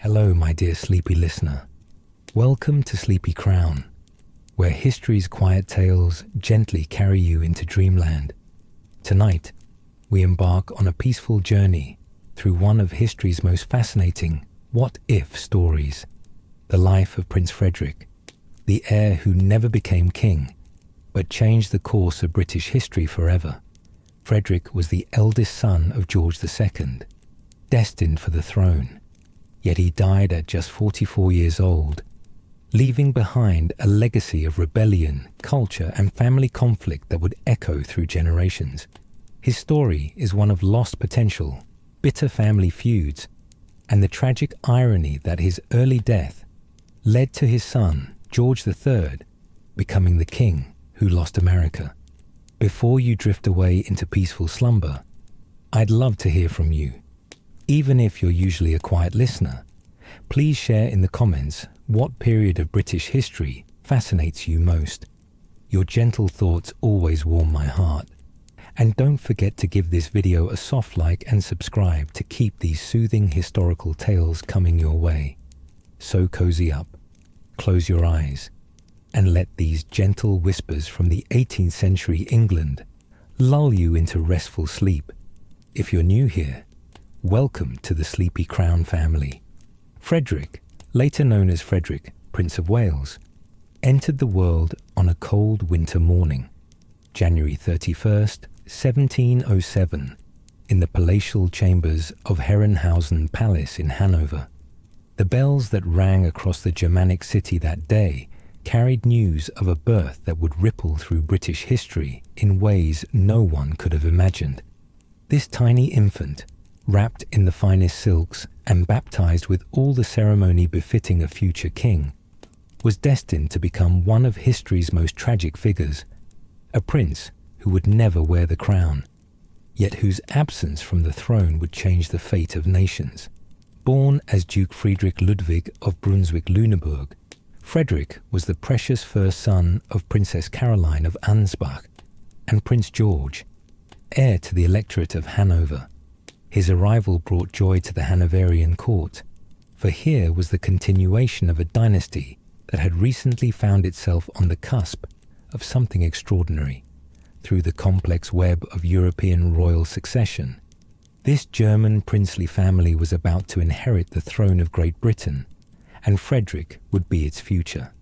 Hello, my dear sleepy listener. Welcome to Sleepy Crown, where history's quiet tales gently carry you into dreamland. Tonight, we embark on a peaceful journey through one of history's most fascinating what-if stories, the life of Prince Frederick, the heir who never became king, but changed the course of British history forever. Frederick was the eldest son of George II, destined for the throne. Yet he died at just 44 years old, leaving behind a legacy of rebellion, culture, and family conflict that would echo through generations. His story is one of lost potential, bitter family feuds, and the tragic irony that his early death led to his son, George III, becoming the king who lost America. Before you drift away into peaceful slumber, I'd love to hear from you. Even if you're usually a quiet listener, please share in the comments what period of British history fascinates you most. Your gentle thoughts always warm my heart. And don't forget to give this video a soft like and subscribe to keep these soothing historical tales coming your way. So cozy up, close your eyes, and let these gentle whispers from the 18th century England lull you into restful sleep. If you're new here, welcome to the Sleepy Crown family. Frederick, later known as Frederick, Prince of Wales, entered the world on a cold winter morning, January 31st, 1707, in the palatial chambers of Herrenhausen Palace in Hanover. The bells that rang across the Germanic city that day carried news of a birth that would ripple through British history in ways no one could have imagined. This tiny infant, wrapped in the finest silks and baptized with all the ceremony befitting a future king, was destined to become one of history's most tragic figures, a prince who would never wear the crown, yet whose absence from the throne would change the fate of nations. Born as Duke Friedrich Ludwig of Brunswick-Lüneburg, Frederick was the precious first son of Princess Caroline of Ansbach and Prince George, heir to the electorate of Hanover. His arrival brought joy to the Hanoverian court, for here was the continuation of a dynasty that had recently found itself on the cusp of something extraordinary. Through the complex web of European royal succession, this German princely family was about to inherit the throne of Great Britain, and Frederick would be its future.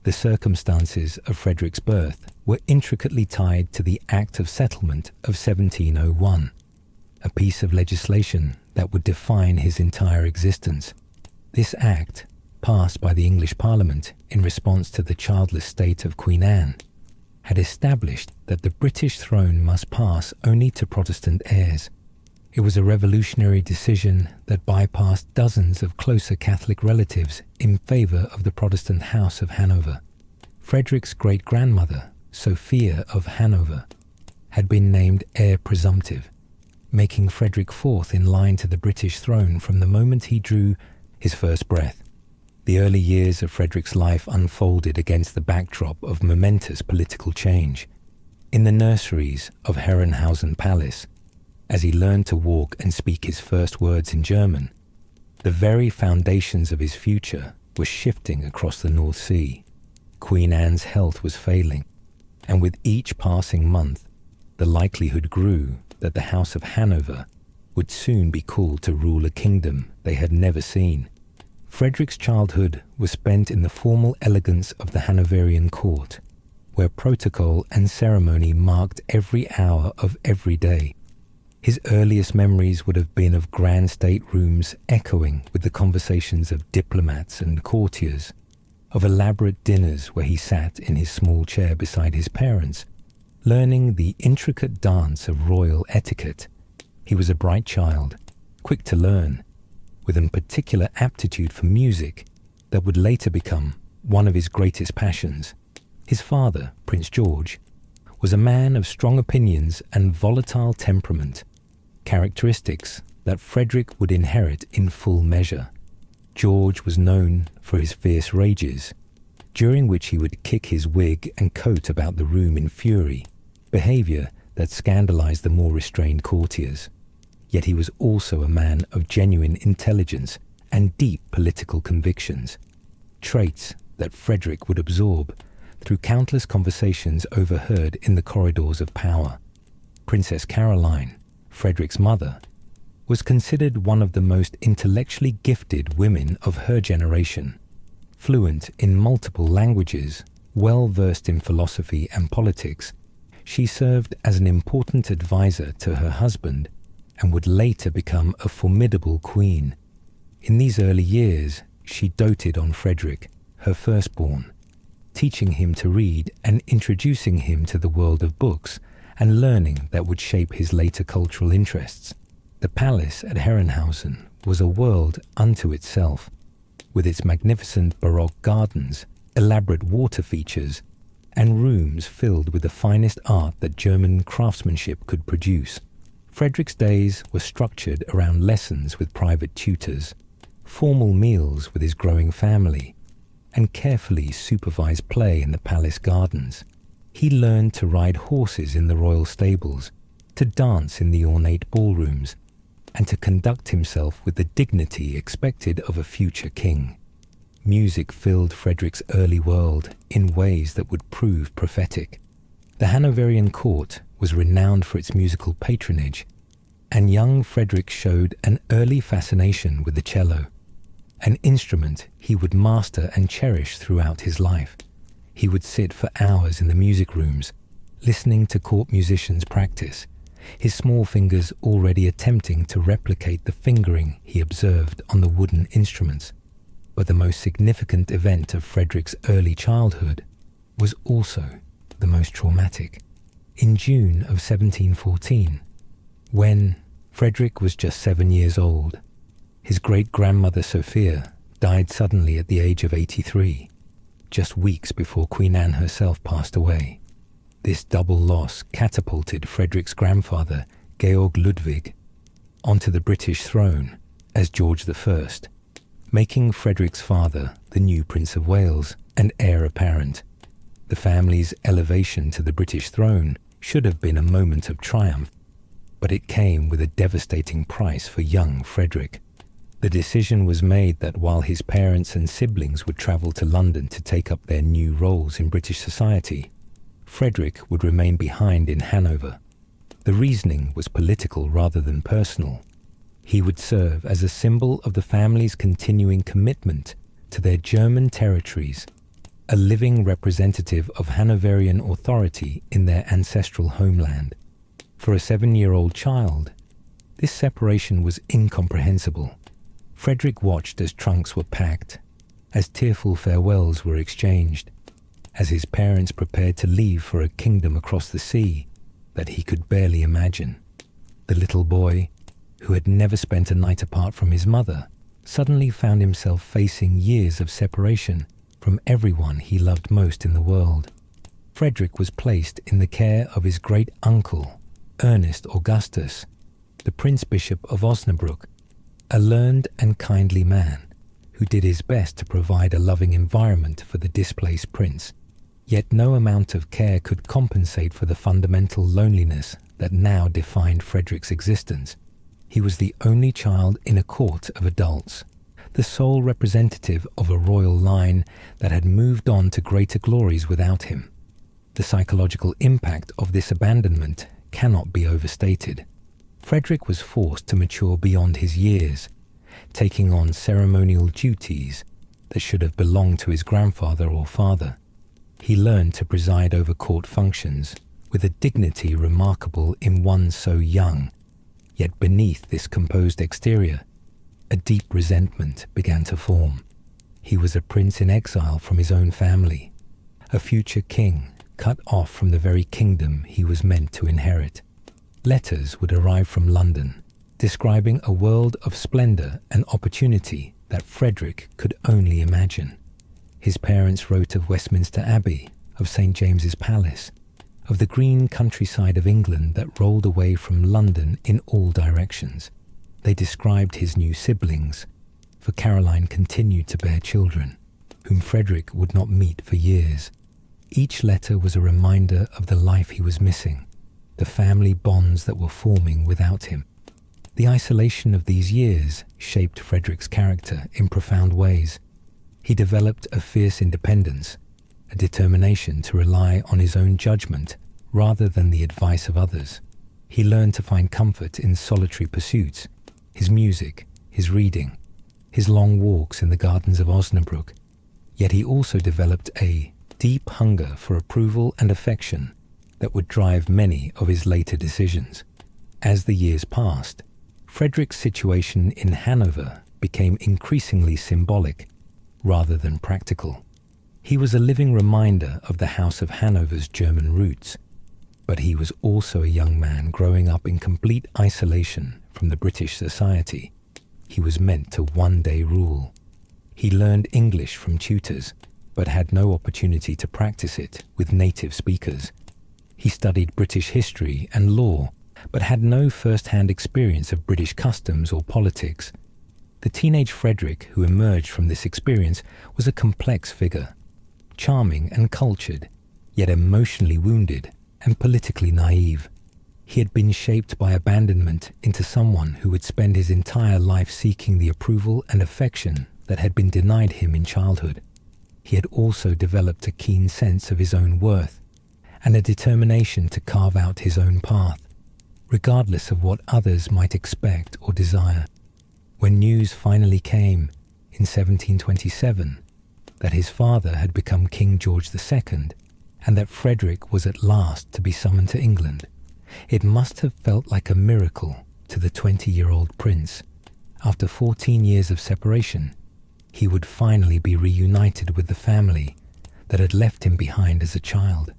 The circumstances of Frederick's birth were intricately tied to the Act of Settlement of 1701, a piece of legislation that would define his entire existence. This act, passed by the English Parliament in response to the childless state of Queen Anne, had established that the British throne must pass only to Protestant heirs. It was a revolutionary decision that bypassed dozens of closer Catholic relatives in favor of the Protestant House of Hanover. Frederick's great-grandmother, Sophia of Hanover, had been named heir presumptive, making Frederick fourth in line to the British throne from the moment he drew his first breath. The early years of Frederick's life unfolded against the backdrop of momentous political change. In the nurseries of Herrenhausen Palace, as he learned to walk and speak his first words in German, the very foundations of his future were shifting across the North Sea. Queen Anne's health was failing, and with each passing month, the likelihood grew that the House of Hanover would soon be called to rule a kingdom they had never seen. Frederick's childhood was spent in the formal elegance of the Hanoverian court, where protocol and ceremony marked every hour of every day. His earliest memories would have been of grand staterooms echoing with the conversations of diplomats and courtiers, of elaborate dinners where he sat in his small chair beside his parents, learning the intricate dance of royal etiquette. He was a bright child, quick to learn, with a particular aptitude for music that would later become one of his greatest passions. His father, Prince George, was a man of strong opinions and volatile temperament, characteristics that Frederick would inherit in full measure. George was known for his fierce rages, during which he would kick his wig and coat about the room in fury, behavior that scandalized the more restrained courtiers. Yet he was also a man of genuine intelligence and deep political convictions, traits that Frederick would absorb through countless conversations overheard in the corridors of power. Princess Caroline, Frederick's mother, was considered one of the most intellectually gifted women of her generation. Fluent in multiple languages, well-versed in philosophy and politics, she served as an important advisor to her husband and would later become a formidable queen. In these early years, she doted on Frederick, her firstborn, teaching him to read and introducing him to the world of books and learning that would shape his later cultural interests. The palace at Herrenhausen was a world unto itself, with its magnificent Baroque gardens, elaborate water features, and rooms filled with the finest art that German craftsmanship could produce. Frederick's days were structured around lessons with private tutors, formal meals with his growing family, and carefully supervised play in the palace gardens. He learned to ride horses in the royal stables, to dance in the ornate ballrooms, and to conduct himself with the dignity expected of a future king. Music filled Frederick's early world in ways that would prove prophetic. The Hanoverian court was renowned for its musical patronage, and young Frederick showed an early fascination with the cello, an instrument he would master and cherish throughout his life. He would sit for hours in the music rooms, listening to court musicians practice, his small fingers already attempting to replicate the fingering he observed on the wooden instruments. But the most significant event of Frederick's early childhood was also the most traumatic. In June of 1714, when Frederick was just 7 years old, his great-grandmother Sophia died suddenly at the age of 83, just weeks before Queen Anne herself passed away. This double loss catapulted Frederick's grandfather, Georg Ludwig, onto the British throne as George I, making Frederick's father the new Prince of Wales and heir apparent. The family's elevation to the British throne should have been a moment of triumph, but it came with a devastating price for young Frederick. The decision was made that while his parents and siblings would travel to London to take up their new roles in British society, Frederick would remain behind in Hanover. The reasoning was political rather than personal. He would serve as a symbol of the family's continuing commitment to their German territories, a living representative of Hanoverian authority in their ancestral homeland. For a 7-year-old child, this separation was incomprehensible. Frederick watched as trunks were packed, as tearful farewells were exchanged, as his parents prepared to leave for a kingdom across the sea that he could barely imagine. The little boy, who had never spent a night apart from his mother, suddenly found himself facing years of separation from everyone he loved most in the world. Frederick was placed in the care of his great-uncle, Ernest Augustus, the Prince Bishop of Osnabrück, a learned and kindly man who did his best to provide a loving environment for the displaced prince. Yet no amount of care could compensate for the fundamental loneliness that now defined Frederick's existence. He was the only child in a court of adults, the sole representative of a royal line that had moved on to greater glories without him. The psychological impact of this abandonment cannot be overstated. Frederick was forced to mature beyond his years, taking on ceremonial duties that should have belonged to his grandfather or father. He learned to preside over court functions with a dignity remarkable in one so young. Yet beneath this composed exterior, a deep resentment began to form. He was a prince in exile from his own family, a future king cut off from the very kingdom he was meant to inherit. Letters would arrive from London, describing a world of splendor and opportunity that Frederick could only imagine. His parents wrote of Westminster Abbey, of St. James's Palace, of the green countryside of England that rolled away from London in all directions. They described his new siblings, for Caroline continued to bear children, whom Frederick would not meet for years. Each letter was a reminder of the life he was missing, the family bonds that were forming without him. The isolation of these years shaped Frederick's character in profound ways. He developed a fierce independence, a determination to rely on his own judgment rather than the advice of others. He learned to find comfort in solitary pursuits, his music, his reading, his long walks in the gardens of Osnabrück. Yet he also developed a deep hunger for approval and affection that would drive many of his later decisions. As the years passed, Frederick's situation in Hanover became increasingly symbolic rather than practical. He was a living reminder of the House of Hanover's German roots, but he was also a young man growing up in complete isolation from the British society he was meant to one day rule. He learned English from tutors, but had no opportunity to practice it with native speakers. He studied British history and law, but had no first-hand experience of British customs or politics. The teenage Frederick who emerged from this experience was a complex figure, charming and cultured, yet emotionally wounded and politically naive. He had been shaped by abandonment into someone who would spend his entire life seeking the approval and affection that had been denied him in childhood. He had also developed a keen sense of his own worth and a determination to carve out his own path, regardless of what others might expect or desire. When news finally came in 1727 that his father had become King George II and that Frederick was at last to be summoned to England, it must have felt like a miracle to the 20-year-old prince. After 14 years of separation, he would finally be reunited with the family that had left him behind as a child.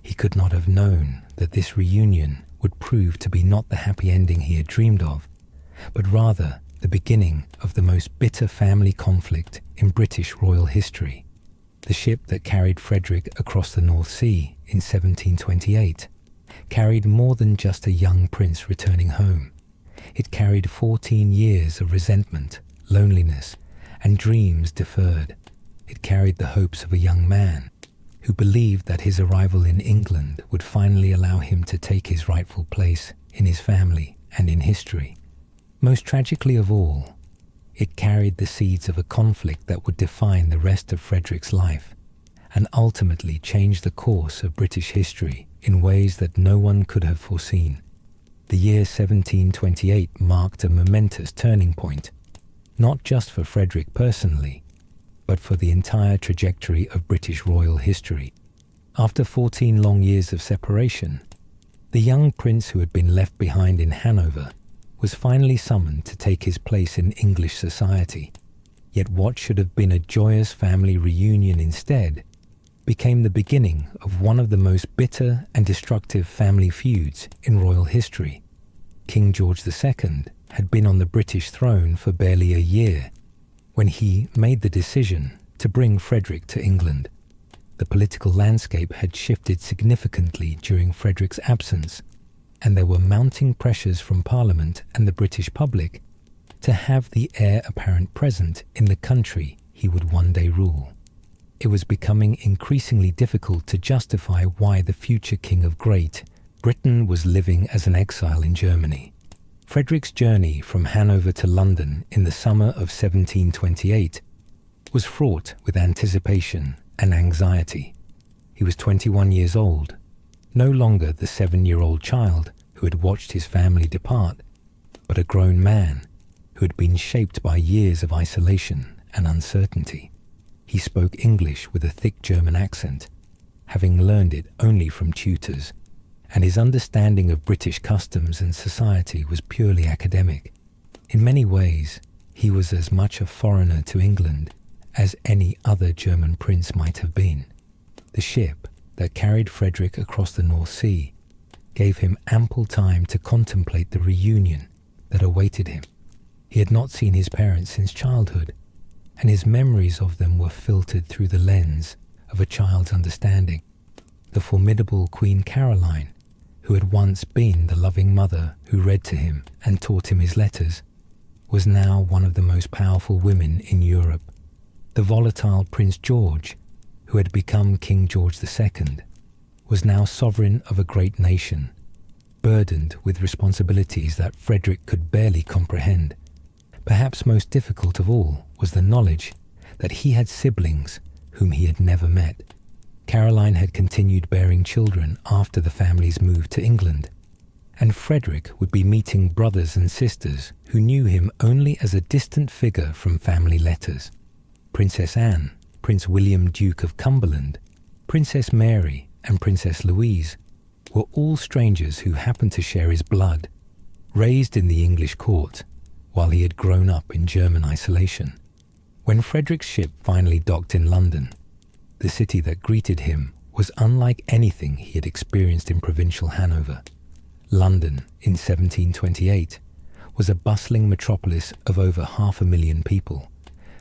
He could not have known that this reunion would prove to be not the happy ending he had dreamed of, but rather the beginning of the most bitter family conflict in British royal history. The ship that carried Frederick across the North Sea in 1728 carried more than just a young prince returning home. It carried 14 years of resentment, loneliness, and dreams deferred. It carried the hopes of a young man who believed that his arrival in England would finally allow him to take his rightful place in his family and in history. Most tragically of all, it carried the seeds of a conflict that would define the rest of Frederick's life and ultimately change the course of British history in ways that no one could have foreseen. The year 1728 marked a momentous turning point, not just for Frederick personally, but for the entire trajectory of British royal history. After 14 long years of separation, the young prince who had been left behind in Hanover was finally summoned to take his place in English society. Yet what should have been a joyous family reunion instead became the beginning of one of the most bitter and destructive family feuds in royal history. King George II had been on the British throne for barely a year when he made the decision to bring Frederick to England. The political landscape had shifted significantly during Frederick's absence, and there were mounting pressures from Parliament and the British public to have the heir apparent present in the country he would one day rule. It was becoming increasingly difficult to justify why the future King of Great Britain was living as an exile in Germany. Frederick's journey from Hanover to London in the summer of 1728 was fraught with anticipation and anxiety. He was 21 years old, no longer the 7-year-old child who had watched his family depart, but a grown man who had been shaped by years of isolation and uncertainty. He spoke English with a thick German accent, having learned it only from tutors, and his understanding of British customs and society was purely academic. In many ways, he was as much a foreigner to England as any other German prince might have been. The ship that carried Frederick across the North Sea gave him ample time to contemplate the reunion that awaited him. He had not seen his parents since childhood, and his memories of them were filtered through the lens of a child's understanding. The formidable Queen Caroline, who had once been the loving mother who read to him and taught him his letters, was now one of the most powerful women in Europe. The volatile Prince George, who had become King George II, was now sovereign of a great nation. burdened with responsibilities that Frederick could barely comprehend. Perhaps most difficult of all was the knowledge that he had siblings whom he had never met. Caroline had continued bearing children after the families moved to England, and Frederick would be meeting brothers and sisters who knew him only as a distant figure from family letters. Princess Anne, Prince William, Duke of Cumberland, Princess Mary, and Princess Louise were all strangers who happened to share his blood, raised in the English court while he had grown up in German isolation. When Frederick's ship finally docked in London, the city that greeted him was unlike anything he had experienced in provincial Hanover. London, in 1728, was a bustling metropolis of over 500,000 people,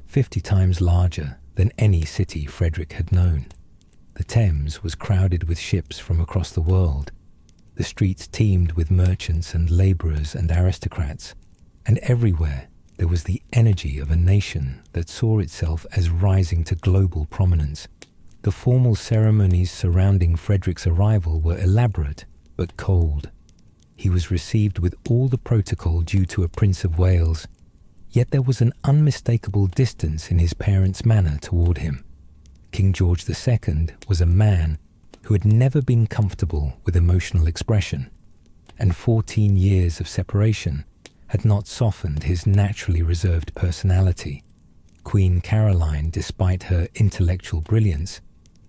50 times larger than any city Frederick had known. The Thames was crowded with ships from across the world. The streets teemed with merchants and labourers and aristocrats, and everywhere there was the energy of a nation that saw itself as rising to global prominence. The formal ceremonies surrounding Frederick's arrival were elaborate but cold. He was received with all the protocol due to a Prince of Wales, yet there was an unmistakable distance in his parents' manner toward him. King George II was a man who had never been comfortable with emotional expression, and 14 years of separation had not softened his naturally reserved personality. Queen Caroline, despite her intellectual brilliance,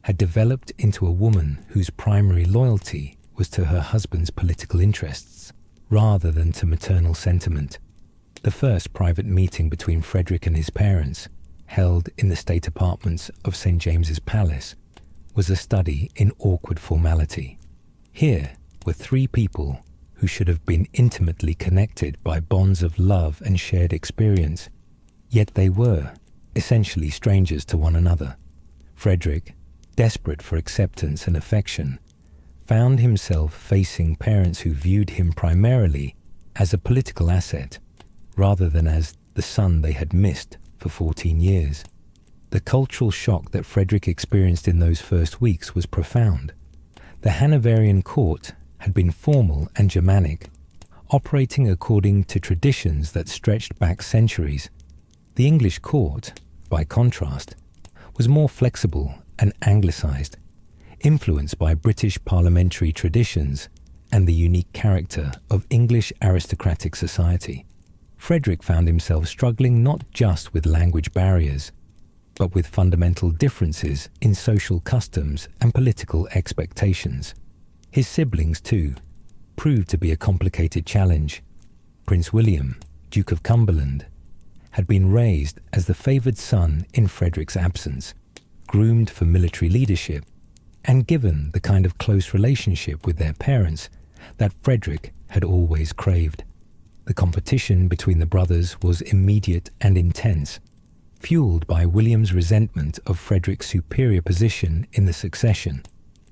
had developed into a woman whose primary loyalty was to her husband's political interests, rather than to maternal sentiment. The first private meeting between Frederick and his parents, held in the state apartments of St. James's Palace, was a study in awkward formality. Here were three people who should have been intimately connected by bonds of love and shared experience, yet they were essentially strangers to one another. Frederick, desperate for acceptance and affection, found himself facing parents who viewed him primarily as a political asset, rather than as the son they had missed for 14 years. The cultural shock that Frederick experienced in those first weeks was profound. The Hanoverian court had been formal and Germanic, operating according to traditions that stretched back centuries. The English court, by contrast, was more flexible and anglicised, influenced by British parliamentary traditions and the unique character of English aristocratic society. Frederick found himself struggling not just with language barriers, but with fundamental differences in social customs and political expectations. His siblings, too, proved to be a complicated challenge. Prince William, Duke of Cumberland, had been raised as the favoured son in Frederick's absence, groomed for military leadership, and given the kind of close relationship with their parents that Frederick had always craved. The competition between the brothers was immediate and intense, fueled by William's resentment of Frederick's superior position in the succession,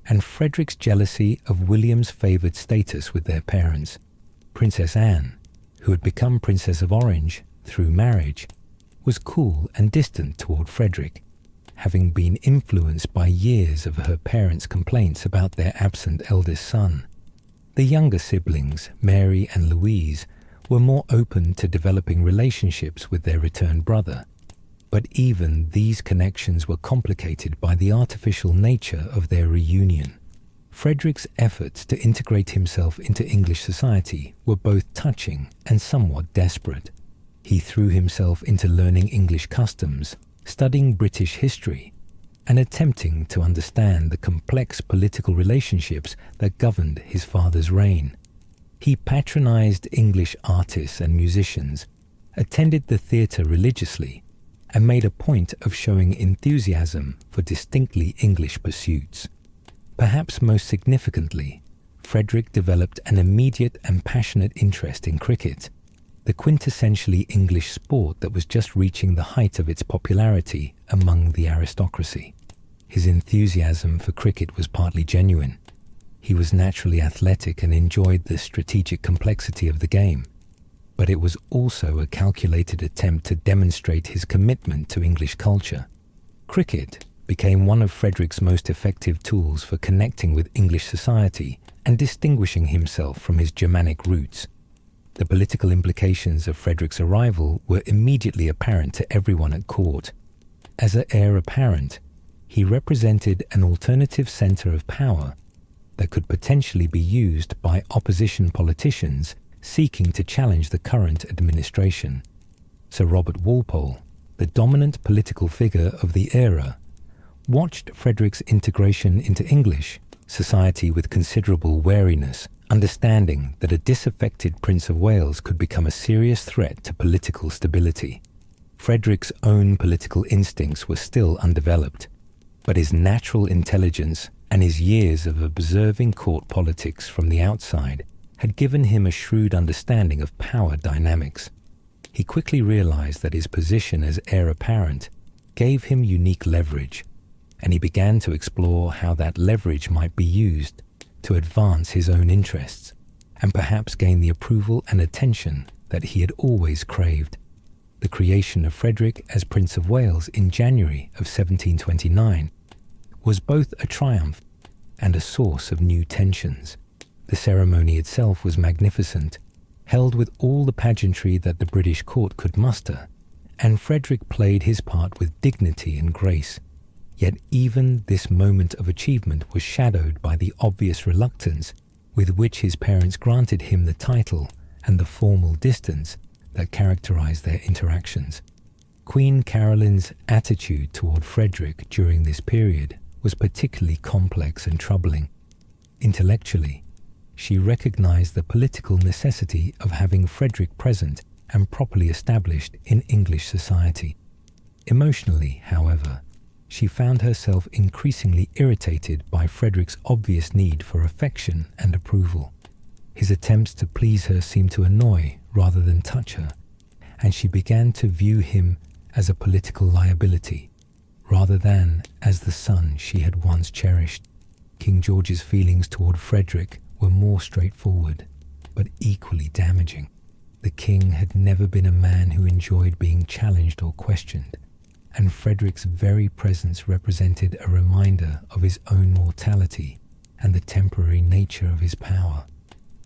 and Frederick's jealousy of William's favoured status with their parents. Princess Anne, who had become Princess of Orange through marriage, was cool and distant toward Frederick, having been influenced by years of her parents' complaints about their absent eldest son. The younger siblings, Mary and Louise, were more open to developing relationships with their returned brother, but even these connections were complicated by the artificial nature of their reunion. Frederick's efforts to integrate himself into English society were both touching and somewhat desperate. He threw himself into learning English customs, studying British history, and attempting to understand the complex political relationships that governed his father's reign. He patronized English artists and musicians, attended the theatre religiously, and made a point of showing enthusiasm for distinctly English pursuits. Perhaps most significantly, Frederick developed an immediate and passionate interest in cricket, the quintessentially English sport that was just reaching the height of its popularity among the aristocracy. His enthusiasm for cricket was partly genuine. He was naturally athletic and enjoyed the strategic complexity of the game, but it was also a calculated attempt to demonstrate his commitment to English culture. Cricket became one of Frederick's most effective tools for connecting with English society and distinguishing himself from his Germanic roots. The political implications of Frederick's arrival were immediately apparent to everyone at court. As an heir apparent, he represented an alternative centre of power that could potentially be used by opposition politicians seeking to challenge the current administration. Sir Robert Walpole, the dominant political figure of the era, watched Frederick's integration into English society with considerable wariness, understanding that a disaffected Prince of Wales could become a serious threat to political stability. Frederick's own political instincts were still undeveloped, but his natural intelligence and his years of observing court politics from the outside had given him a shrewd understanding of power dynamics. He quickly realized that his position as heir apparent gave him unique leverage, and he began to explore how that leverage might be used to advance his own interests and perhaps gain the approval and attention that he had always craved. The creation of Frederick as Prince of Wales in January of 1729 was both a triumph and a source of new tensions. The ceremony itself was magnificent, held with all the pageantry that the British court could muster, and Frederick played his part with dignity and grace. Yet even this moment of achievement was shadowed by the obvious reluctance with which his parents granted him the title and the formal distance that characterized their interactions. Queen Caroline's attitude toward Frederick during this period was particularly complex and troubling. Intellectually, she recognized the political necessity of having Frederick present and properly established in English society. Emotionally, however, she found herself increasingly irritated by Frederick's obvious need for affection and approval. His attempts to please her seemed to annoy rather than touch her, and she began to view him as a political liability, rather than as the son she had once cherished. King George's feelings toward Frederick were more straightforward, but equally damaging. The king had never been a man who enjoyed being challenged or questioned, and Frederick's very presence represented a reminder of his own mortality and the temporary nature of his power.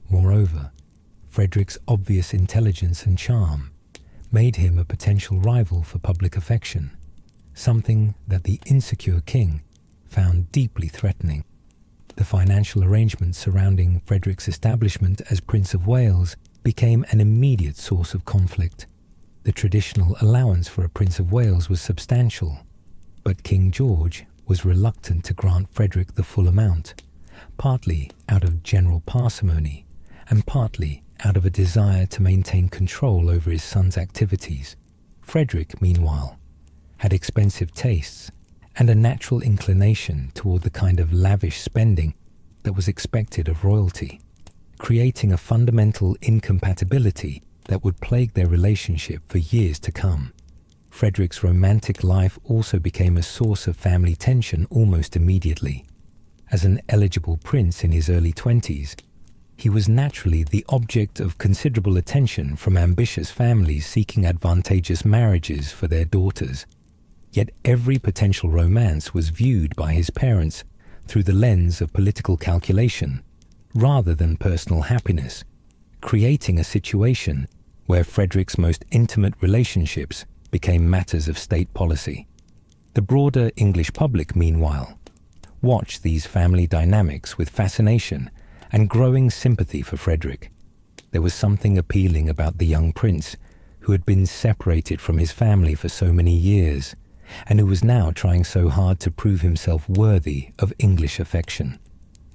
Moreover, Frederick's obvious intelligence and charm made him a potential rival for public affection, something that the insecure king found deeply threatening. The financial arrangements surrounding Frederick's establishment as Prince of Wales became an immediate source of conflict. The traditional allowance for a Prince of Wales was substantial, but King George was reluctant to grant Frederick the full amount, partly out of general parsimony and partly out of a desire to maintain control over his son's activities. Frederick, meanwhile, had expensive tastes and a natural inclination toward the kind of lavish spending that was expected of royalty, creating a fundamental incompatibility that would plague their relationship for years to come. Frederick's romantic life also became a source of family tension almost immediately. As an eligible prince in his early 20s, he was naturally the object of considerable attention from ambitious families seeking advantageous marriages for their daughters. Yet every potential romance was viewed by his parents through the lens of political calculation rather than personal happiness, creating a situation where Frederick's most intimate relationships became matters of state policy. The broader English public, meanwhile, watched these family dynamics with fascination and growing sympathy for Frederick. There was something appealing about the young prince who had been separated from his family for so many years and who was now trying so hard to prove himself worthy of English affection.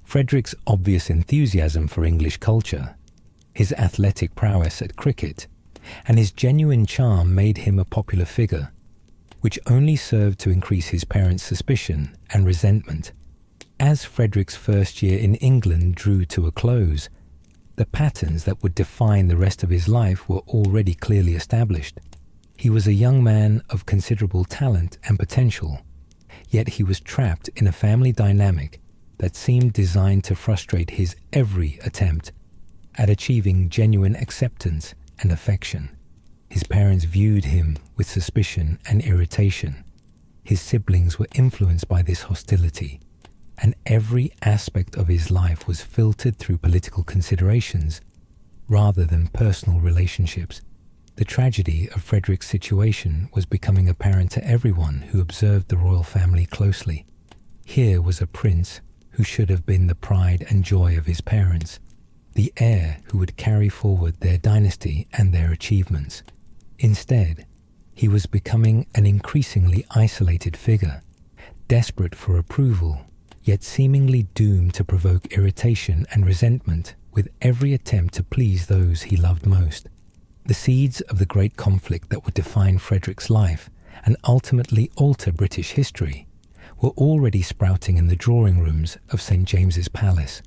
Frederick's obvious enthusiasm for English culture, his athletic prowess at cricket, and his genuine charm made him a popular figure, which only served to increase his parents' suspicion and resentment. As Frederick's first year in England drew to a close, the patterns that would define the rest of his life were already clearly established. He was a young man of considerable talent and potential, yet he was trapped in a family dynamic that seemed designed to frustrate his every attempt at achieving genuine acceptance and affection. His parents viewed him with suspicion and irritation. His siblings were influenced by this hostility, and every aspect of his life was filtered through political considerations rather than personal relationships. The tragedy of Frederick's situation was becoming apparent to everyone who observed the royal family closely. Here was a prince who should have been the pride and joy of his parents, the heir who would carry forward their dynasty and their achievements. Instead, he was becoming an increasingly isolated figure, desperate for approval, yet seemingly doomed to provoke irritation and resentment with every attempt to please those he loved most. The seeds of the great conflict that would define Frederick's life and ultimately alter British history were already sprouting in the drawing rooms of St. James's Palace.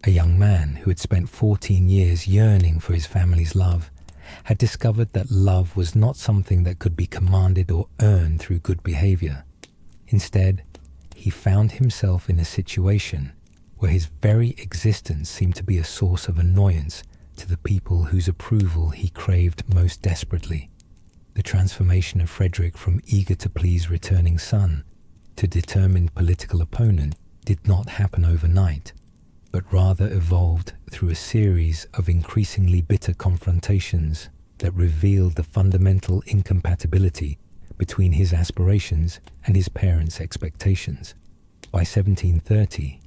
A young man who had spent 14 years yearning for his family's love had discovered that love was not something that could be commanded or earned through good behavior. Instead, he found himself in a situation where his very existence seemed to be a source of annoyance to the people whose approval he craved most desperately. The transformation of Frederick from eager to please returning son to determined political opponent did not happen overnight, but rather evolved through a series of increasingly bitter confrontations that revealed the fundamental incompatibility between his aspirations and his parents' expectations. By 1730,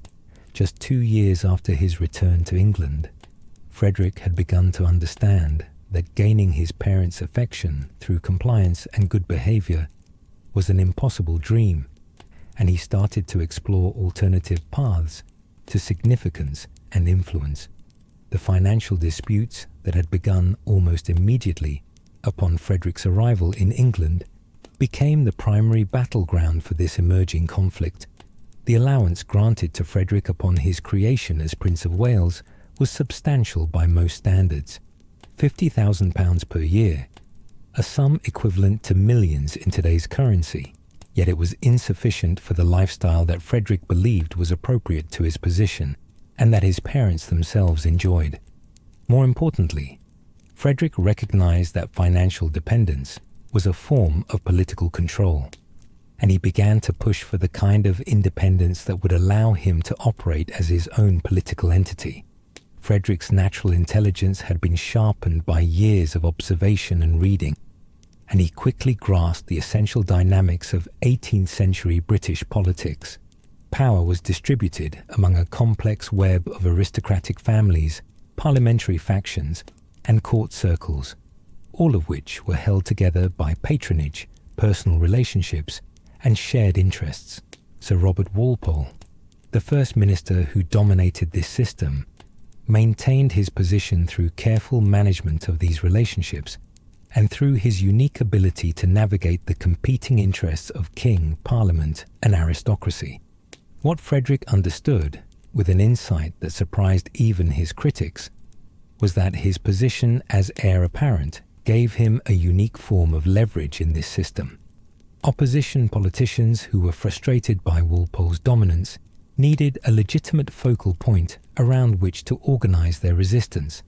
just 2 years after his return to England, Frederick had begun to understand that gaining his parents' affection through compliance and good behavior was an impossible dream, and he started to explore alternative paths to significance and influence. The financial disputes that had begun almost immediately upon Frederick's arrival in England became the primary battleground for this emerging conflict. The allowance granted to Frederick upon his creation as Prince of Wales was substantial by most standards, £50,000 per year, a sum equivalent to millions in today's currency. Yet it was insufficient for the lifestyle that Frederick believed was appropriate to his position and that his parents themselves enjoyed. More importantly, Frederick recognized that financial dependence was a form of political control, and he began to push for the kind of independence that would allow him to operate as his own political entity. Frederick's natural intelligence had been sharpened by years of observation and reading, and he quickly grasped the essential dynamics of 18th century British politics. Power was distributed among a complex web of aristocratic families, parliamentary factions, and court circles, all of which were held together by patronage, personal relationships, and shared interests. Sir Robert Walpole, the first minister who dominated this system, maintained his position through careful management of these relationships and through his unique ability to navigate the competing interests of king, parliament, and aristocracy. What Frederick understood, with an insight that surprised even his critics, was that his position as heir apparent gave him a unique form of leverage in this system. Opposition politicians who were frustrated by Walpole's dominance needed a legitimate focal point around which to organize their resistance,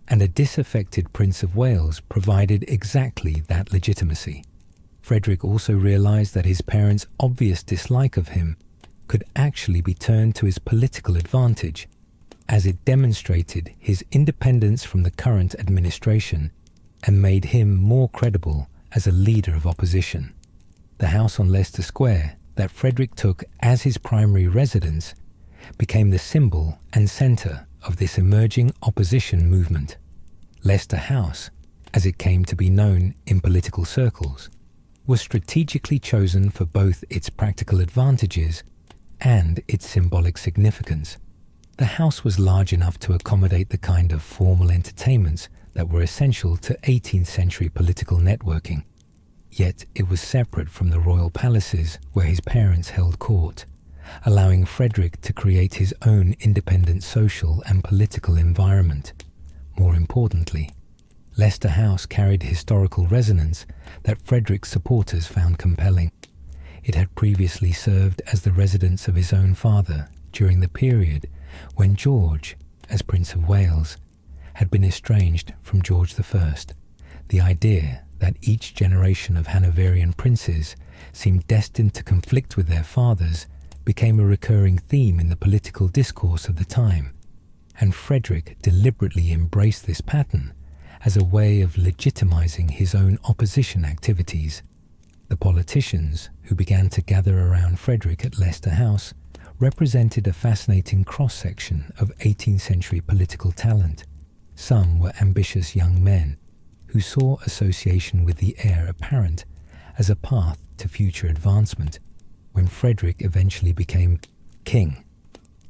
and a disaffected Prince of Wales provided exactly that legitimacy. Frederick also realized that his parents' obvious dislike of him could actually be turned to his political advantage, as it demonstrated his independence from the current administration and made him more credible as a leader of opposition. The house on Leicester Square that Frederick took as his primary residence became the symbol and centre of this emerging opposition movement. Leicester House, as it came to be known in political circles, was strategically chosen for both its practical advantages and its symbolic significance. The house was large enough to accommodate the kind of formal entertainments that were essential to 18th century political networking. Yet it was separate from the royal palaces where his parents held court, allowing Frederick to create his own independent social and political environment. More importantly, Leicester House carried historical resonance that Frederick's supporters found compelling. It had previously served as the residence of his own father during the period when George, as Prince of Wales, had been estranged from George I. The idea that each generation of Hanoverian princes seemed destined to conflict with their fathers became a recurring theme in the political discourse of the time, and Frederick deliberately embraced this pattern as a way of legitimizing his own opposition activities. The politicians who began to gather around Frederick at Leicester House represented a fascinating cross-section of 18th century political talent. Some were ambitious young men who saw association with the heir apparent as a path to future advancement when Frederick eventually became king.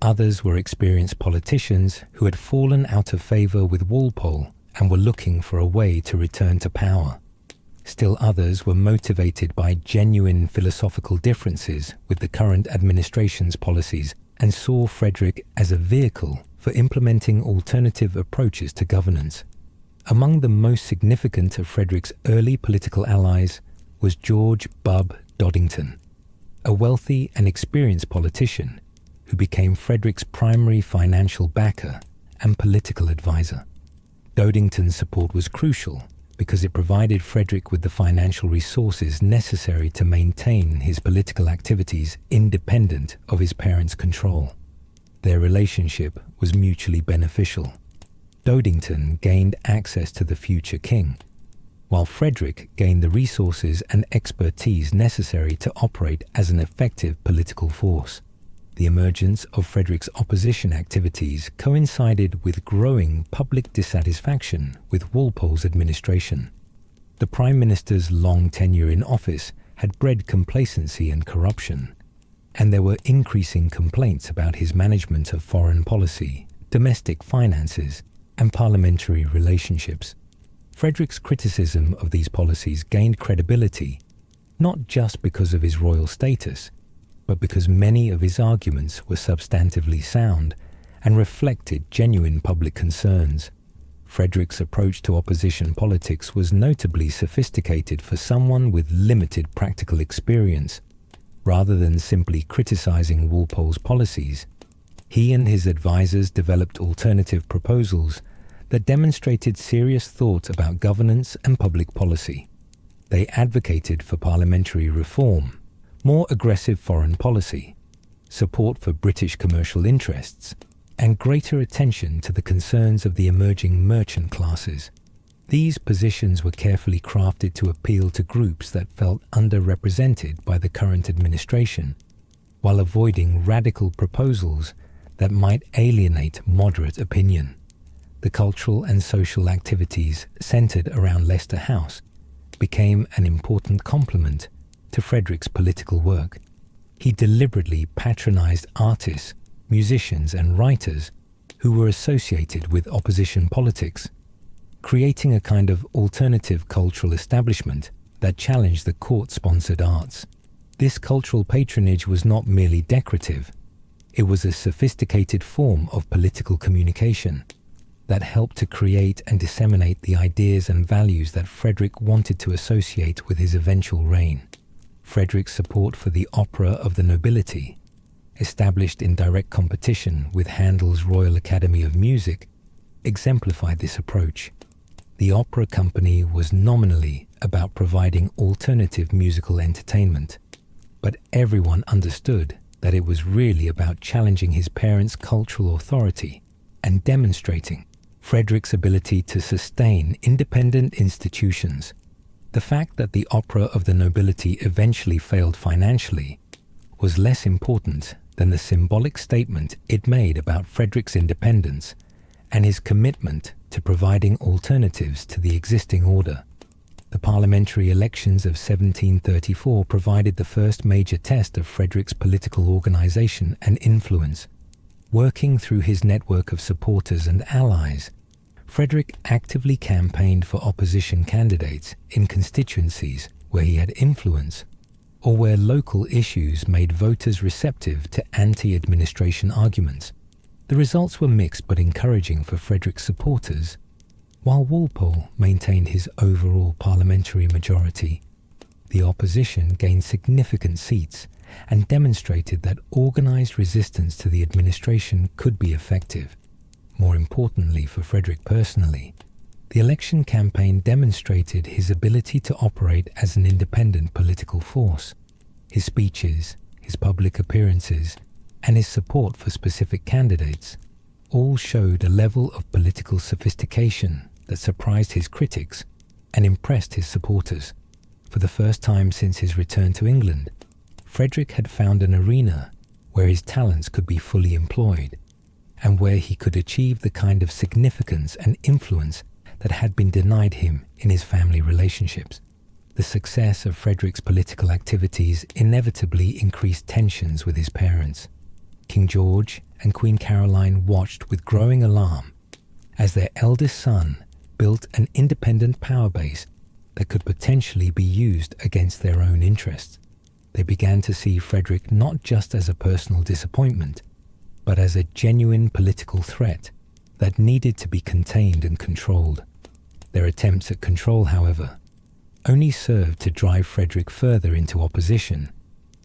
Others were experienced politicians who had fallen out of favor with Walpole and were looking for a way to return to power. Still others were motivated by genuine philosophical differences with the current administration's policies and saw Frederick as a vehicle for implementing alternative approaches to governance. Among the most significant of Frederick's early political allies was George "Bub" Dodington, a wealthy and experienced politician who became Frederick's primary financial backer and political advisor. Dodington's support was crucial because it provided Frederick with the financial resources necessary to maintain his political activities independent of his parents' control. Their relationship was mutually beneficial. Dodington gained access to the future king, while Frederick gained the resources and expertise necessary to operate as an effective political force. The emergence of Frederick's opposition activities coincided with growing public dissatisfaction with Walpole's administration. The Prime Minister's long tenure in office had bred complacency and corruption, and there were increasing complaints about his management of foreign policy, domestic finances, and parliamentary relationships. Frederick's criticism of these policies gained credibility, not just because of his royal status, but because many of his arguments were substantively sound and reflected genuine public concerns. Frederick's approach to opposition politics was notably sophisticated for someone with limited practical experience. Rather than simply criticizing Walpole's policies, he and his advisors developed alternative proposals that demonstrated serious thought about governance and public policy. They advocated for parliamentary reform, more aggressive foreign policy, support for British commercial interests, and greater attention to the concerns of the emerging merchant classes. These positions were carefully crafted to appeal to groups that felt underrepresented by the current administration, while avoiding radical proposals that might alienate moderate opinion. The cultural and social activities centered around Leicester House became an important complement to Frederick's political work. He deliberately patronized artists, musicians, and writers who were associated with opposition politics, creating a kind of alternative cultural establishment that challenged the court-sponsored arts. This cultural patronage was not merely decorative, it was a sophisticated form of political communication that helped to create and disseminate the ideas and values that Frederick wanted to associate with his eventual reign. Frederick's support for the opera of the nobility, established in direct competition with Handel's Royal Academy of Music, exemplified this approach. The opera company was nominally about providing alternative musical entertainment, but everyone understood that it was really about challenging his parents' cultural authority and demonstrating Frederick's ability to sustain independent institutions. The fact that the opera of the nobility eventually failed financially was less important than the symbolic statement it made about Frederick's independence and his commitment to providing alternatives to the existing order. The parliamentary elections of 1734 provided the first major test of Frederick's political organization and influence. Working through his network of supporters and allies, Frederick actively campaigned for opposition candidates in constituencies where he had influence or where local issues made voters receptive to anti-administration arguments. The results were mixed but encouraging for Frederick's supporters. While Walpole maintained his overall parliamentary majority, the opposition gained significant seats and demonstrated that organized resistance to the administration could be effective. More importantly for Frederick personally, the election campaign demonstrated his ability to operate as an independent political force. His speeches, his his public appearances, and his support for specific candidates all showed a level of political sophistication that surprised his critics and impressed his supporters. For the first time since his return to England, Frederick had found an arena where his talents could be fully employed, and where he could achieve the kind of significance and influence that had been denied him in his family relationships. The success of Frederick's political activities inevitably increased tensions with his parents. King George and Queen Caroline watched with growing alarm as their eldest son built an independent power base that could potentially be used against their own interests. They began to see Frederick not just as a personal disappointment, but as a genuine political threat that needed to be contained and controlled. Their attempts at control, however, only served to drive Frederick further into opposition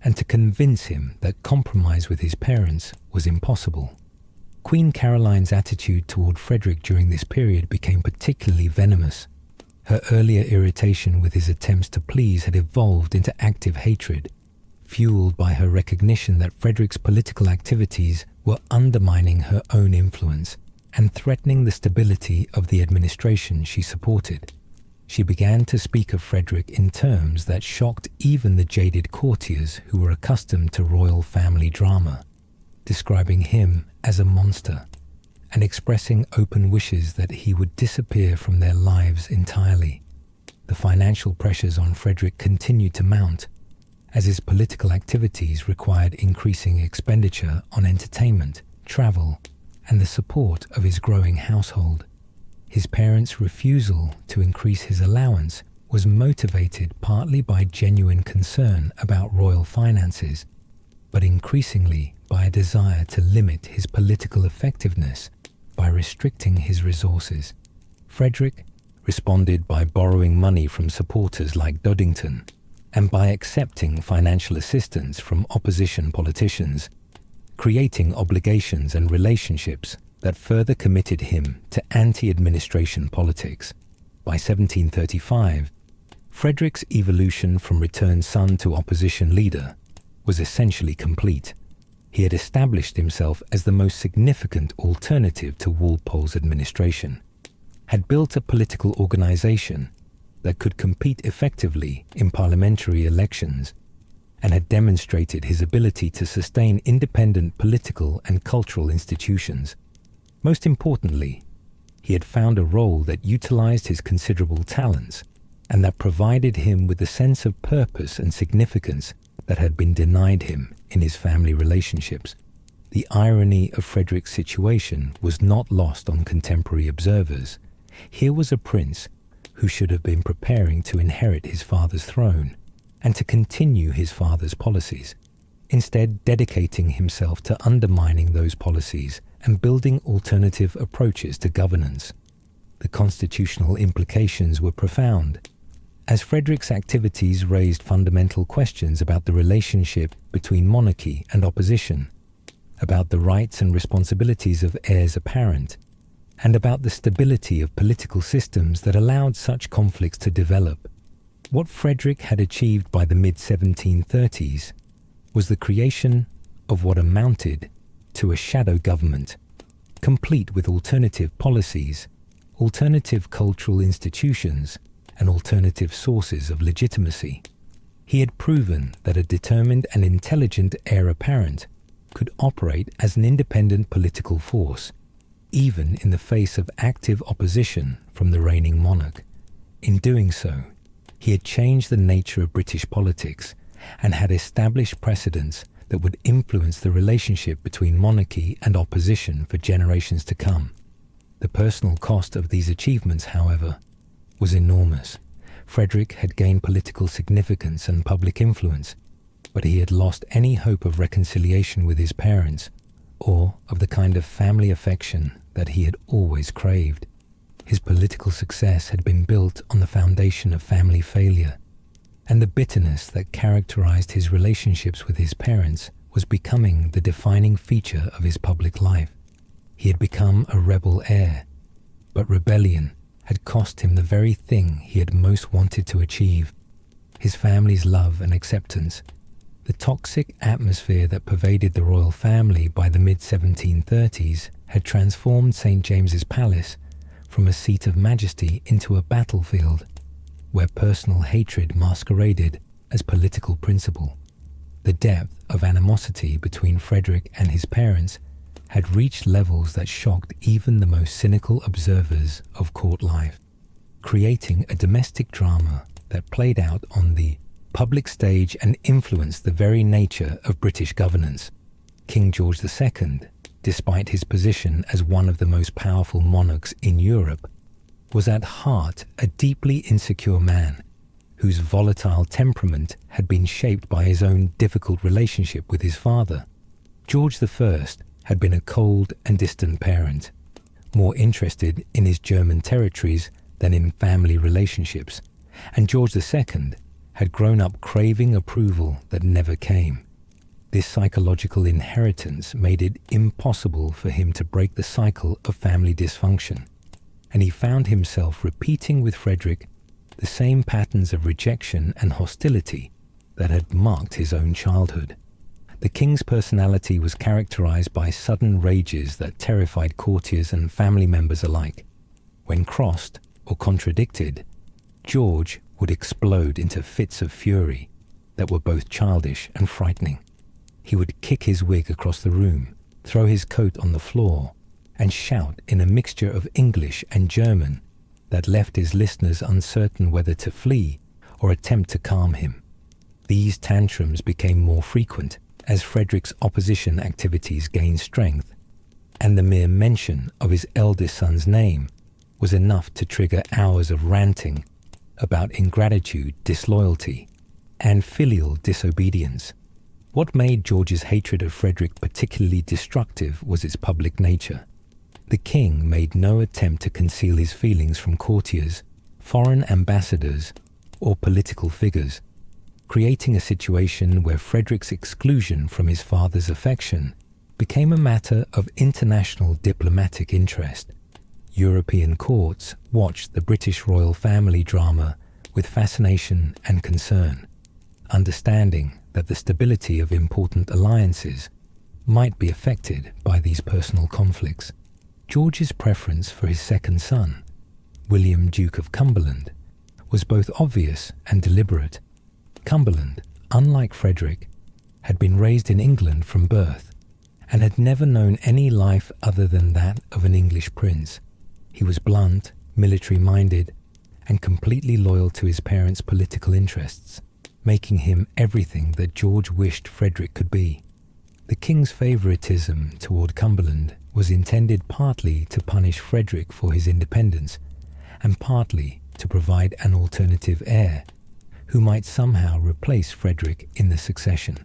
and to convince him that compromise with his parents was impossible. Queen Caroline's attitude toward Frederick during this period became particularly venomous. Her earlier irritation with his attempts to please had evolved into active hatred, fueled by her recognition that Frederick's political activities were undermining her own influence and threatening the stability of the administration she supported. She began to speak of Frederick in terms that shocked even the jaded courtiers who were accustomed to royal family drama, describing him as a monster and expressing open wishes that he would disappear from their lives entirely. The financial pressures on Frederick continued to mount, as his political activities required increasing expenditure on entertainment, travel, and the support of his growing household. His parents' refusal to increase his allowance was motivated partly by genuine concern about royal finances, but increasingly by a desire to limit his political effectiveness by restricting his resources. Frederick responded by borrowing money from supporters like Dodington and by accepting financial assistance from opposition politicians, creating obligations and relationships that further committed him to anti-administration politics. By 1735, Frederick's evolution from returned son to opposition leader was essentially complete. He had established himself as the most significant alternative to Walpole's administration, had built a political organization that could compete effectively in parliamentary elections, and had demonstrated his ability to sustain independent political and cultural institutions. Most importantly, he had found a role that utilized his considerable talents and that provided him with a sense of purpose and significance that had been denied him in his family relationships. The irony of Frederick's situation was not lost on contemporary observers. Here was a prince who should have been preparing to inherit his father's throne and to continue his father's policies, instead dedicating himself to undermining those policies and building alternative approaches to governance. The constitutional implications were profound, as Frederick's activities raised fundamental questions about the relationship between monarchy and opposition, about the rights and responsibilities of heirs apparent, and about the stability of political systems that allowed such conflicts to develop. What Frederick had achieved by the mid-1730s was the creation of what amounted to a shadow government, complete with alternative policies, alternative cultural institutions, and alternative sources of legitimacy. He had proven that a determined and intelligent heir apparent could operate as an independent political force, even in the face of active opposition from the reigning monarch. In doing so, he had changed the nature of British politics and had established precedents that would influence the relationship between monarchy and opposition for generations to come. The personal cost of these achievements, however, was enormous. Frederick had gained political significance and public influence, but he had lost any hope of reconciliation with his parents or of the kind of family affection that he had always craved. His political success had been built on the foundation of family failure, and the bitterness that characterized his relationships with his parents was becoming the defining feature of his public life. He had become a rebel heir, but rebellion had cost him the very thing he had most wanted to achieve, his family's love and acceptance. The toxic atmosphere that pervaded the royal family by the mid-1730s had transformed St. James's Palace from a seat of majesty into a battlefield where personal hatred masqueraded as political principle. The depth of animosity between Frederick and his parents had reached levels that shocked even the most cynical observers of court life, creating a domestic drama that played out on the public stage and influenced the very nature of British governance. King George II, despite his position as one of the most powerful monarchs in Europe, was at heart a deeply insecure man whose volatile temperament had been shaped by his own difficult relationship with his father. George I had been a cold and distant parent, more interested in his German territories than in family relationships, and George II had grown up craving approval that never came. This psychological inheritance made it impossible for him to break the cycle of family dysfunction, and he found himself repeating with Frederick the same patterns of rejection and hostility that had marked his own childhood. The king's personality was characterized by sudden rages that terrified courtiers and family members alike. When crossed or contradicted, George would explode into fits of fury that were both childish and frightening. He would kick his wig across the room, throw his coat on the floor, and shout in a mixture of English and German that left his listeners uncertain whether to flee or attempt to calm him. These tantrums became more frequent as Frederick's opposition activities gained strength, and the mere mention of his eldest son's name was enough to trigger hours of ranting about ingratitude, disloyalty, and filial disobedience. What made George's hatred of Frederick particularly destructive was its public nature. The king made no attempt to conceal his feelings from courtiers, foreign ambassadors, or political figures, creating a situation where Frederick's exclusion from his father's affection became a matter of international diplomatic interest. European courts watched the British royal family drama with fascination and concern, understanding that the stability of important alliances might be affected by these personal conflicts. George's preference for his second son, William, Duke of Cumberland, was both obvious and deliberate. Cumberland, unlike Frederick, had been raised in England from birth and had never known any life other than that of an English prince. He was blunt, military-minded, and completely loyal to his parents' political interests, making him everything that George wished Frederick could be. The king's favoritism toward Cumberland was intended partly to punish Frederick for his independence, and partly to provide an alternative heir who might somehow replace Frederick in the succession.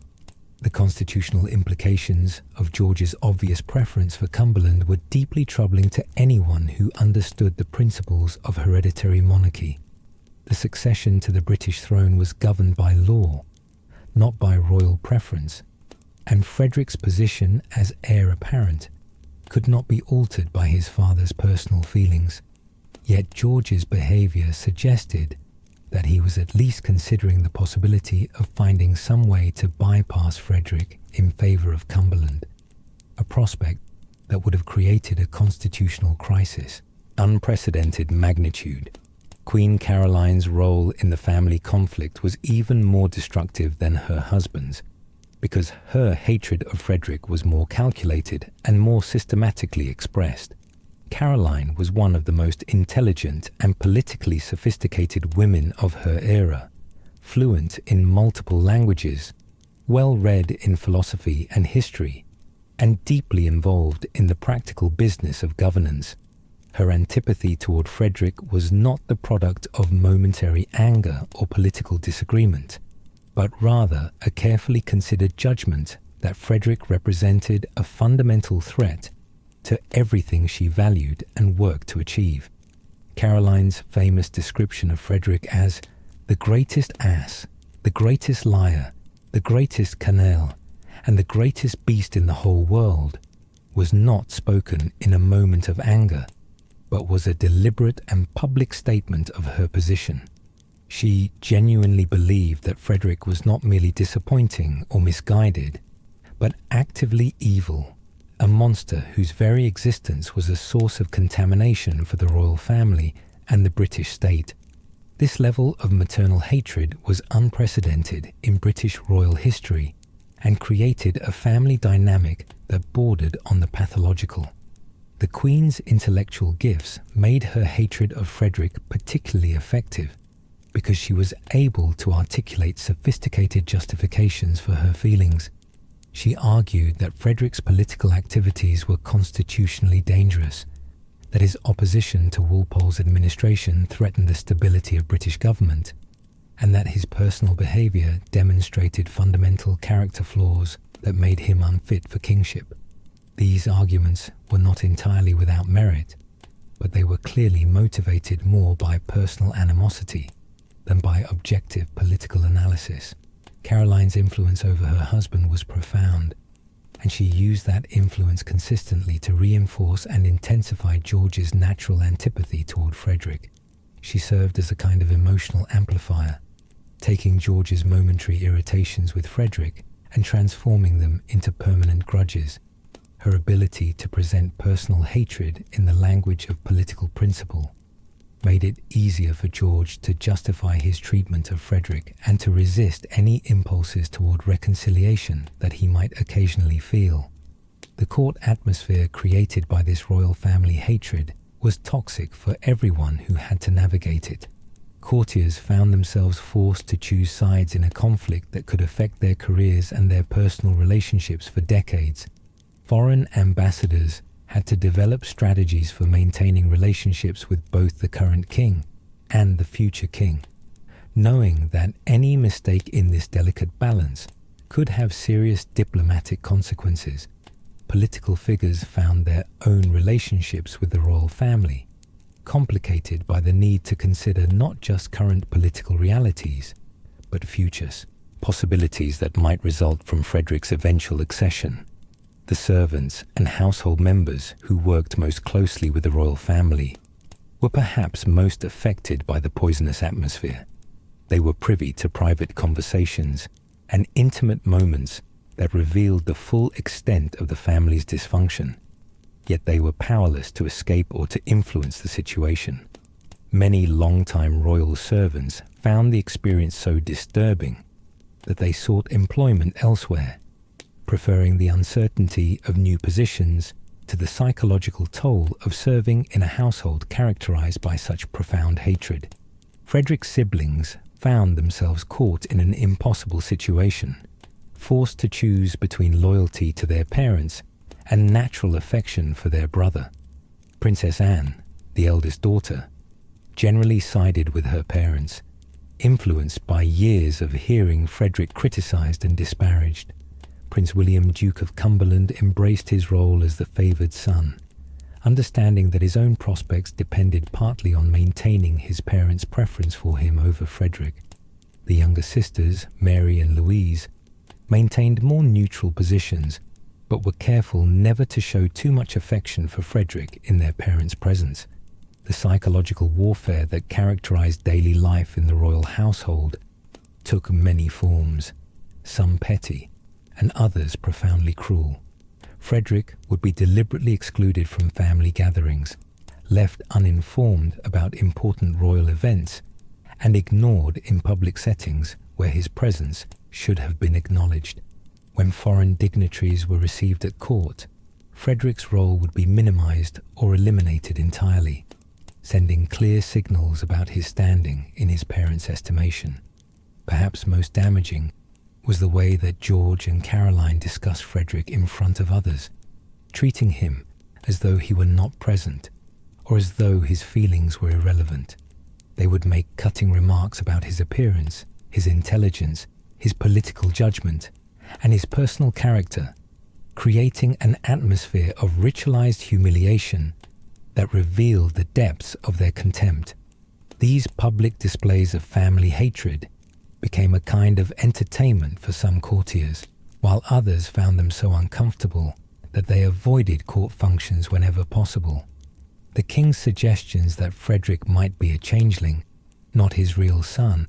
The constitutional implications of George's obvious preference for Cumberland were deeply troubling to anyone who understood the principles of hereditary monarchy. The succession to the British throne was governed by law, not by royal preference, and Frederick's position as heir apparent could not be altered by his father's personal feelings. Yet George's behavior suggested that he was at least considering the possibility of finding some way to bypass Frederick in favor of Cumberland, a prospect that would have created a constitutional crisis. Unprecedented magnitude. Queen Caroline's role in the family conflict was even more destructive than her husband's, because her hatred of Frederick was more calculated and more systematically expressed. Caroline was one of the most intelligent and politically sophisticated women of her era, fluent in multiple languages, well-read in philosophy and history, and deeply involved in the practical business of governance. Her antipathy toward Frederick was not the product of momentary anger or political disagreement, but rather a carefully considered judgment that Frederick represented a fundamental threat to everything she valued and worked to achieve. Caroline's famous description of Frederick as the greatest ass, the greatest liar, the greatest canaille, and the greatest beast in the whole world was not spoken in a moment of anger, but was a deliberate and public statement of her position. She genuinely believed that Frederick was not merely disappointing or misguided, but actively evil, a monster whose very existence was a source of contamination for the royal family and the British state. This level of maternal hatred was unprecedented in British royal history and created a family dynamic that bordered on the pathological. The Queen's intellectual gifts made her hatred of Frederick particularly effective because she was able to articulate sophisticated justifications for her feelings. She argued that Frederick's political activities were constitutionally dangerous, that his opposition to Walpole's administration threatened the stability of British government, and that his personal behaviour demonstrated fundamental character flaws that made him unfit for kingship. These arguments were not entirely without merit, but they were clearly motivated more by personal animosity than by objective political analysis. Caroline's influence over her husband was profound, and she used that influence consistently to reinforce and intensify George's natural antipathy toward Frederick. She served as a kind of emotional amplifier, taking George's momentary irritations with Frederick and transforming them into permanent grudges. Her ability to present personal hatred in the language of political principle made it easier for George to justify his treatment of Frederick and to resist any impulses toward reconciliation that he might occasionally feel. The court atmosphere created by this royal family hatred was toxic for everyone who had to navigate it. Courtiers found themselves forced to choose sides in a conflict that could affect their careers and their personal relationships for decades. Foreign ambassadors had to develop strategies for maintaining relationships with both the current king and the future king, knowing that any mistake in this delicate balance could have serious diplomatic consequences. Political figures found their own relationships with the royal family complicated by the need to consider not just current political realities, but futures, possibilities that might result from Frederick's eventual accession. The servants and household members who worked most closely with the royal family were perhaps most affected by the poisonous atmosphere. They were privy to private conversations and intimate moments that revealed the full extent of the family's dysfunction, yet they were powerless to escape or to influence the situation. Many long-time royal servants found the experience so disturbing that they sought employment elsewhere, preferring the uncertainty of new positions to the psychological toll of serving in a household characterized by such profound hatred. Frederick's siblings found themselves caught in an impossible situation, forced to choose between loyalty to their parents and natural affection for their brother. Princess Anne, the eldest daughter, generally sided with her parents, influenced by years of hearing Frederick criticized and disparaged. Prince William, Duke of Cumberland, embraced his role as the favoured son, understanding that his own prospects depended partly on maintaining his parents' preference for him over Frederick. The younger sisters, Mary and Louise, maintained more neutral positions, but were careful never to show too much affection for Frederick in their parents' presence. The psychological warfare that characterized daily life in the royal household took many forms, some petty, and others profoundly cruel. Frederick would be deliberately excluded from family gatherings, left uninformed about important royal events, and ignored in public settings where his presence should have been acknowledged. When foreign dignitaries were received at court, Frederick's role would be minimized or eliminated entirely, sending clear signals about his standing in his parents' estimation. Perhaps most damaging was the way that George and Caroline discussed Frederick in front of others, treating him as though he were not present or as though his feelings were irrelevant. They would make cutting remarks about his appearance, his intelligence, his political judgment, and his personal character, creating an atmosphere of ritualized humiliation that revealed the depths of their contempt. These public displays of family hatred became a kind of entertainment for some courtiers, while others found them so uncomfortable that they avoided court functions whenever possible. The king's suggestions that Frederick might be a changeling not his real son,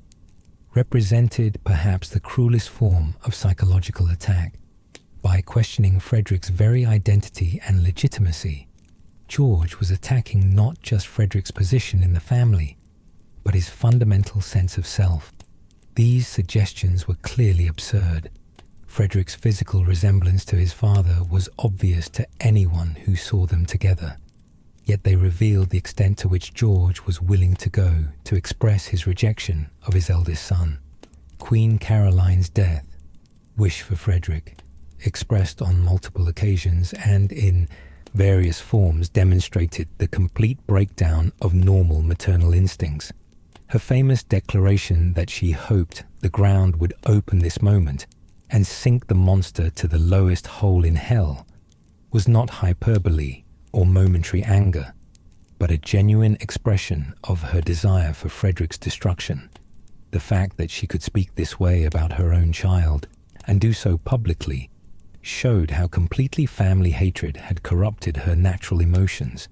represented perhaps the cruelest form of psychological attack. By questioning Frederick's very identity and legitimacy, George was attacking not just Frederick's position in the family, but his fundamental sense of self. These suggestions were clearly absurd. Frederick's physical resemblance to his father was obvious to anyone who saw them together, yet they revealed the extent to which George was willing to go to express his rejection of his eldest son. Queen Caroline's death, wish for Frederick, expressed on multiple occasions and in various forms, demonstrated the complete breakdown of normal maternal instincts. Her famous declaration that she hoped the ground would open this moment and sink the monster to the lowest hole in hell was not hyperbole or momentary anger, but a genuine expression of her desire for Frederick's destruction. The fact that she could speak this way about her own child, and do so publicly, showed how completely family hatred had corrupted her natural emotions.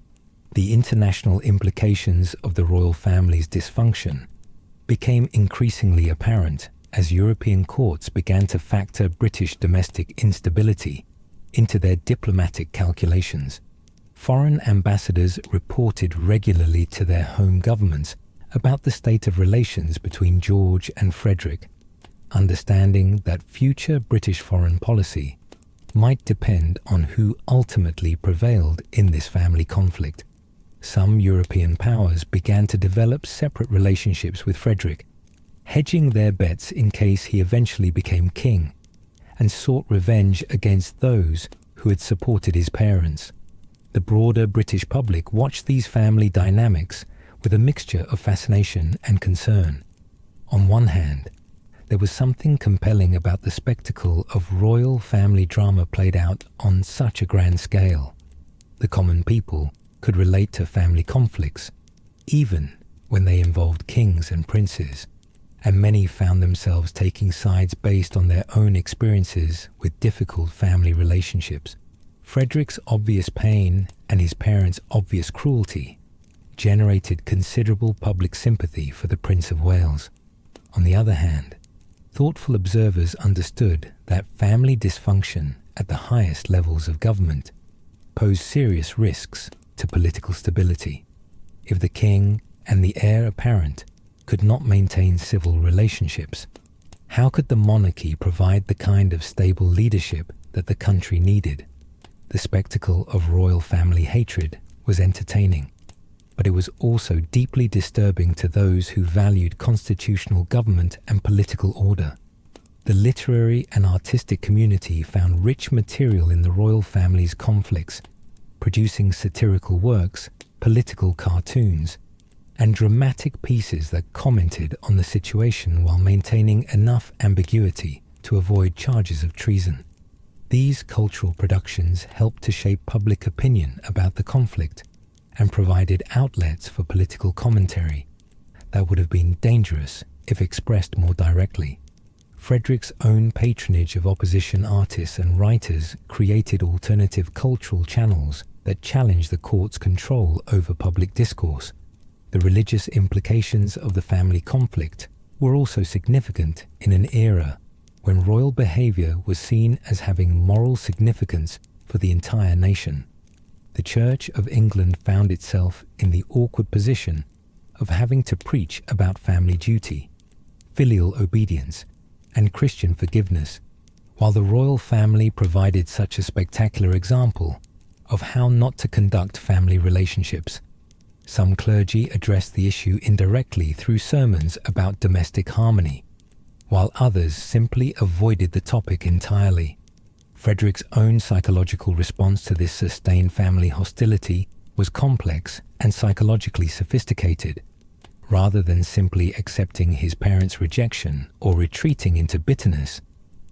The international implications of the royal family's dysfunction became increasingly apparent as European courts began to factor British domestic instability into their diplomatic calculations. Foreign ambassadors reported regularly to their home governments about the state of relations between George and Frederick, understanding that future British foreign policy might depend on who ultimately prevailed in this family conflict. Some European powers began to develop separate relationships with Frederick, hedging their bets in case he eventually became king, and sought revenge against those who had supported his parents. The broader British public watched these family dynamics with a mixture of fascination and concern. On one hand, there was something compelling about the spectacle of royal family drama played out on such a grand scale. The common people could relate to family conflicts, even when they involved kings and princes, and many found themselves taking sides based on their own experiences with difficult family relationships. Frederick's obvious pain and his parents' obvious cruelty generated considerable public sympathy for the Prince of Wales. On the other hand, thoughtful observers understood that family dysfunction at the highest levels of government posed serious risks to political stability. If the king and the heir apparent could not maintain civil relationships, how could the monarchy provide the kind of stable leadership that the country needed? The spectacle of royal family hatred was entertaining, but it was also deeply disturbing to those who valued constitutional government and political order. The literary and artistic community found rich material in the royal family's conflicts, producing satirical works, political cartoons, and dramatic pieces that commented on the situation while maintaining enough ambiguity to avoid charges of treason. These cultural productions helped to shape public opinion about the conflict and provided outlets for political commentary that would have been dangerous if expressed more directly. Frederick's own patronage of opposition artists and writers created alternative cultural channels that challenged the court's control over public discourse. The religious implications of the family conflict were also significant in an era when royal behavior was seen as having moral significance for the entire nation. The Church of England found itself in the awkward position of having to preach about family duty, filial obedience, and Christian forgiveness, while the royal family provided such a spectacular example of how not to conduct family relationships. Some clergy addressed the issue indirectly through sermons about domestic harmony, while others simply avoided the topic entirely. Frederick's own psychological response to this sustained family hostility was complex and psychologically sophisticated. Rather than simply accepting his parents' rejection or retreating into bitterness,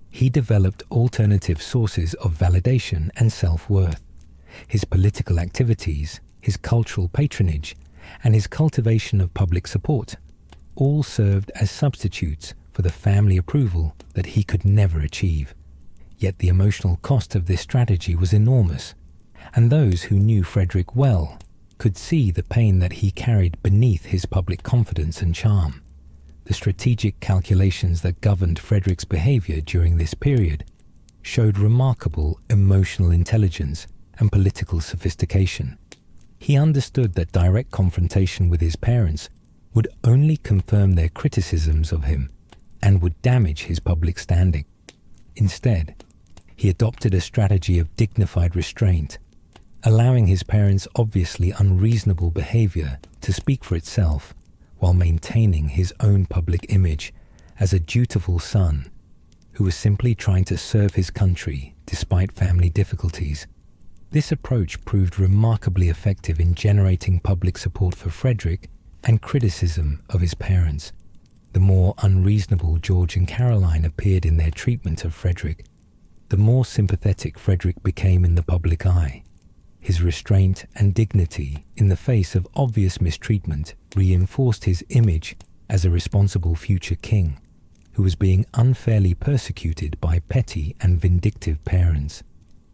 he developed alternative sources of validation and self-worth. His political activities, his cultural patronage, and his cultivation of public support all served as substitutes for the family approval that he could never achieve. Yet the emotional cost of this strategy was enormous, and those who knew Frederick well could see the pain that he carried beneath his public confidence and charm. The strategic calculations that governed Frederick's behavior during this period showed remarkable emotional intelligence and political sophistication. He understood that direct confrontation with his parents would only confirm their criticisms of him and would damage his public standing. Instead, he adopted a strategy of dignified restraint, allowing his parents' obviously unreasonable behavior to speak for itself while maintaining his own public image as a dutiful son who was simply trying to serve his country despite family difficulties. This approach proved remarkably effective in generating public support for Frederick and criticism of his parents. The more unreasonable George and Caroline appeared in their treatment of Frederick, the more sympathetic Frederick became in the public eye. His restraint and dignity in the face of obvious mistreatment reinforced his image as a responsible future king who was being unfairly persecuted by petty and vindictive parents.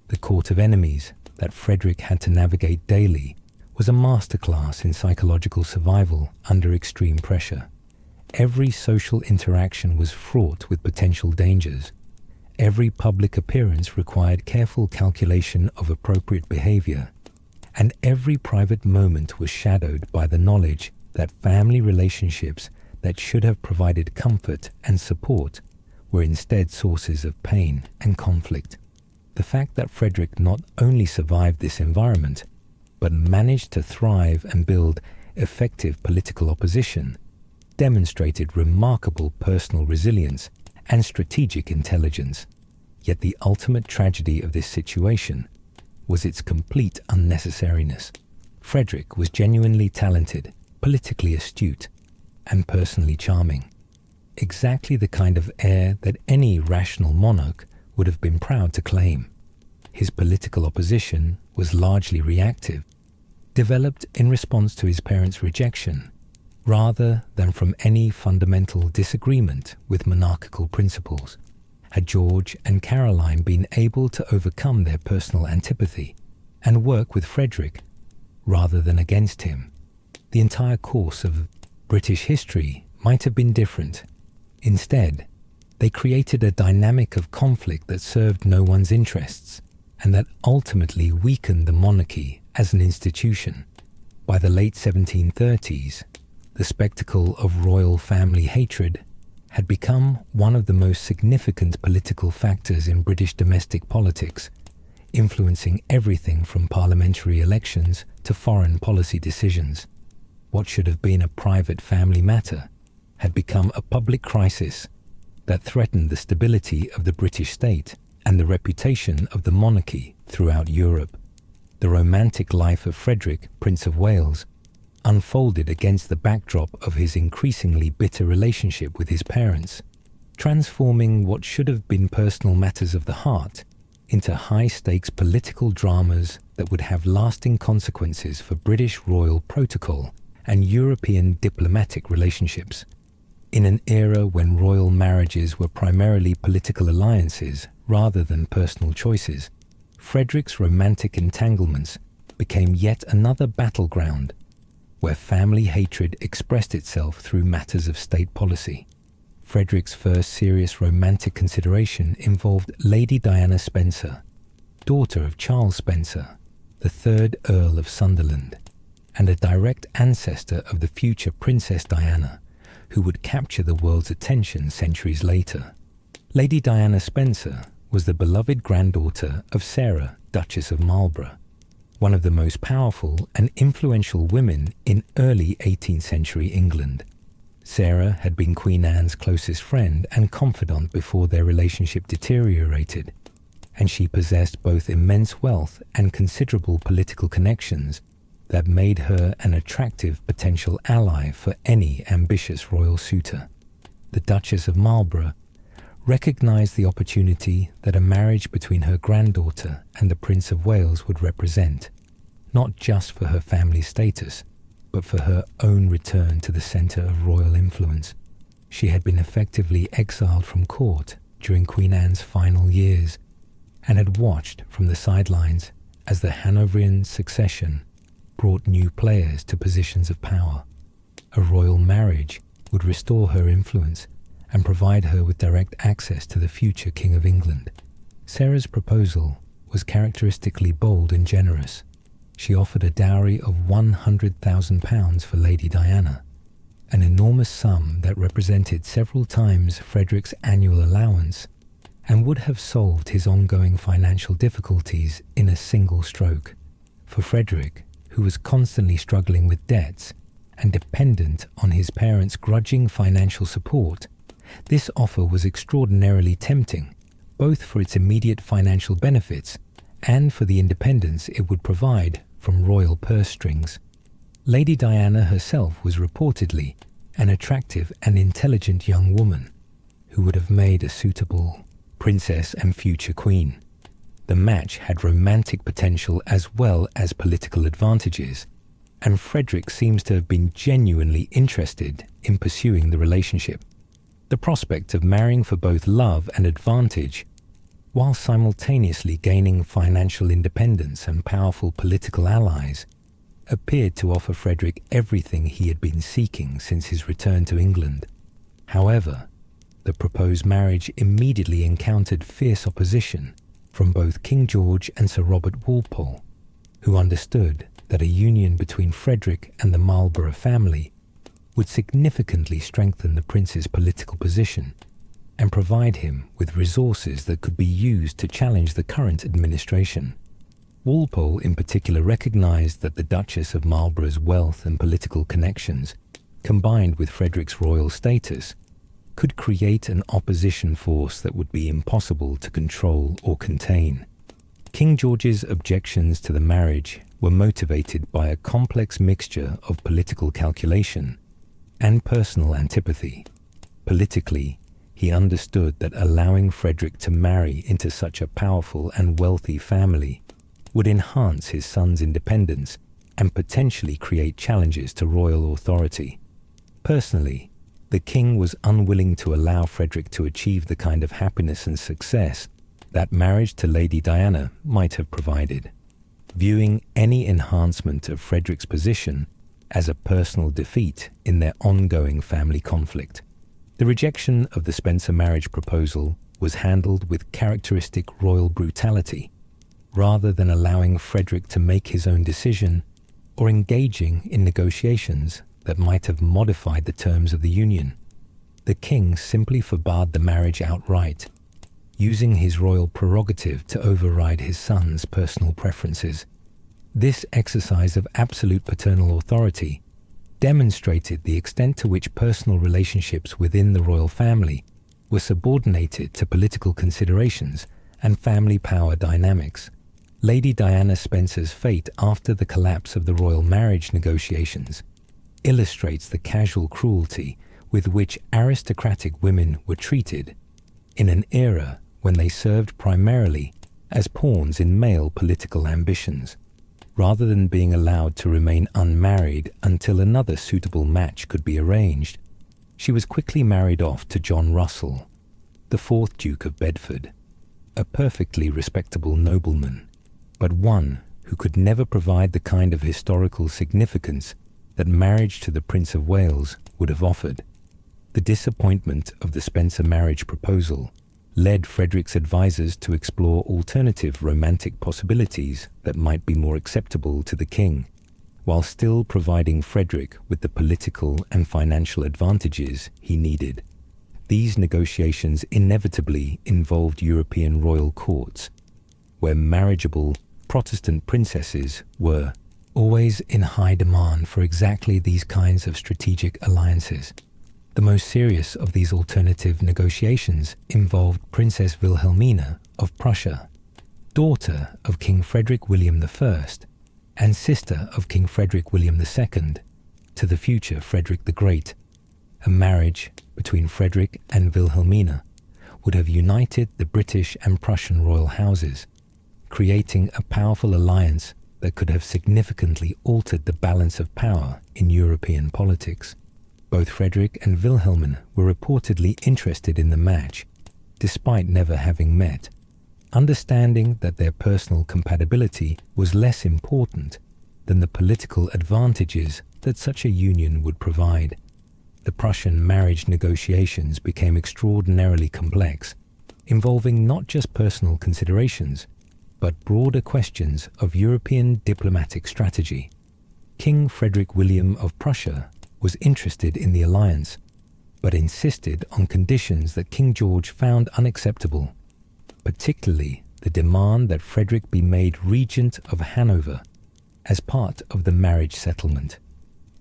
The court of enemies that Frederick had to navigate daily was a masterclass in psychological survival under extreme pressure. Every social interaction was fraught with potential dangers. Every public appearance required careful calculation of appropriate behavior, and every private moment was shadowed by the knowledge that family relationships that should have provided comfort and support were instead sources of pain and conflict. The fact that Frederick not only survived this environment, but managed to thrive and build effective political opposition demonstrated remarkable personal resilience and strategic intelligence. Yet the ultimate tragedy of this situation was its complete unnecessariness. Frederick was genuinely talented, politically astute, and personally charming. Exactly the kind of heir that any rational monarch would have been proud to claim. His political opposition was largely reactive, developed in response to his parents' rejection, rather than from any fundamental disagreement with monarchical principles. Had George and Caroline been able to overcome their personal antipathy and work with Frederick rather than against him, the entire course of British history might have been different. Instead, they created a dynamic of conflict that served no one's interests and that ultimately weakened the monarchy as an institution. By the late 1730s, the spectacle of royal family hatred had become one of the most significant political factors in British domestic politics, influencing everything from parliamentary elections to foreign policy decisions. What should have been a private family matter had become a public crisis that threatened the stability of the British state and the reputation of the monarchy throughout Europe. The romantic life of Frederick, Prince of Wales, unfolded against the backdrop of his increasingly bitter relationship with his parents, transforming what should have been personal matters of the heart into high-stakes political dramas that would have lasting consequences for British royal protocol and European diplomatic relationships. In an era when royal marriages were primarily political alliances rather than personal choices, Frederick's romantic entanglements became yet another battleground where family hatred expressed itself through matters of state policy. Frederick's first serious romantic consideration involved Lady Diana Spencer, daughter of Charles Spencer, the 3rd Earl of Sunderland, and a direct ancestor of the future Princess Diana, who would capture the world's attention centuries later. Lady Diana Spencer was the beloved granddaughter of Sarah, Duchess of Marlborough, one of the most powerful and influential women in early 18th century England. Sarah had been Queen Anne's closest friend and confidant before their relationship deteriorated, and she possessed both immense wealth and considerable political connections that made her an attractive potential ally for any ambitious royal suitor. The Duchess of Marlborough recognized the opportunity that a marriage between her granddaughter and the Prince of Wales would represent, not just for her family status, but for her own return to the center of royal influence. She had been effectively exiled from court during Queen Anne's final years and had watched from the sidelines as the Hanoverian succession brought new players to positions of power. A royal marriage would restore her influence and provide her with direct access to the future King of England. Sarah's proposal was characteristically bold and generous. She offered a dowry of £100,000 for Lady Diana, an enormous sum that represented several times Frederick's annual allowance and would have solved his ongoing financial difficulties in a single stroke. For Frederick, who was constantly struggling with debts and dependent on his parents' grudging financial support, this offer was extraordinarily tempting, both for its immediate financial benefits and for the independence it would provide from royal purse strings. Lady Diana herself was reportedly an attractive and intelligent young woman who would have made a suitable princess and future queen. The match had romantic potential as well as political advantages, and Frederick seems to have been genuinely interested in pursuing the relationship. The prospect of marrying for both love and advantage, while simultaneously gaining financial independence and powerful political allies, appeared to offer Frederick everything he had been seeking since his return to England. However, the proposed marriage immediately encountered fierce opposition from both King George and Sir Robert Walpole, who understood that a union between Frederick and the Marlborough family would significantly strengthen the prince's political position and provide him with resources that could be used to challenge the current administration. Walpole in particular recognized that the Duchess of Marlborough's wealth and political connections, combined with Frederick's royal status, could create an opposition force that would be impossible to control or contain. King George's objections to the marriage were motivated by a complex mixture of political calculation and personal antipathy. Politically, he understood that allowing Frederick to marry into such a powerful and wealthy family would enhance his son's independence and potentially create challenges to royal authority. Personally, the king was unwilling to allow Frederick to achieve the kind of happiness and success that marriage to Lady Diana might have provided, viewing any enhancement of Frederick's position as a personal defeat in their ongoing family conflict. The rejection of the Spencer marriage proposal was handled with characteristic royal brutality, rather than allowing Frederick to make his own decision or engaging in negotiations that might have modified the terms of the union. The king simply forbade the marriage outright, using his royal prerogative to override his son's personal preferences. This exercise of absolute paternal authority demonstrated the extent to which personal relationships within the royal family were subordinated to political considerations and family power dynamics. Lady Diana Spencer's fate after the collapse of the royal marriage negotiations illustrates the casual cruelty with which aristocratic women were treated in an era when they served primarily as pawns in male political ambitions, rather than being allowed to remain unmarried until another suitable match could be arranged. She was quickly married off to John Russell, the fourth Duke of Bedford, a perfectly respectable nobleman, but one who could never provide the kind of historical significance that marriage to the Prince of Wales would have offered. The disappointment of the Spencer marriage proposal led Frederick's advisors to explore alternative romantic possibilities that might be more acceptable to the king, while still providing Frederick with the political and financial advantages he needed. These negotiations inevitably involved European royal courts, where marriageable Protestant princesses were always in high demand for exactly these kinds of strategic alliances. The most serious of these alternative negotiations involved Princess Wilhelmina of Prussia, daughter of King Frederick William I and sister of King Frederick William II, to the future Frederick the Great. A marriage between Frederick and Wilhelmina would have united the British and Prussian royal houses, creating a powerful alliance that could have significantly altered the balance of power in European politics. Both Frederick and Wilhelmina were reportedly interested in the match, despite never having met. Understanding that their personal compatibility was less important, than the political advantages that such a union would provide. The Prussian marriage negotiations became extraordinarily complex, involving not just personal considerations, but broader questions of European diplomatic strategy. King Frederick William of Prussia was interested in the alliance, but insisted on conditions that King George found unacceptable, particularly the demand that Frederick be made regent of Hanover as part of the marriage settlement.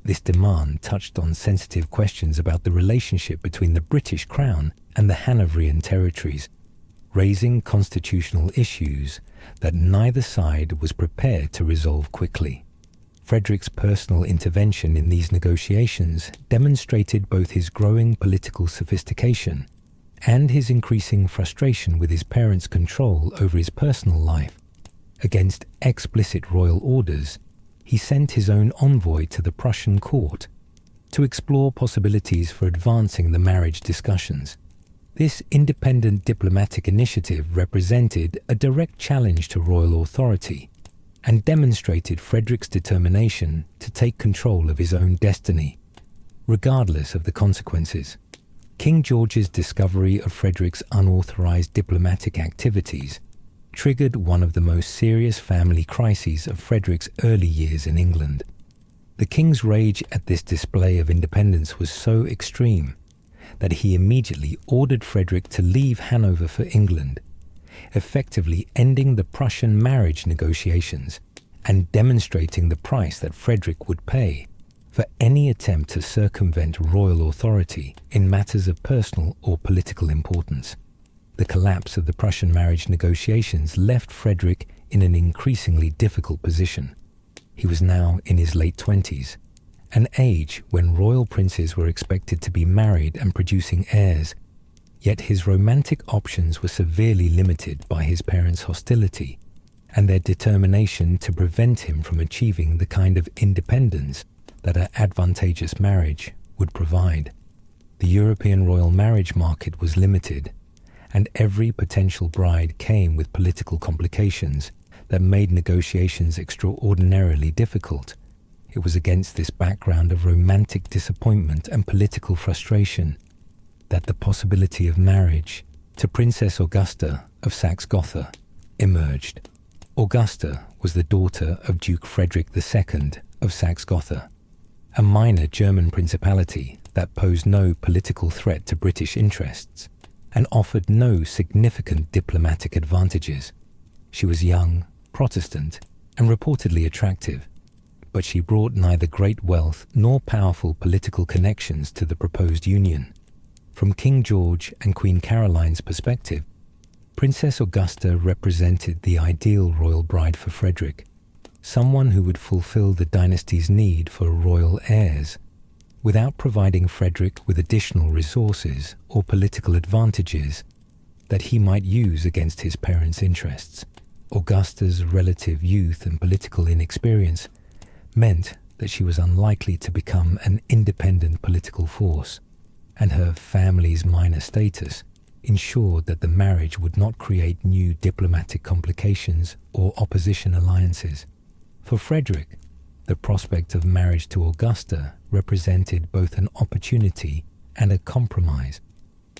This demand touched on sensitive questions about the relationship between the British Crown and the Hanoverian territories, raising constitutional issues that neither side was prepared to resolve quickly. Frederick's personal intervention in these negotiations demonstrated both his growing political sophistication and his increasing frustration with his parents' control over his personal life. Against explicit royal orders, he sent his own envoy to the Prussian court to explore possibilities for advancing the marriage discussions. This independent diplomatic initiative represented a direct challenge to royal authority and demonstrated Frederick's determination to take control of his own destiny, regardless of the consequences. King George's discovery of Frederick's unauthorized diplomatic activities triggered one of the most serious family crises of Frederick's early years in England. The king's rage at this display of independence was so extreme that he immediately ordered Frederick to leave Hanover for England, effectively ending the Prussian marriage negotiations and demonstrating the price that Frederick would pay for any attempt to circumvent royal authority in matters of personal or political importance. The collapse of the Prussian marriage negotiations left Frederick in an increasingly difficult position. He was now in his late 20s, an age when royal princes were expected to be married and producing heirs, yet his romantic options were severely limited by his parents' hostility and their determination to prevent him from achieving the kind of independence that an advantageous marriage would provide. The European royal marriage market was limited, and every potential bride came with political complications that made negotiations extraordinarily difficult. It was against this background of romantic disappointment and political frustration that the possibility of marriage to Princess Augusta of Saxe-Gotha emerged. Augusta was the daughter of Duke Frederick II of Saxe-Gotha, a minor German principality that posed no political threat to British interests and offered no significant diplomatic advantages. She was young, Protestant, and reportedly attractive, but she brought neither great wealth nor powerful political connections to the proposed union. From King George and Queen Caroline's perspective, Princess Augusta represented the ideal royal bride for Frederick, someone who would fulfill the dynasty's need for royal heirs, without providing Frederick with additional resources or political advantages that he might use against his parents' interests. Augusta's relative youth and political inexperience meant that she was unlikely to become an independent political force, and her family's minor status ensured that the marriage would not create new diplomatic complications or opposition alliances. For Frederick, the prospect of marriage to Augusta represented both an opportunity and a compromise.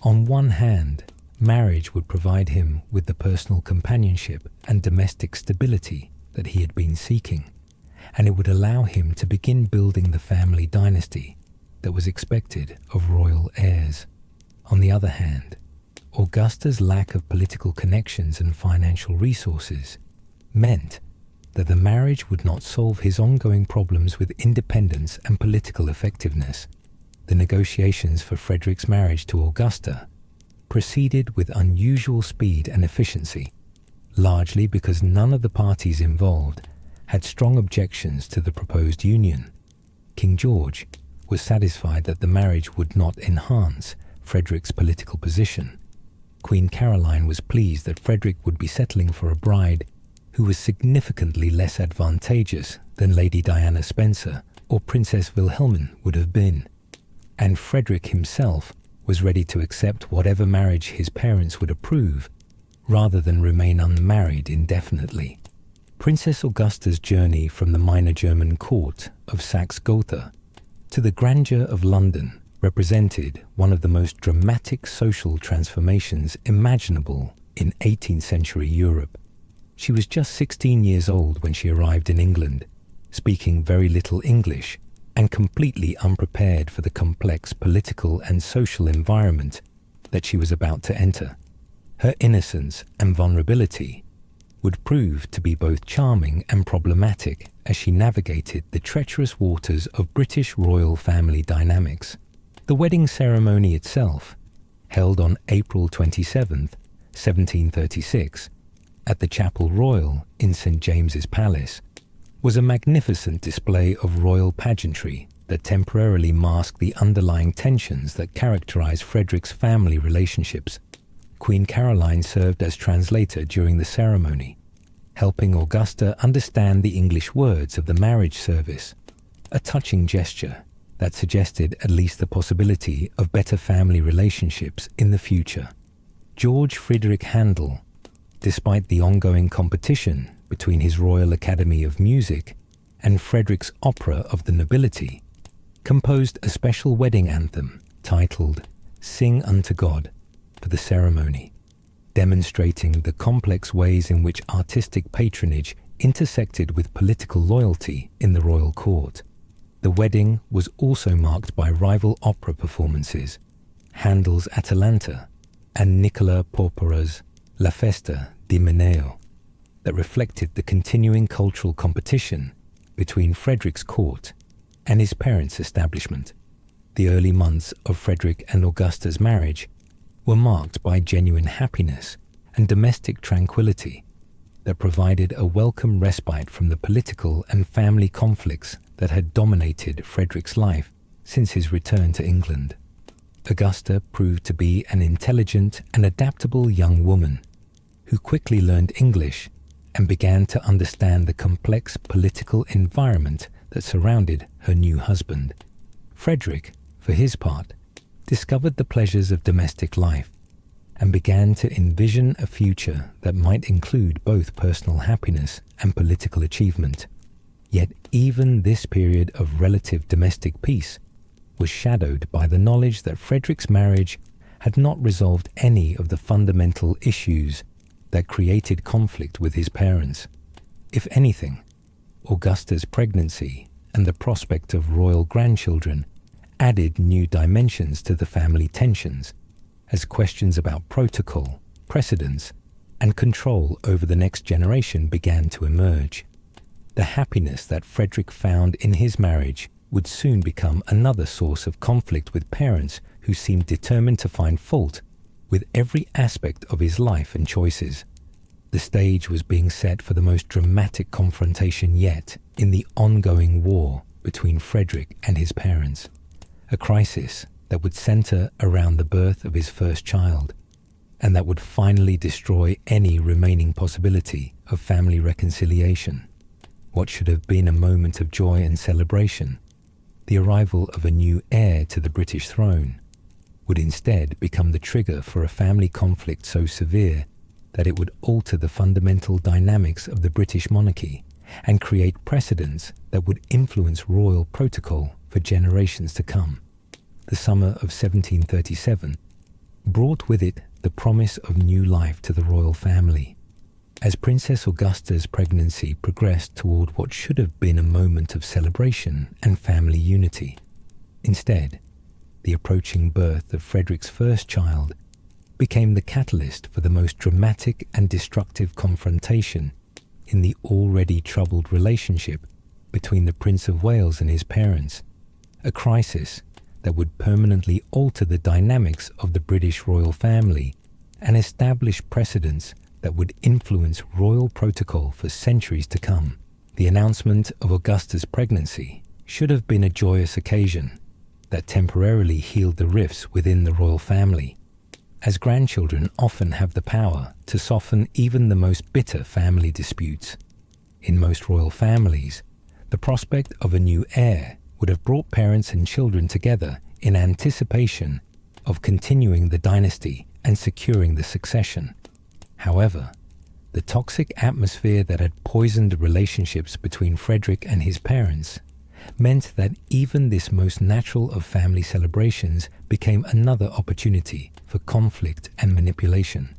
On one hand, marriage would provide him with the personal companionship and domestic stability that he had been seeking, and it would allow him to begin building the family dynasty that was expected of royal heirs. On the other hand, Augusta's lack of political connections and financial resources meant that the marriage would not solve his ongoing problems with independence and political effectiveness. The negotiations for Frederick's marriage to Augusta proceeded with unusual speed and efficiency, largely because none of the parties involved had strong objections to the proposed union. King George was satisfied that the marriage would not enhance Frederick's political position. Queen Caroline was pleased that Frederick would be settling for a bride who was significantly less advantageous than Lady Diana Spencer or Princess Wilhelmine would have been, and Frederick himself was ready to accept whatever marriage his parents would approve, rather than remain unmarried indefinitely. Princess Augusta's journey from the minor German court of Saxe-Gotha to the grandeur of London represented one of the most dramatic social transformations imaginable in 18th century Europe. She was just 16 years old when she arrived in England, speaking very little English and completely unprepared for the complex political and social environment that she was about to enter. Her innocence and vulnerability would prove to be both charming and problematic as she navigated the treacherous waters of British royal family dynamics. The wedding ceremony itself, held on April 27, 1736, at the Chapel Royal in St. James's Palace, was a magnificent display of royal pageantry that temporarily masked the underlying tensions that characterized Frederick's family relationships. Queen Caroline served as translator during the ceremony, helping Augusta understand the English words of the marriage service, a touching gesture that suggested at least the possibility of better family relationships in the future. George Friedrich Handel, despite the ongoing competition between his Royal Academy of Music and Frederick's Opera of the Nobility, composed a special wedding anthem titled "Sing Unto God" for the ceremony, demonstrating the complex ways in which artistic patronage intersected with political loyalty in the royal court. The wedding was also marked by rival opera performances, Handel's Atalanta and Nicola Porpora's La Festa di Mineo, that reflected the continuing cultural competition between Frederick's court and his parents' establishment. The early months of Frederick and Augusta's marriage were marked by genuine happiness and domestic tranquility that provided a welcome respite from the political and family conflicts that had dominated Frederick's life since his return to England. Augusta proved to be an intelligent and adaptable young woman who quickly learned English and began to understand the complex political environment that surrounded her new husband. Frederick, for his part, discovered the pleasures of domestic life and began to envision a future that might include both personal happiness and political achievement. Yet even this period of relative domestic peace was shadowed by the knowledge that Frederick's marriage had not resolved any of the fundamental issues that created conflict with his parents. If anything, Augusta's pregnancy and the prospect of royal grandchildren added new dimensions to the family tensions, as questions about protocol, precedence, and control over the next generation began to emerge. The happiness that Frederick found in his marriage would soon become another source of conflict with parents who seemed determined to find fault with every aspect of his life and choices. The stage was being set for the most dramatic confrontation yet in the ongoing war between Frederick and his parents, a crisis that would center around the birth of his first child, and that would finally destroy any remaining possibility of family reconciliation. What should have been a moment of joy and celebration, the arrival of a new heir to the British throne, would instead become the trigger for a family conflict so severe that it would alter the fundamental dynamics of the British monarchy and create precedents that would influence royal protocol for generations to come. The summer of 1737 brought with it the promise of new life to the royal family. As Princess Augusta's pregnancy progressed toward what should have been a moment of celebration and family unity, instead, the approaching birth of Frederick's first child became the catalyst for the most dramatic and destructive confrontation in the already troubled relationship between the Prince of Wales and his parents, a crisis that would permanently alter the dynamics of the British royal family and establish precedents that would influence royal protocol for centuries to come. The announcement of Augusta's pregnancy should have been a joyous occasion that temporarily healed the rifts within the royal family, as grandchildren often have the power to soften even the most bitter family disputes. In most royal families, the prospect of a new heir would have brought parents and children together in anticipation of continuing the dynasty and securing the succession. However, The toxic atmosphere that had poisoned the relationships between Frederick and his parents meant that even this most natural of family celebrations became another opportunity for conflict and manipulation.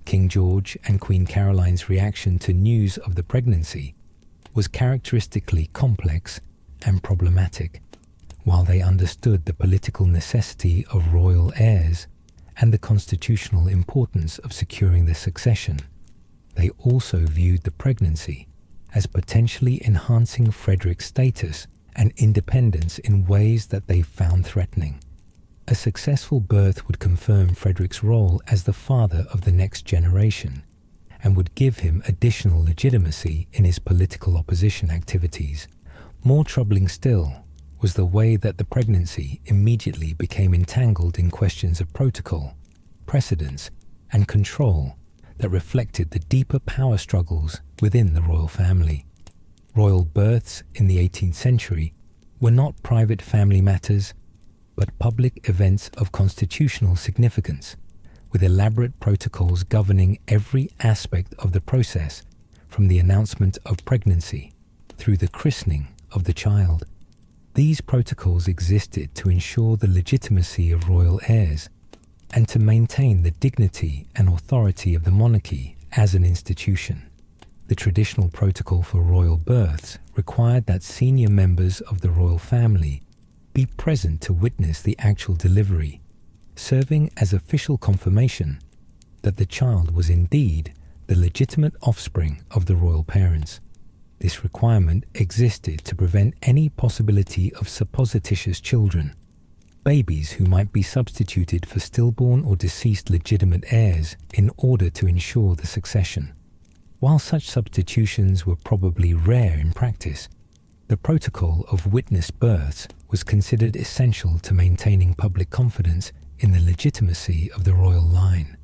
King George and Queen Caroline's reaction to news of the pregnancy was characteristically complex and problematic. While they understood the political necessity of royal heirs and the constitutional importance of securing the succession, they also viewed the pregnancy as potentially enhancing Frederick's status and independence in ways that they found threatening. A successful birth would confirm Frederick's role as the father of the next generation and would give him additional legitimacy in his political opposition activities. More troubling still was the way that the pregnancy immediately became entangled in questions of protocol, precedence, and control that reflected the deeper power struggles within the royal family. Royal births in the 18th century were not private family matters, but public events of constitutional significance, with elaborate protocols governing every aspect of the process, from the announcement of pregnancy through the christening of the child. These protocols existed to ensure the legitimacy of royal heirs and to maintain the dignity and authority of the monarchy as an institution. The traditional protocol for royal births required that senior members of the royal family be present to witness the actual delivery, serving as official confirmation that the child was indeed the legitimate offspring of the royal parents. This requirement existed to prevent any possibility of supposititious children, babies who might be substituted for stillborn or deceased legitimate heirs in order to ensure the succession. While such substitutions were probably rare in practice, the protocol of witnessed births was considered essential to maintaining public confidence in the legitimacy of the royal line.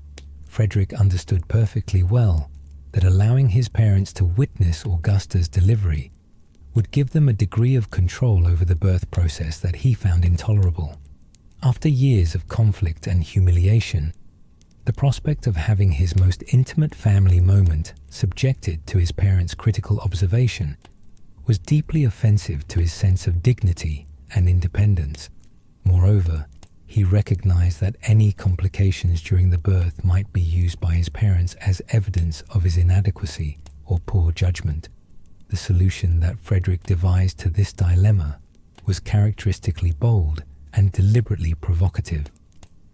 Frederick understood perfectly well that allowing his parents to witness Augusta's delivery would give them a degree of control over the birth process that he found intolerable. After years of conflict and humiliation, the prospect of having his most intimate family moment subjected to his parents' critical observation was deeply offensive to his sense of dignity and independence. Moreover, he recognized that any complications during the birth might be used by his parents as evidence of his inadequacy or poor judgment. The solution that Frederick devised to this dilemma was characteristically bold and deliberately provocative.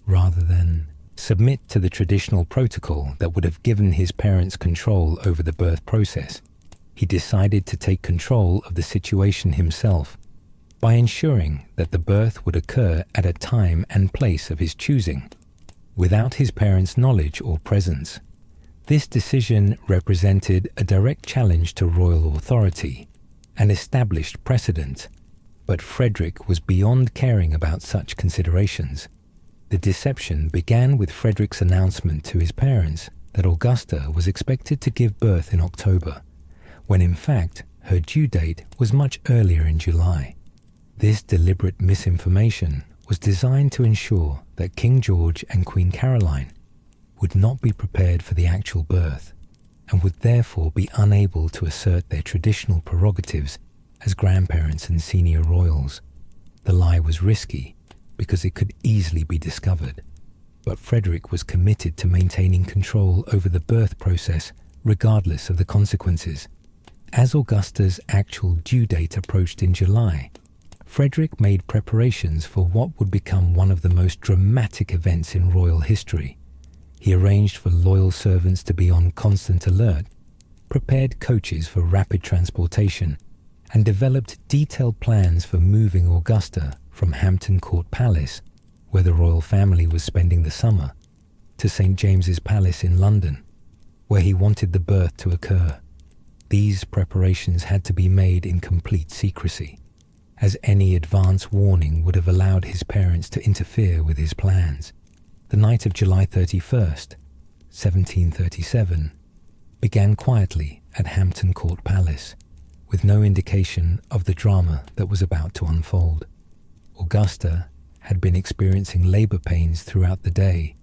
Rather than submit to the traditional protocol that would have given his parents control over the birth process, he decided to take control of the situation himself by ensuring that the birth would occur at a time and place of his choosing, without his parents' knowledge or presence. This decision represented a direct challenge to royal authority, an established precedent, but Frederick was beyond caring about such considerations. The deception began with Frederick's announcement to his parents that Augusta was expected to give birth in October, when in fact her due date was much earlier in July. This deliberate misinformation was designed to ensure that King George and Queen Caroline would not be prepared for the actual birth and would therefore be unable to assert their traditional prerogatives as grandparents and senior royals. The lie was risky because it could easily be discovered, but Frederick was committed to maintaining control over the birth process regardless of the consequences. As Augusta's actual due date approached in July, Frederick made preparations for what would become one of the most dramatic events in royal history. He arranged for loyal servants to be on constant alert, prepared coaches for rapid transportation, and developed detailed plans for moving Augusta from Hampton Court Palace, where the royal family was spending the summer, to St. James's Palace in London, where he wanted the birth to occur. These preparations had to be made in complete secrecy, as any advance warning would have allowed his parents to interfere with his plans. The night of July 31st, 1737, began quietly at Hampton Court Palace, with no indication of the drama that was about to unfold. Augusta had been experiencing labor pains throughout the day,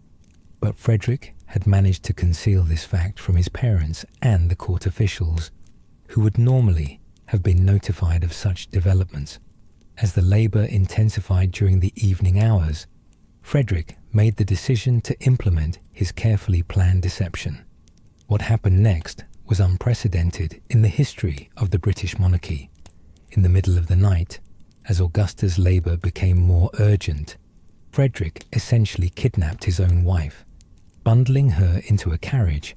but Frederick had managed to conceal this fact from his parents and the court officials, who would normally have been notified of such developments. As the labour intensified during the evening hours, Frederick made the decision to implement his carefully planned deception. What happened next was unprecedented in the history of the British monarchy. In the middle of the night, as Augusta's labour became more urgent, Frederick essentially kidnapped his own wife, bundling her into a carriage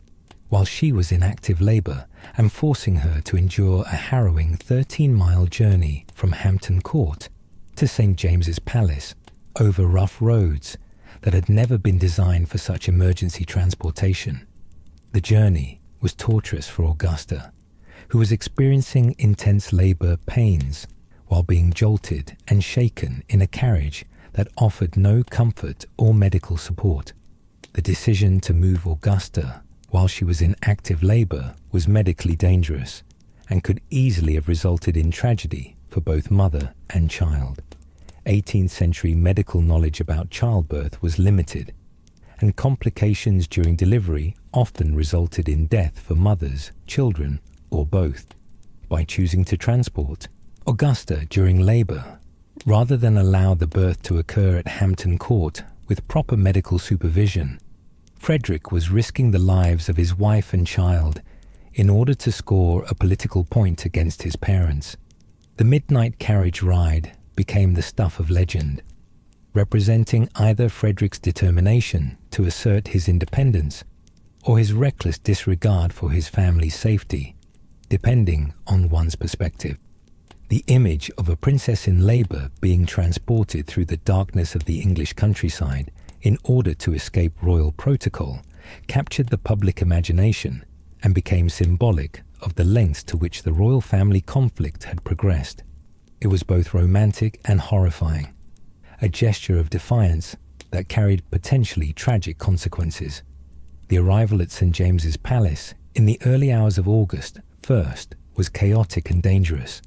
while she was in active labour and forcing her to endure a harrowing 13-mile journey from Hampton Court to St. James's Palace over rough roads that had never been designed for such emergency transportation. The journey was torturous for Augusta, who was experiencing intense labour pains while being jolted and shaken in a carriage that offered no comfort or medical support. The decision to move Augusta while she was in active labour was medically dangerous and could easily have resulted in tragedy for both mother and child. 18th century medical knowledge about childbirth was limited, and complications during delivery often resulted in death for mothers, children, or both. By choosing to transport Augusta during labour, rather than allow the birth to occur at Hampton Court with proper medical supervision, Frederick was risking the lives of his wife and child in order to score a political point against his parents. The midnight carriage ride became the stuff of legend, representing either Frederick's determination to assert his independence or his reckless disregard for his family's safety, depending on one's perspective. The image of a princess in labour being transported through the darkness of the English countryside in order to escape royal protocol captured the public imagination and became symbolic of the lengths to which the royal family conflict had progressed. It was both romantic and horrifying, a gesture of defiance that carried potentially tragic consequences. The arrival at St. James's Palace in the early hours of August 1st was chaotic and dangerous.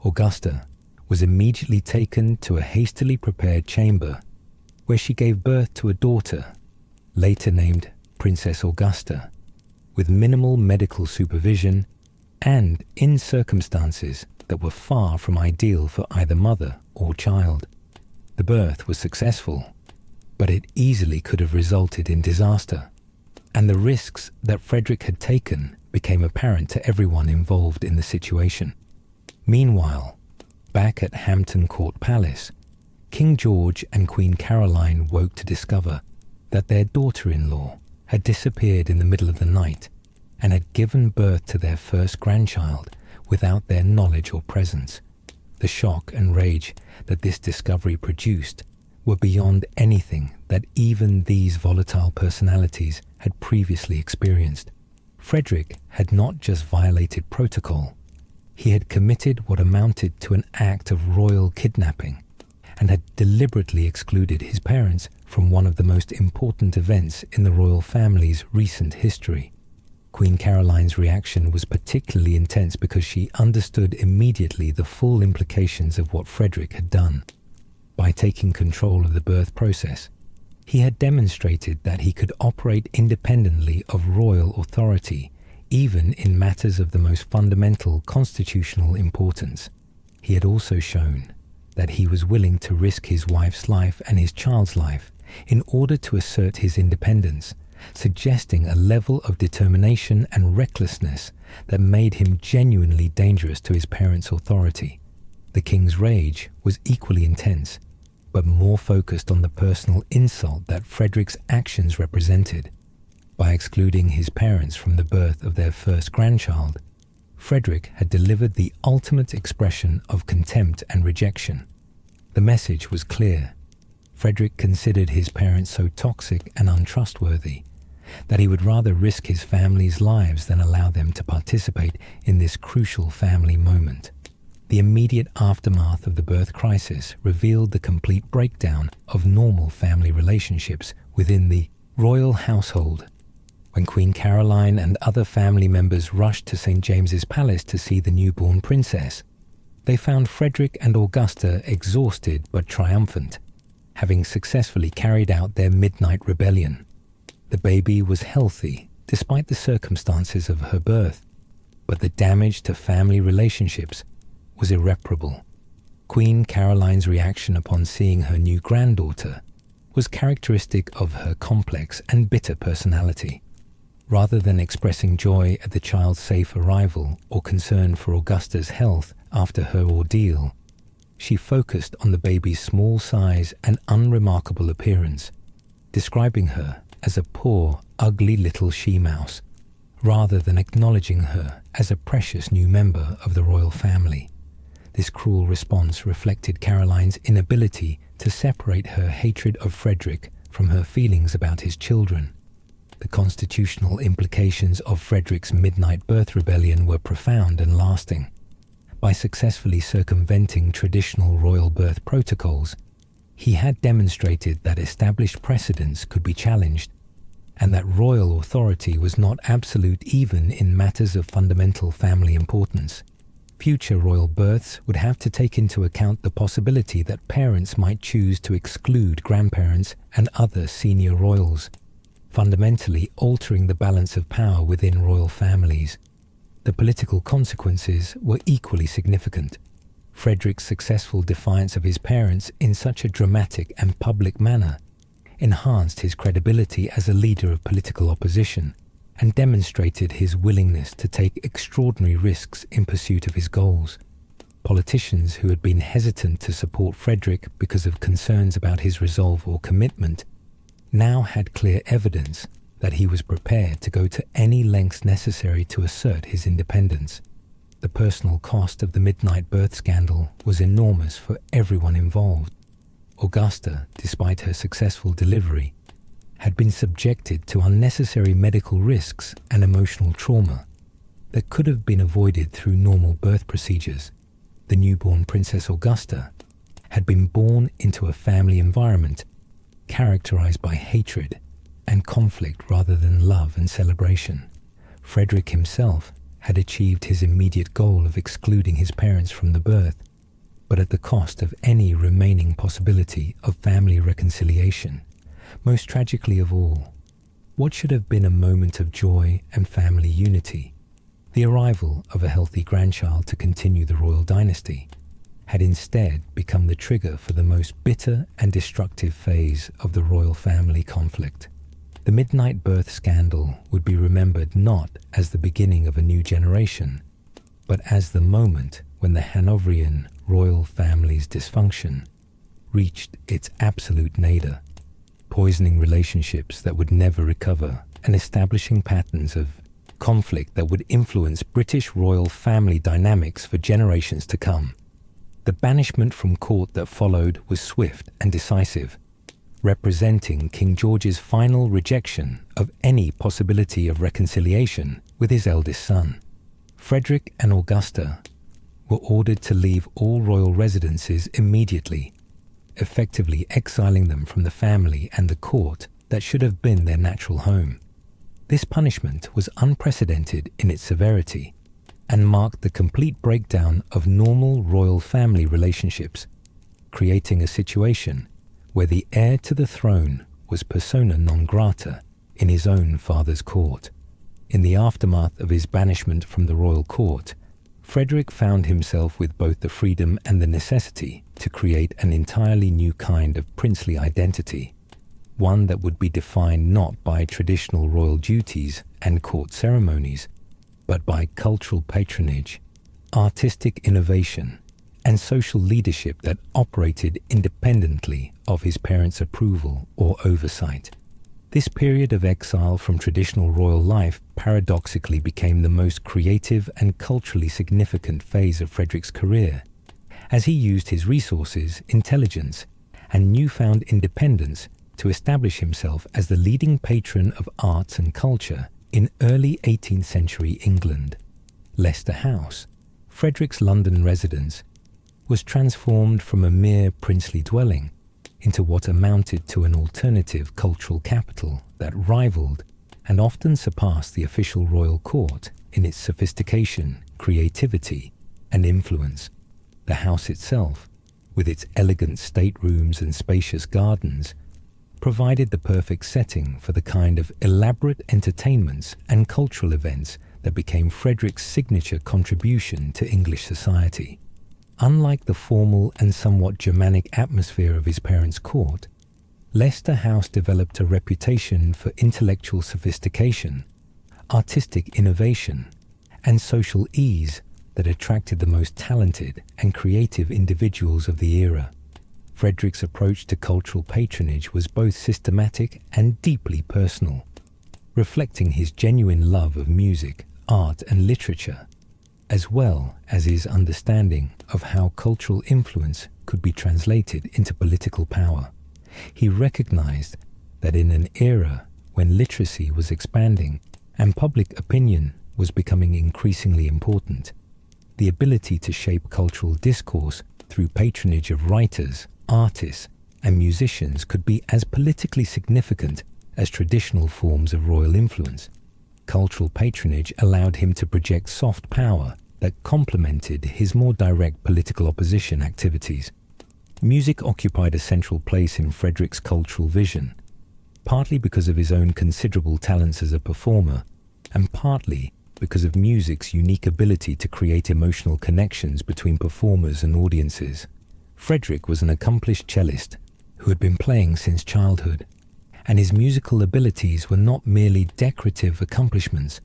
Augusta was immediately taken to a hastily prepared chamber where she gave birth to a daughter, later named Princess Augusta, with minimal medical supervision and in circumstances that were far from ideal for either mother or child. The birth was successful, but it easily could have resulted in disaster, and the risks that Frederick had taken became apparent to everyone involved in the situation. Meanwhile, back at Hampton Court Palace, King George and Queen Caroline woke to discover that their daughter-in-law had disappeared in the middle of the night and had given birth to their first grandchild without their knowledge or presence. The shock and rage that this discovery produced were beyond anything that even these volatile personalities had previously experienced. Frederick had not just violated protocol, he had committed what amounted to an act of royal kidnapping and had deliberately excluded his parents from one of the most important events in the royal family's recent history. Queen Caroline's reaction was particularly intense because she understood immediately the full implications of what Frederick had done. By taking control of the birth process, he had demonstrated that he could operate independently of royal authority, even in matters of the most fundamental constitutional importance. He had also shown that he was willing to risk his wife's life and his child's life in order to assert his independence, suggesting a level of determination and recklessness that made him genuinely dangerous to his parents' authority. The king's rage was equally intense, but more focused on the personal insult that Frederick's actions represented. By excluding his parents from the birth of their first grandchild, Frederick had delivered the ultimate expression of contempt and rejection. The message was clear. Frederick considered his parents so toxic and untrustworthy that he would rather risk his family's lives than allow them to participate in this crucial family moment. The immediate aftermath of the birth crisis revealed the complete breakdown of normal family relationships within the royal household. When Queen Caroline and other family members rushed to St. James's Palace to see the newborn princess, they found Frederick and Augusta exhausted but triumphant, having successfully carried out their midnight rebellion. The The baby was healthy despite the circumstances of her birth, but the damage to family relationships was irreparable. Queen Caroline's reaction upon seeing her new granddaughter was characteristic of her complex and bitter personality. Rather than expressing joy at the child's safe arrival or concern for Augusta's health after her ordeal, she focused on the baby's small size and unremarkable appearance, describing her as a poor, ugly little she-mouse, rather than acknowledging her as a precious new member of the royal family. This cruel response reflected Caroline's inability to separate her hatred of Frederick from her feelings about his children. The constitutional implications of Frederick's midnight birth rebellion were profound and lasting. By successfully circumventing traditional royal birth protocols, he had demonstrated that established precedents could be challenged, and that royal authority was not absolute even in matters of fundamental family importance. Future royal births would have to take into account the possibility that parents might choose to exclude grandparents and other senior royals, fundamentally altering the balance of power within royal families. The political consequences were equally significant. Frederick's successful defiance of his parents in such a dramatic and public manner enhanced his credibility as a leader of political opposition and demonstrated his willingness to take extraordinary risks in pursuit of his goals. Politicians who had been hesitant to support Frederick because of concerns about his resolve or commitment now had clear evidence that he was prepared to go to any lengths necessary to assert his independence. The personal cost of the midnight birth scandal was enormous for everyone involved. Augusta, despite her successful delivery, had been subjected to unnecessary medical risks and emotional trauma that could have been avoided through normal birth procedures. The newborn Princess Augusta had been born into a family environment characterized by hatred and conflict rather than love and celebration. Frederick himself had achieved his immediate goal of excluding his parents from the birth, but at the cost of any remaining possibility of family reconciliation. Most tragically of all, what should have been a moment of joy and family unity, the arrival of a healthy grandchild to continue the royal dynasty, had instead become the trigger for the most bitter and destructive phase of the royal family conflict. The midnight birth scandal would be remembered not as the beginning of a new generation, but as the moment when the Hanoverian royal family's dysfunction reached its absolute nadir, poisoning relationships that would never recover and establishing patterns of conflict that would influence British royal family dynamics for generations to come. The banishment from court that followed was swift and decisive, representing King George's final rejection of any possibility of reconciliation with his eldest son. Frederick and Augusta were ordered to leave all royal residences immediately, effectively exiling them from the family and the court that should have been their natural home. This punishment was unprecedented in its severity and marked the complete breakdown of normal royal family relationships, creating a situation where the heir to the throne was persona non grata in his own father's court. In the aftermath of his banishment from the royal court, Frederick found himself with both the freedom and the necessity to create an entirely new kind of princely identity, one that would be defined not by traditional royal duties and court ceremonies, but by cultural patronage, artistic innovation, and social leadership that operated independently of his parents' approval or oversight. This period of exile from traditional royal life paradoxically became the most creative and culturally significant phase of Frederick's career, as he used his resources, intelligence, and newfound independence to establish himself as the leading patron of arts and culture in early 18th century England. Leicester House, Frederick's London residence, was transformed from a mere princely dwelling into what amounted to an alternative cultural capital that rivaled and often surpassed the official royal court in its sophistication, creativity, and influence. The house itself, with its elegant staterooms and spacious gardens, provided the perfect setting for the kind of elaborate entertainments and cultural events that became Frederick's signature contribution to English society. Unlike the formal and somewhat Germanic atmosphere of his parents' court, Leicester House developed a reputation for intellectual sophistication, artistic innovation, and social ease that attracted the most talented and creative individuals of the era. Frederick's approach to cultural patronage was both systematic and deeply personal, reflecting his genuine love of music, art, and literature, as well as his understanding of how cultural influence could be translated into political power. He recognized that in an era when literacy was expanding and public opinion was becoming increasingly important, the ability to shape cultural discourse through patronage of writers, artists, and musicians could be as politically significant as traditional forms of royal influence. Cultural patronage allowed him to project soft power that complemented his more direct political opposition activities. Music occupied a central place in Frederick's cultural vision, partly because of his own considerable talents as a performer, and partly because of music's unique ability to create emotional connections between performers and audiences. Frederick was an accomplished cellist who had been playing since childhood, and his musical abilities were not merely decorative accomplishments,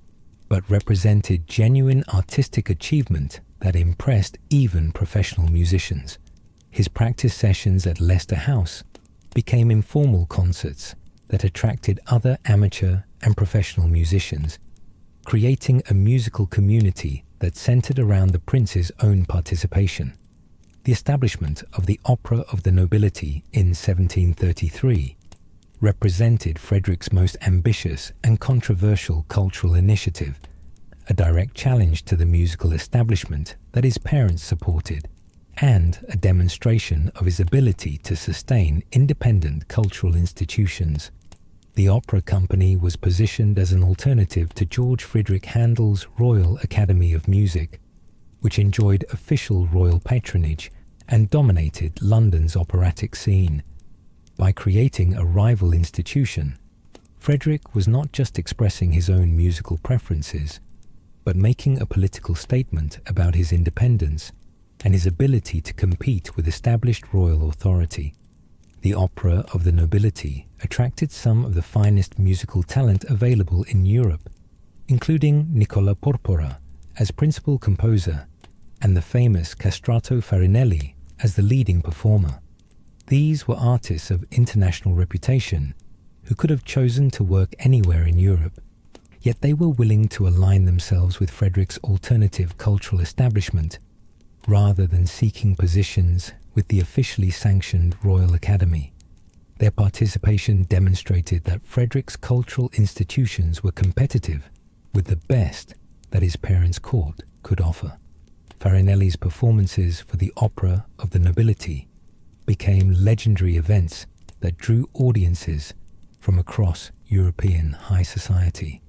but represented genuine artistic achievement that impressed even professional musicians. His practice sessions at Leicester House became informal concerts that attracted other amateur and professional musicians, creating a musical community that centered around the prince's own participation. The establishment of the Opera of the Nobility in 1733 represented Frederick's most ambitious and controversial cultural initiative, a direct challenge to the musical establishment that his parents supported, and a demonstration of his ability to sustain independent cultural institutions. The opera company was positioned as an alternative to George Friedrich Handel's Royal Academy of Music, which enjoyed official royal patronage and dominated London's operatic scene. By creating a rival institution, Frederick was not just expressing his own musical preferences, but making a political statement about his independence and his ability to compete with established royal authority. The Opera of the Nobility attracted some of the finest musical talent available in Europe, including Nicola Porpora as principal composer and the famous Castrato Farinelli as the leading performer. These were artists of international reputation who could have chosen to work anywhere in Europe, yet they were willing to align themselves with Frederick's alternative cultural establishment rather than seeking positions with the officially sanctioned Royal Academy. Their participation demonstrated that Frederick's cultural institutions were competitive with the best that his parents' court could offer. Farinelli's performances for the Opera of the Nobility became legendary events that drew audiences from across European high society.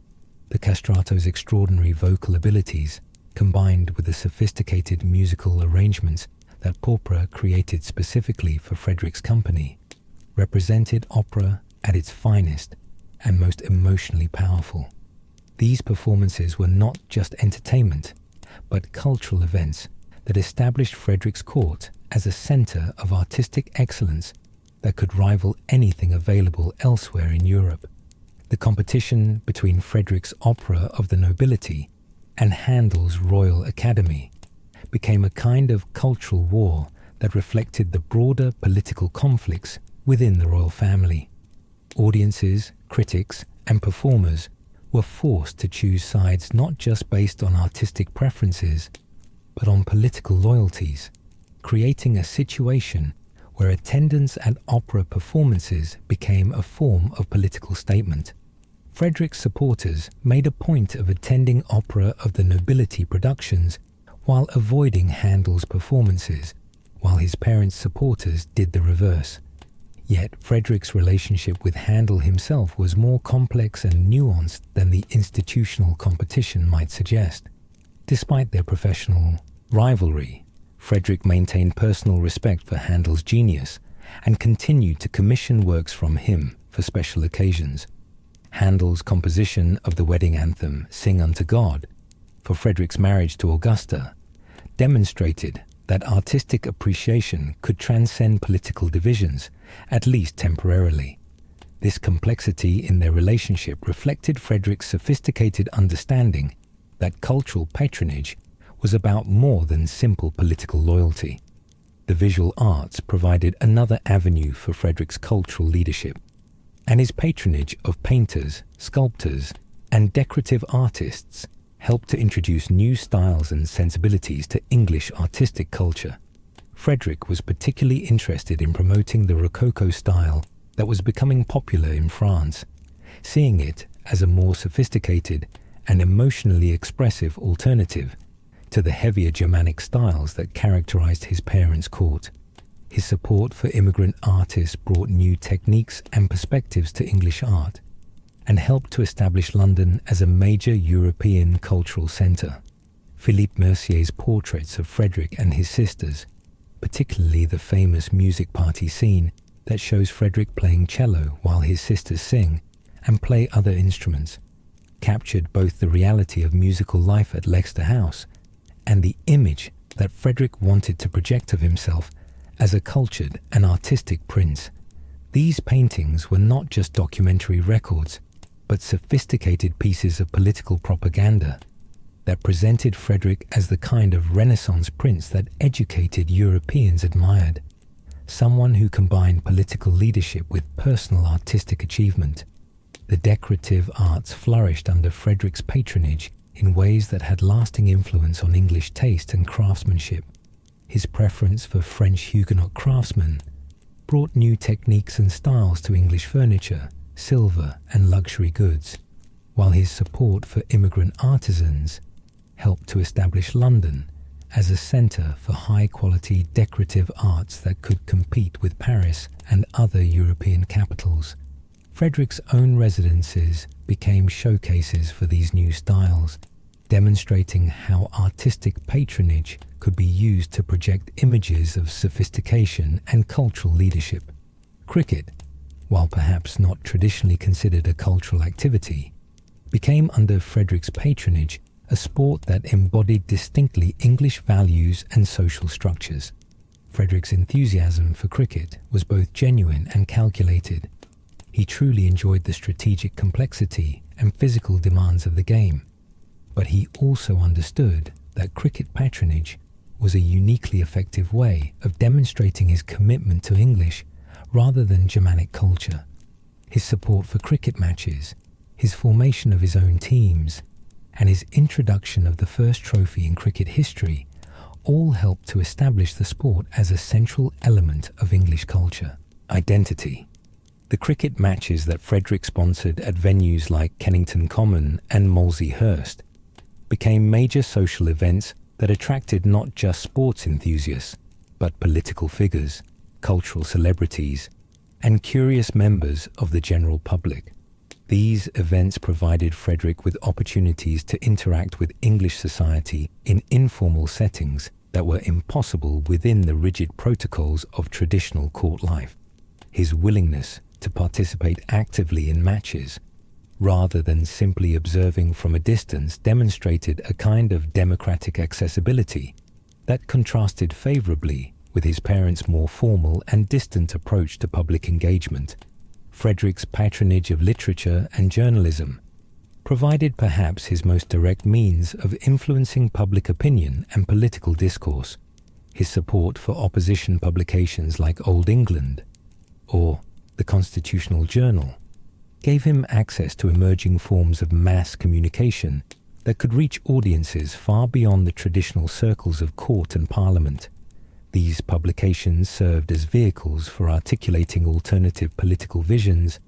The Castrato's extraordinary vocal abilities, combined with the sophisticated musical arrangements that Porpora created specifically for Frederick's company, represented opera at its finest and most emotionally powerful. These performances were not just entertainment, but cultural events that established Frederick's court as a center of artistic excellence that could rival anything available elsewhere in Europe. The competition between Frederick's Opera of the Nobility and Handel's Royal Academy became a kind of cultural war that reflected the broader political conflicts within the royal family. Audiences, critics, and performers were forced to choose sides not just based on artistic preferences, but on political loyalties, creating a situation where attendance at opera performances became a form of political statement. Frederick's supporters made a point of attending Opera of the Nobility productions while avoiding Handel's performances, while his parents' supporters did the reverse. Yet Frederick's relationship with Handel himself was more complex and nuanced than the institutional competition might suggest. Despite their professional rivalry, Frederick maintained personal respect for Handel's genius and continued to commission works from him for special occasions. Handel's composition of the wedding anthem Sing Unto God for Frederick's marriage to Augusta demonstrated that artistic appreciation could transcend political divisions, at least temporarily. This complexity in their relationship reflected Frederick's sophisticated understanding that cultural patronage was about more than simple political loyalty. The visual arts provided another avenue for Frederick's cultural leadership, and his patronage of painters, sculptors, and decorative artists helped to introduce new styles and sensibilities to English artistic culture. Frederick was particularly interested in promoting the Rococo style that was becoming popular in France, seeing it as a more sophisticated and emotionally expressive alternative to the heavier Germanic styles that characterized his parents' court. His support for immigrant artists brought new techniques and perspectives to English art, and helped to establish London as a major European cultural centre. Philippe Mercier's portraits of Frederick and his sisters, particularly the famous music party scene that shows Frederick playing cello while his sisters sing and play other instruments, captured both the reality of musical life at Leicester House and the image that Frederick wanted to project of himself as a cultured and artistic prince. These paintings were not just documentary records, but sophisticated pieces of political propaganda that presented Frederick as the kind of Renaissance prince that educated Europeans admired, someone who combined political leadership with personal artistic achievement. The decorative arts flourished under Frederick's patronage in ways that had lasting influence on English taste and craftsmanship. His preference for French Huguenot craftsmen brought new techniques and styles to English furniture, silver, and luxury goods, while his support for immigrant artisans helped to establish London as a centre for high-quality decorative arts that could compete with Paris and other European capitals. Frederick's own residences became showcases for these new styles, demonstrating how artistic patronage could be used to project images of sophistication and cultural leadership. Cricket, while perhaps not traditionally considered a cultural activity, became under Frederick's patronage a sport that embodied distinctly English values and social structures. Frederick's enthusiasm for cricket was both genuine and calculated. He truly enjoyed the strategic complexity and physical demands of the game, but he also understood that cricket patronage was a uniquely effective way of demonstrating his commitment to English rather than Germanic culture. His support for cricket matches, his formation of his own teams, and his introduction of the first trophy in cricket history all helped to establish the sport as a central element of English culture. Identity. The cricket matches that Frederick sponsored at venues like Kennington Common and Molesey-Hurst became major social events that attracted not just sports enthusiasts, but political figures, cultural celebrities, and curious members of the general public. These events provided Frederick with opportunities to interact with English society in informal settings that were impossible within the rigid protocols of traditional court life. His willingness to participate actively in matches, rather than simply observing from a distance, demonstrated a kind of democratic accessibility that contrasted favorably with his parents' more formal and distant approach to public engagement. Frederick's patronage of literature and journalism provided perhaps his most direct means of influencing public opinion and political discourse. His support for opposition publications like Old England or the Constitutional Journal gave him access to emerging forms of mass communication that could reach audiences far beyond the traditional circles of court and parliament. These publications served as vehicles for articulating alternative political visions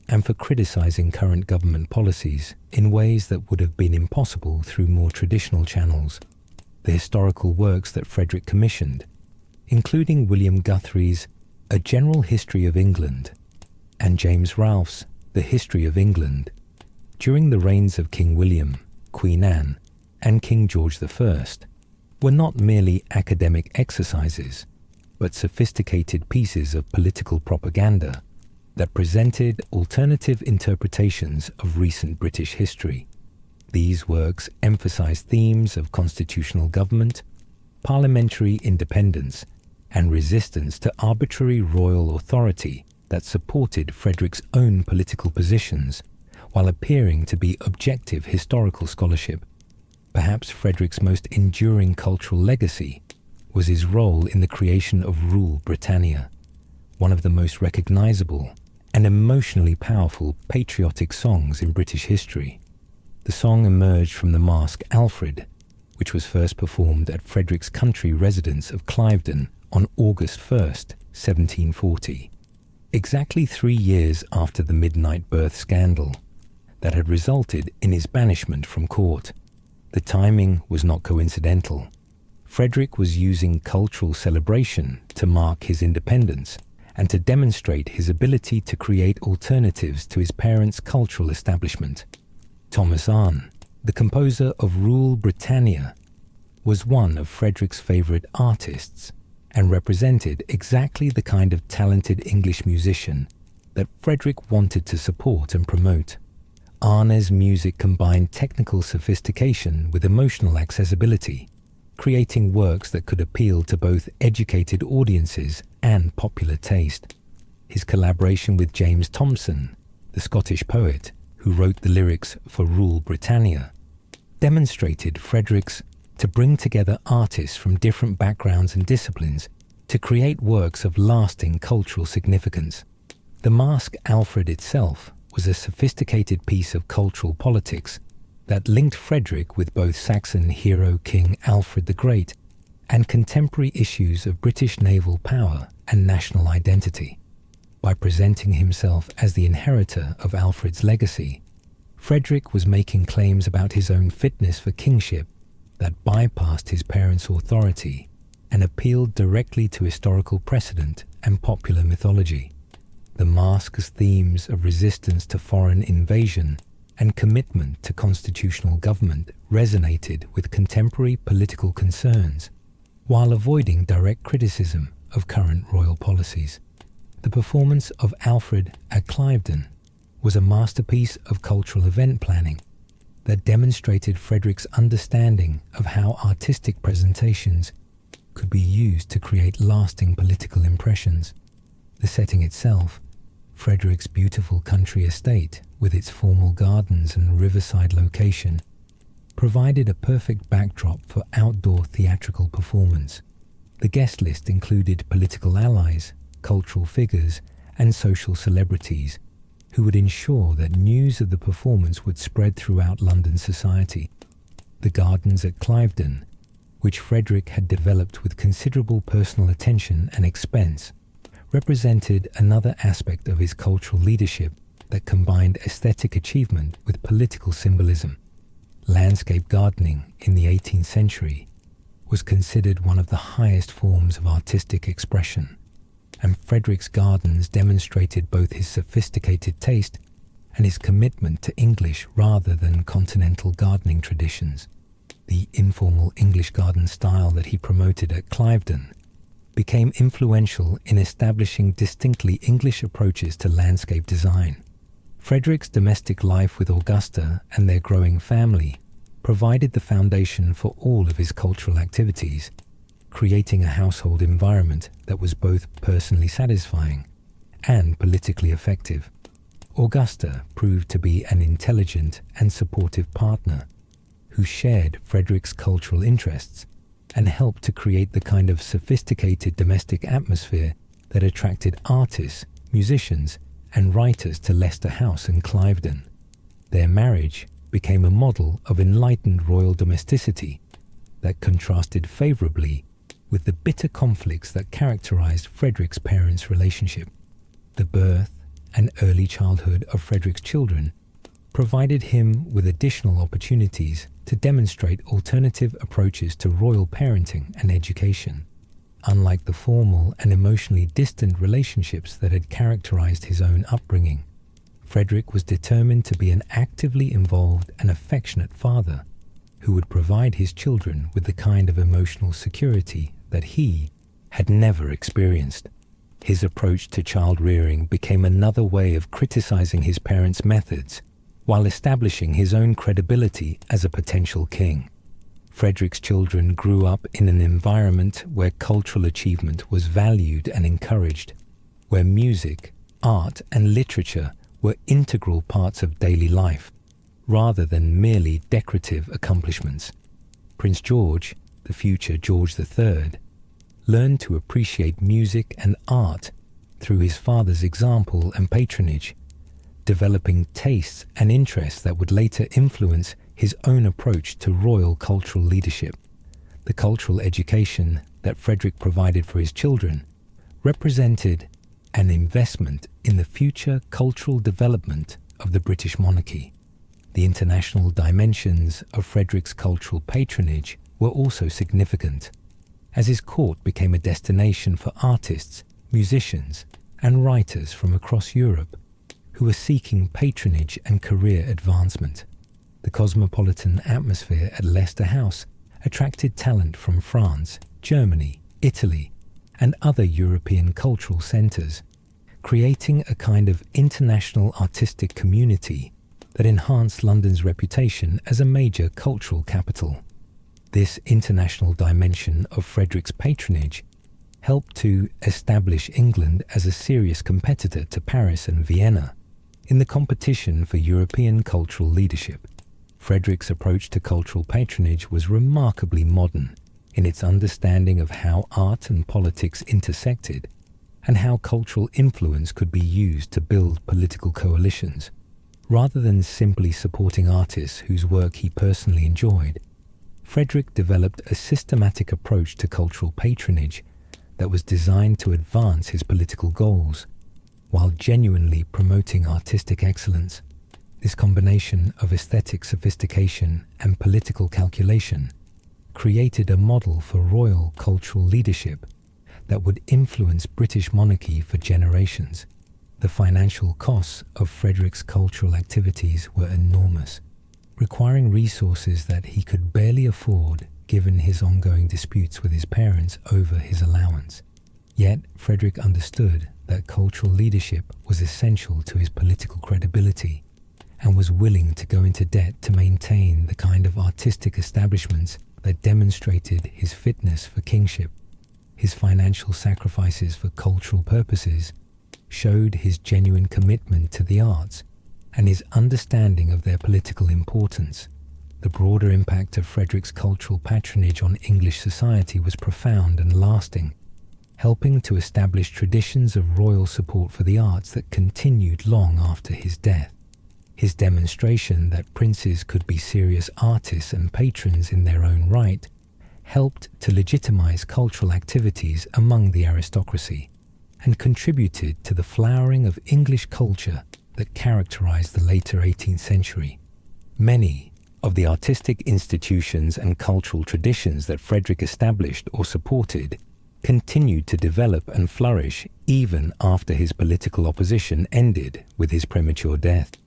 and for criticizing current government policies in ways that would have been impossible through more traditional channels. The historical works that Frederick commissioned, including William Guthrie's A General History of England and James Ralph's The History of England, during the reigns of King William, Queen Anne, and King George I, were not merely academic exercises, but sophisticated pieces of political propaganda that presented alternative interpretations of recent British history. These works emphasized themes of constitutional government, parliamentary independence, and resistance to arbitrary royal authority that supported Frederick's own political positions, while appearing to be objective historical scholarship. Perhaps Frederick's most enduring cultural legacy was his role in the creation of Rule Britannia, one of the most recognizable and emotionally powerful patriotic songs in British history. The song emerged from the masque Alfred, which was first performed at Frederick's country residence of Cliveden on August 1st, 1740, exactly 3 years after the midnight birth scandal that had resulted in his banishment from court. The timing was not coincidental. Frederick was using cultural celebration to mark his independence and to demonstrate his ability to create alternatives to his parents' cultural establishment. Thomas Arne, the composer of Rule Britannia, was one of Frederick's favorite artists and represented exactly the kind of talented English musician that Frederick wanted to support and promote. Arne's music combined technical sophistication with emotional accessibility, creating works that could appeal to both educated audiences and popular taste. His collaboration with James Thomson, the Scottish poet who wrote the lyrics for Rule Britannia, demonstrated Frederick's to bring together artists from different backgrounds and disciplines to create works of lasting cultural significance. The masque Alfred itself was a sophisticated piece of cultural politics that linked Frederick with both Saxon hero King Alfred the Great and contemporary issues of British naval power and national identity. By presenting himself as the inheritor of Alfred's legacy, Frederick was making claims about his own fitness for kingship that bypassed his parents' authority and appealed directly to historical precedent and popular mythology. The masque's themes of resistance to foreign invasion and commitment to constitutional government resonated with contemporary political concerns, while avoiding direct criticism of current royal policies. The performance of Alfred at Cliveden was a masterpiece of cultural event planning that demonstrated Frederick's understanding of how artistic presentations could be used to create lasting political impressions. The setting itself, Frederick's beautiful country estate with its formal gardens and riverside location, provided a perfect backdrop for outdoor theatrical performance. The guest list included political allies, cultural figures, and social celebrities who would ensure that news of the performance would spread throughout London society. The gardens at Cliveden, which Frederick had developed with considerable personal attention and expense, represented another aspect of his cultural leadership that combined aesthetic achievement with political symbolism. Landscape gardening in the 18th century was considered one of the highest forms of artistic expression, and Frederick's gardens demonstrated both his sophisticated taste and his commitment to English rather than continental gardening traditions. The informal English garden style that he promoted at Cliveden became influential in establishing distinctly English approaches to landscape design. Frederick's domestic life with Augusta and their growing family provided the foundation for all of his cultural activities, creating a household environment that was both personally satisfying and politically effective. Augusta proved to be an intelligent and supportive partner who shared Frederick's cultural interests and helped to create the kind of sophisticated domestic atmosphere that attracted artists, musicians, and writers to Leicester House and Cliveden. Their marriage became a model of enlightened royal domesticity that contrasted favorably with the bitter conflicts that characterized Frederick's parents' relationship. The birth and early childhood of Frederick's children provided him with additional opportunities to demonstrate alternative approaches to royal parenting and education. Unlike the formal and emotionally distant relationships that had characterized his own upbringing, Frederick was determined to be an actively involved and affectionate father who would provide his children with the kind of emotional security that he had never experienced. His approach to child rearing became another way of criticizing his parents' methods while establishing his own credibility as a potential king. Frederick's children grew up in an environment where cultural achievement was valued and encouraged, where music, art, and literature were integral parts of daily life, rather than merely decorative accomplishments. Prince George, the future George III, learned to appreciate music and art through his father's example and patronage, developing tastes and interests that would later influence his own approach to royal cultural leadership. The cultural education that Frederick provided for his children represented an investment in the future cultural development of the British monarchy. The international dimensions of Frederick's cultural patronage were also significant, as his court became a destination for artists, musicians, and writers from across Europe who were seeking patronage and career advancement. The cosmopolitan atmosphere at Leicester House attracted talent from France, Germany, Italy, and other European cultural centres, creating a kind of international artistic community that enhanced London's reputation as a major cultural capital. This international dimension of Frederick's patronage helped to establish England as a serious competitor to Paris and Vienna in the competition for European cultural leadership. Frederick's approach to cultural patronage was remarkably modern in its understanding of how art and politics intersected and how cultural influence could be used to build political coalitions. Rather than simply supporting artists whose work he personally enjoyed, Frederick developed a systematic approach to cultural patronage that was designed to advance his political goals, while genuinely promoting artistic excellence. This combination of aesthetic sophistication and political calculation created a model for royal cultural leadership that would influence British monarchy for generations. The financial costs of Frederick's cultural activities were enormous, requiring resources that he could barely afford given his ongoing disputes with his parents over his allowance. Yet Frederick understood that cultural leadership was essential to his political credibility and was willing to go into debt to maintain the kind of artistic establishments that demonstrated his fitness for kingship. His financial sacrifices for cultural purposes showed his genuine commitment to the arts and his understanding of their political importance. The broader impact of Frederick's cultural patronage on English society was profound and lasting, helping to establish traditions of royal support for the arts that continued long after his death. His demonstration that princes could be serious artists and patrons in their own right helped to legitimize cultural activities among the aristocracy and contributed to the flowering of English culture that characterized the later 18th century. Many of the artistic institutions and cultural traditions that Frederick established or supported continued to develop and flourish even after his political opposition ended with his premature death.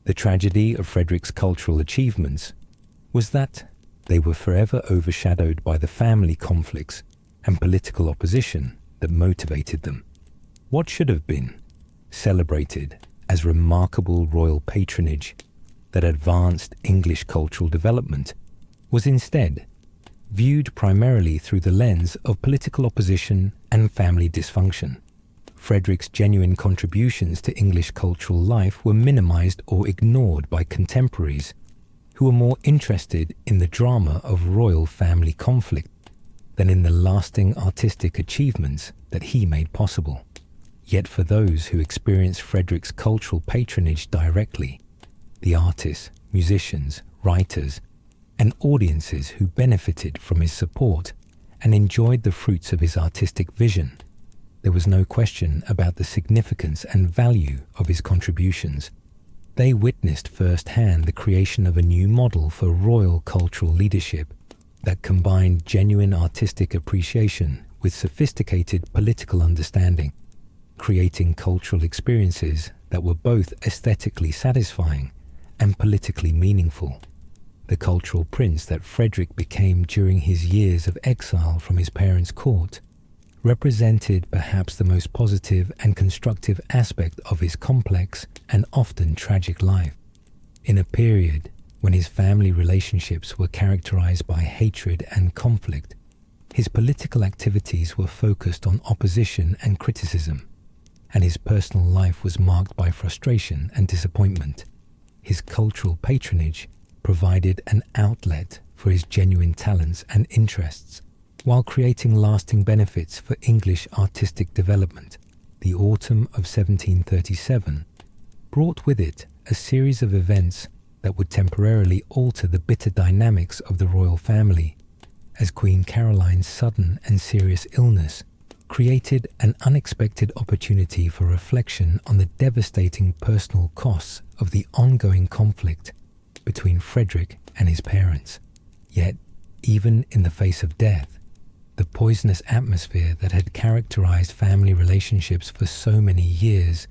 The tragedy of Frederick's cultural achievements was that they were forever overshadowed by the family conflicts and political opposition that motivated them. What should have been celebrated as remarkable royal patronage that advanced English cultural development was instead viewed primarily through the lens of political opposition and family dysfunction. Frederick's genuine contributions to English cultural life were minimized or ignored by contemporaries who were more interested in the drama of royal family conflict than in the lasting artistic achievements that he made possible. Yet for those who experienced Frederick's cultural patronage directly, the artists, musicians, writers, and audiences who benefited from his support and enjoyed the fruits of his artistic vision, there was no question about the significance and value of his contributions. They witnessed firsthand the creation of a new model for royal cultural leadership that combined genuine artistic appreciation with sophisticated political understanding, creating cultural experiences that were both aesthetically satisfying and politically meaningful. The cultural prince that Frederick became during his years of exile from his parents' court represented perhaps the most positive and constructive aspect of his complex and often tragic life. In a period when his family relationships were characterized by hatred and conflict, his political activities were focused on opposition and criticism, and his personal life was marked by frustration and disappointment. His cultural patronage provided an outlet for his genuine talents and interests, while creating lasting benefits for English artistic development. The autumn of 1737 brought with it a series of events that would temporarily alter the bitter dynamics of the royal family, as Queen Caroline's sudden and serious illness created an unexpected opportunity for reflection on the devastating personal costs of the ongoing conflict between Frederick and his parents. Yet, even in the face of death, the poisonous atmosphere that had characterized family relationships for so many years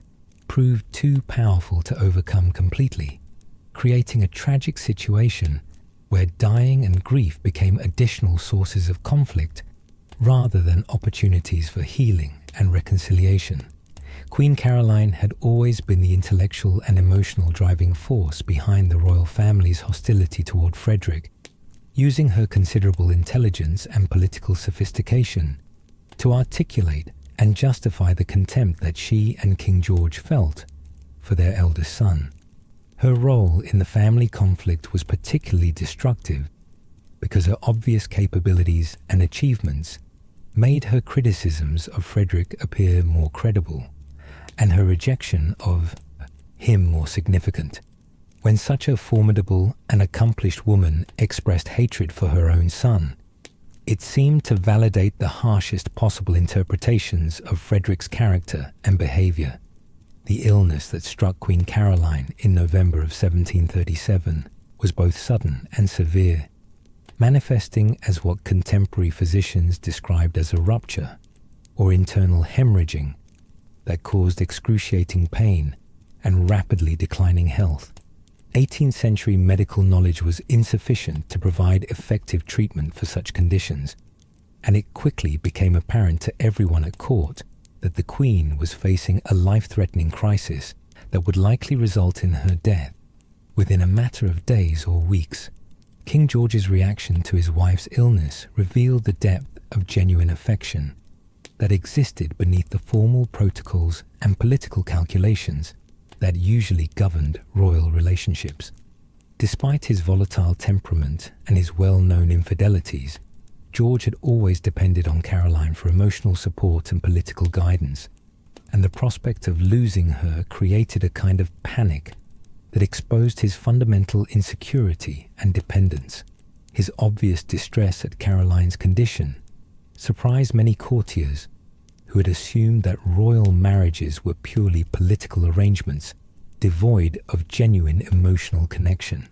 proved too powerful to overcome completely, creating a tragic situation where dying and grief became additional sources of conflict rather than opportunities for healing and reconciliation. Queen Caroline had always been the intellectual and emotional driving force behind the royal family's hostility toward Frederick, using her considerable intelligence and political sophistication to articulate and justify the contempt that she and King George felt for their eldest son. Her role in the family conflict was particularly destructive because her obvious capabilities and achievements made her criticisms of Frederick appear more credible, and her rejection of him more significant. When such a formidable and accomplished woman expressed hatred for her own son, it seemed to validate the harshest possible interpretations of Frederick's character and behavior. The illness that struck Queen Caroline in November of 1737 was both sudden and severe, manifesting as what contemporary physicians described as a rupture or internal hemorrhaging that caused excruciating pain and rapidly declining health. 18th century medical knowledge was insufficient to provide effective treatment for such conditions, and it quickly became apparent to everyone at court that the Queen was facing a life-threatening crisis that would likely result in her death within a matter of days or weeks. King George's reaction to his wife's illness revealed the depth of genuine affection that existed beneath the formal protocols and political calculations that usually governed royal relationships. Despite his volatile temperament and his well-known infidelities, George had always depended on Caroline for emotional support and political guidance, and the prospect of losing her created a kind of panic that exposed his fundamental insecurity and dependence. His obvious distress at Caroline's condition surprised many courtiers who had assumed that royal marriages were purely political arrangements devoid of genuine emotional connection.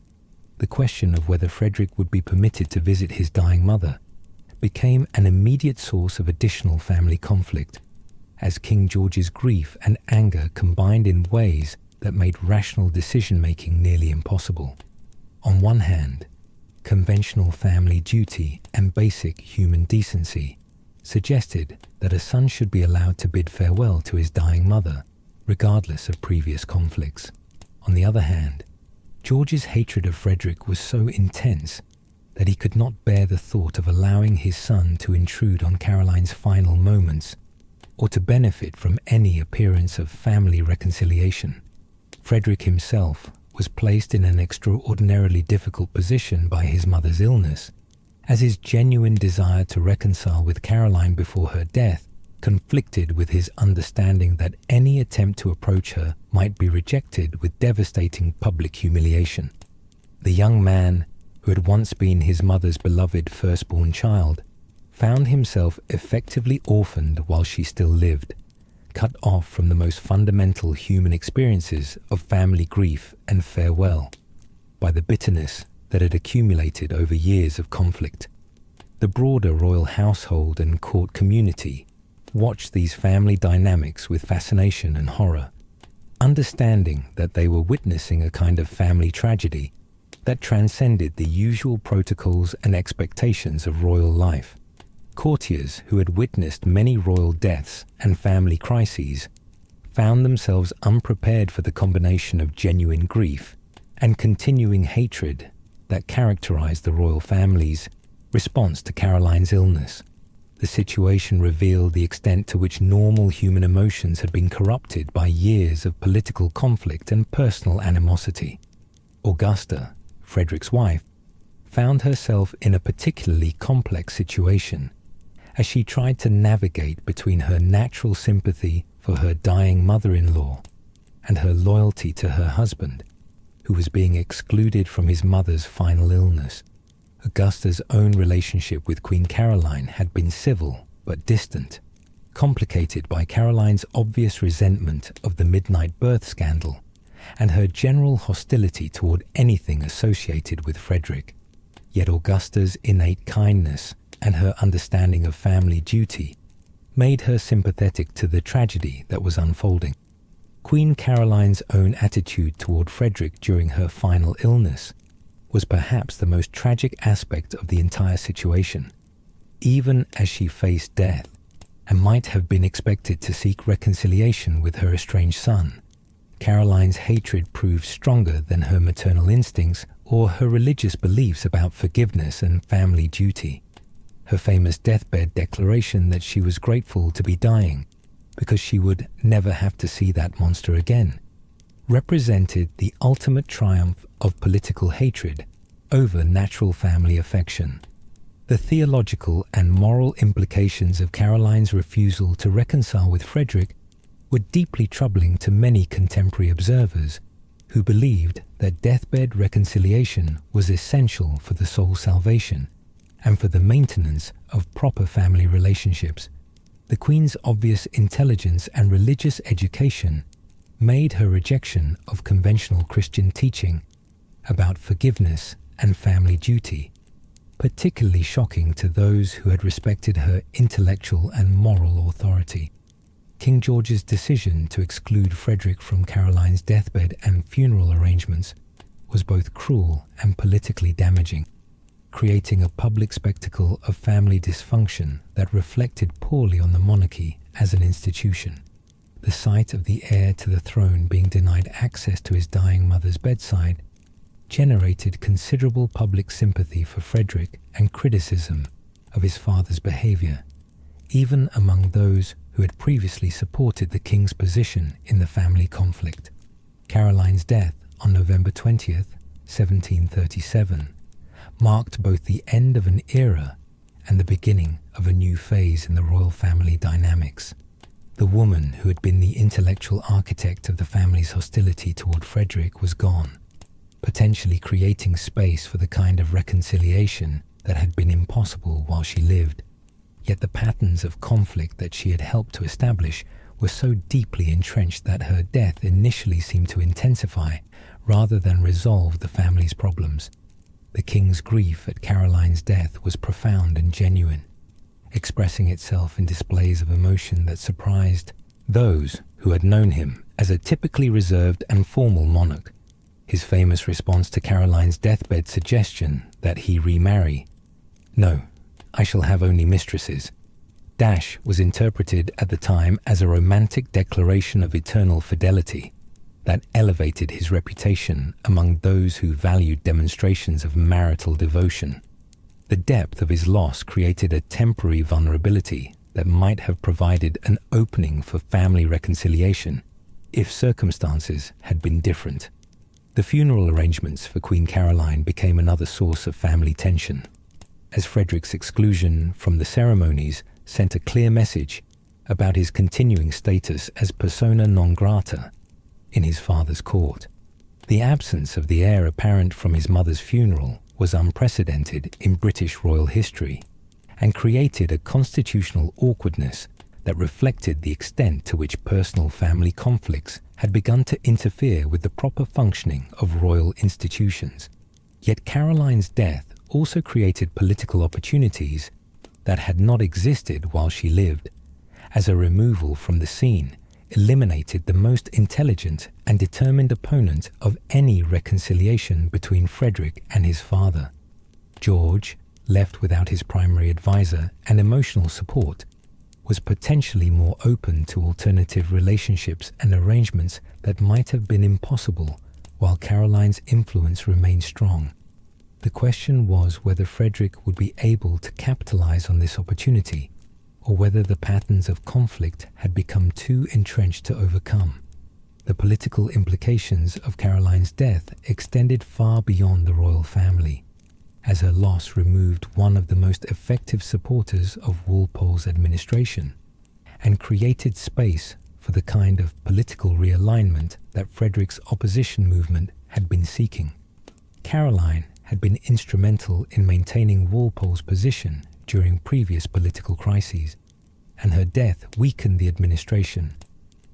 The question of whether Frederick would be permitted to visit his dying mother became an immediate source of additional family conflict, as King George's grief and anger combined in ways that made rational decision-making nearly impossible. On one hand, conventional family duty and basic human decency suggested that a son should be allowed to bid farewell to his dying mother, regardless of previous conflicts. On the other hand, George's hatred of Frederick was so intense that he could not bear the thought of allowing his son to intrude on Caroline's final moments or to benefit from any appearance of family reconciliation. Frederick himself was placed in an extraordinarily difficult position by his mother's illness, as his genuine desire to reconcile with Caroline before her death conflicted with his understanding that any attempt to approach her might be rejected with devastating public humiliation. The young man, who had once been his mother's beloved firstborn child, found himself effectively orphaned while she still lived, cut off from the most fundamental human experiences of family grief and farewell by the bitterness that had accumulated over years of conflict. The broader royal household and court community watched these family dynamics with fascination and horror, understanding that they were witnessing a kind of family tragedy that transcended the usual protocols and expectations of royal life. Courtiers who had witnessed many royal deaths and family crises found themselves unprepared for the combination of genuine grief and continuing hatred that characterized the royal family's response to Caroline's illness. The situation revealed the extent to which normal human emotions had been corrupted by years of political conflict and personal animosity. Augusta, Frederick's wife, found herself in a particularly complex situation as she tried to navigate between her natural sympathy for her dying mother-in-law and her loyalty to her husband, who was being excluded from his mother's final illness. Augusta's own relationship with Queen Caroline had been civil but distant, complicated by Caroline's obvious resentment of the midnight birth scandal and her general hostility toward anything associated with Frederick. Yet Augusta's innate kindness and her understanding of family duty made her sympathetic to the tragedy that was unfolding. Queen Caroline's own attitude toward Frederick during her final illness was perhaps the most tragic aspect of the entire situation. Even as she faced death and might have been expected to seek reconciliation with her estranged son, Caroline's hatred proved stronger than her maternal instincts or her religious beliefs about forgiveness and family duty. Her famous deathbed declaration that she was grateful to be dying because she would never have to see that monster again represented the ultimate triumph of political hatred over natural family affection. The theological and moral implications of Caroline's refusal to reconcile with Frederick were deeply troubling to many contemporary observers who believed that deathbed reconciliation was essential for the soul's salvation and for the maintenance of proper family relationships. The Queen's obvious intelligence and religious education made her rejection of conventional Christian teaching about forgiveness and family duty particularly shocking to those who had respected her intellectual and moral authority. King George's decision to exclude Frederick from Caroline's deathbed and funeral arrangements was both cruel and politically damaging, creating a public spectacle of family dysfunction that reflected poorly on the monarchy as an institution. The sight of the heir to the throne being denied access to his dying mother's bedside generated considerable public sympathy for Frederick and criticism of his father's behavior, even among those who had previously supported the king's position in the family conflict. Caroline's death on November 20th, 1737, marked both the end of an era and the beginning of a new phase in the royal family dynamics. The woman who had been the intellectual architect of the family's hostility toward Frederick was gone, potentially creating space for the kind of reconciliation that had been impossible while she lived. Yet the patterns of conflict that she had helped to establish were so deeply entrenched that her death initially seemed to intensify rather than resolve the family's problems. The king's grief at Caroline's death was profound and genuine, expressing itself in displays of emotion that surprised those who had known him as a typically reserved and formal monarch. His famous response to Caroline's deathbed suggestion that he remarry, "No, I shall have only mistresses," was interpreted at the time as a romantic declaration of eternal fidelity that elevated his reputation among those who valued demonstrations of marital devotion. The depth of his loss created a temporary vulnerability that might have provided an opening for family reconciliation if circumstances had been different. The funeral arrangements for Queen Caroline became another source of family tension, as Frederick's exclusion from the ceremonies sent a clear message about his continuing status as persona non grata in his father's court. The absence of the heir apparent from his mother's funeral was unprecedented in British royal history and created a constitutional awkwardness that reflected the extent to which personal family conflicts had begun to interfere with the proper functioning of royal institutions. Yet Caroline's death also created political opportunities that had not existed while she lived, as a removal from the scene eliminated the most intelligent and determined opponent of any reconciliation between Frederick and his father. George, left without his primary advisor and emotional support, was potentially more open to alternative relationships and arrangements that might have been impossible while Caroline's influence remained strong. The question was whether Frederick would be able to capitalize on this opportunity, or whether the patterns of conflict had become too entrenched to overcome. The political implications of Caroline's death extended far beyond the royal family, as her loss removed one of the most effective supporters of Walpole's administration and created space for the kind of political realignment that Frederick's opposition movement had been seeking. Caroline had been instrumental in maintaining Walpole's position during previous political crises, and her death weakened the administration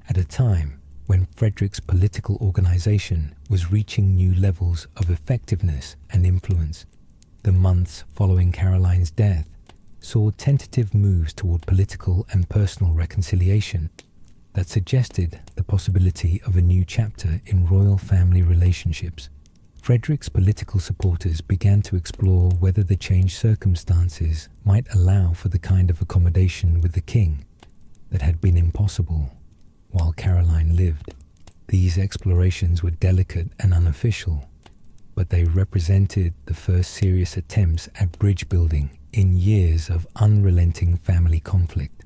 at a time when Frederick's political organization was reaching new levels of effectiveness and influence. The months following Caroline's death saw tentative moves toward political and personal reconciliation that suggested the possibility of a new chapter in royal family relationships. Frederick's political supporters began to explore whether the changed circumstances might allow for the kind of accommodation with the king that had been impossible while Caroline lived. These explorations were delicate and unofficial, but they represented the first serious attempts at bridge building in years of unrelenting family conflict.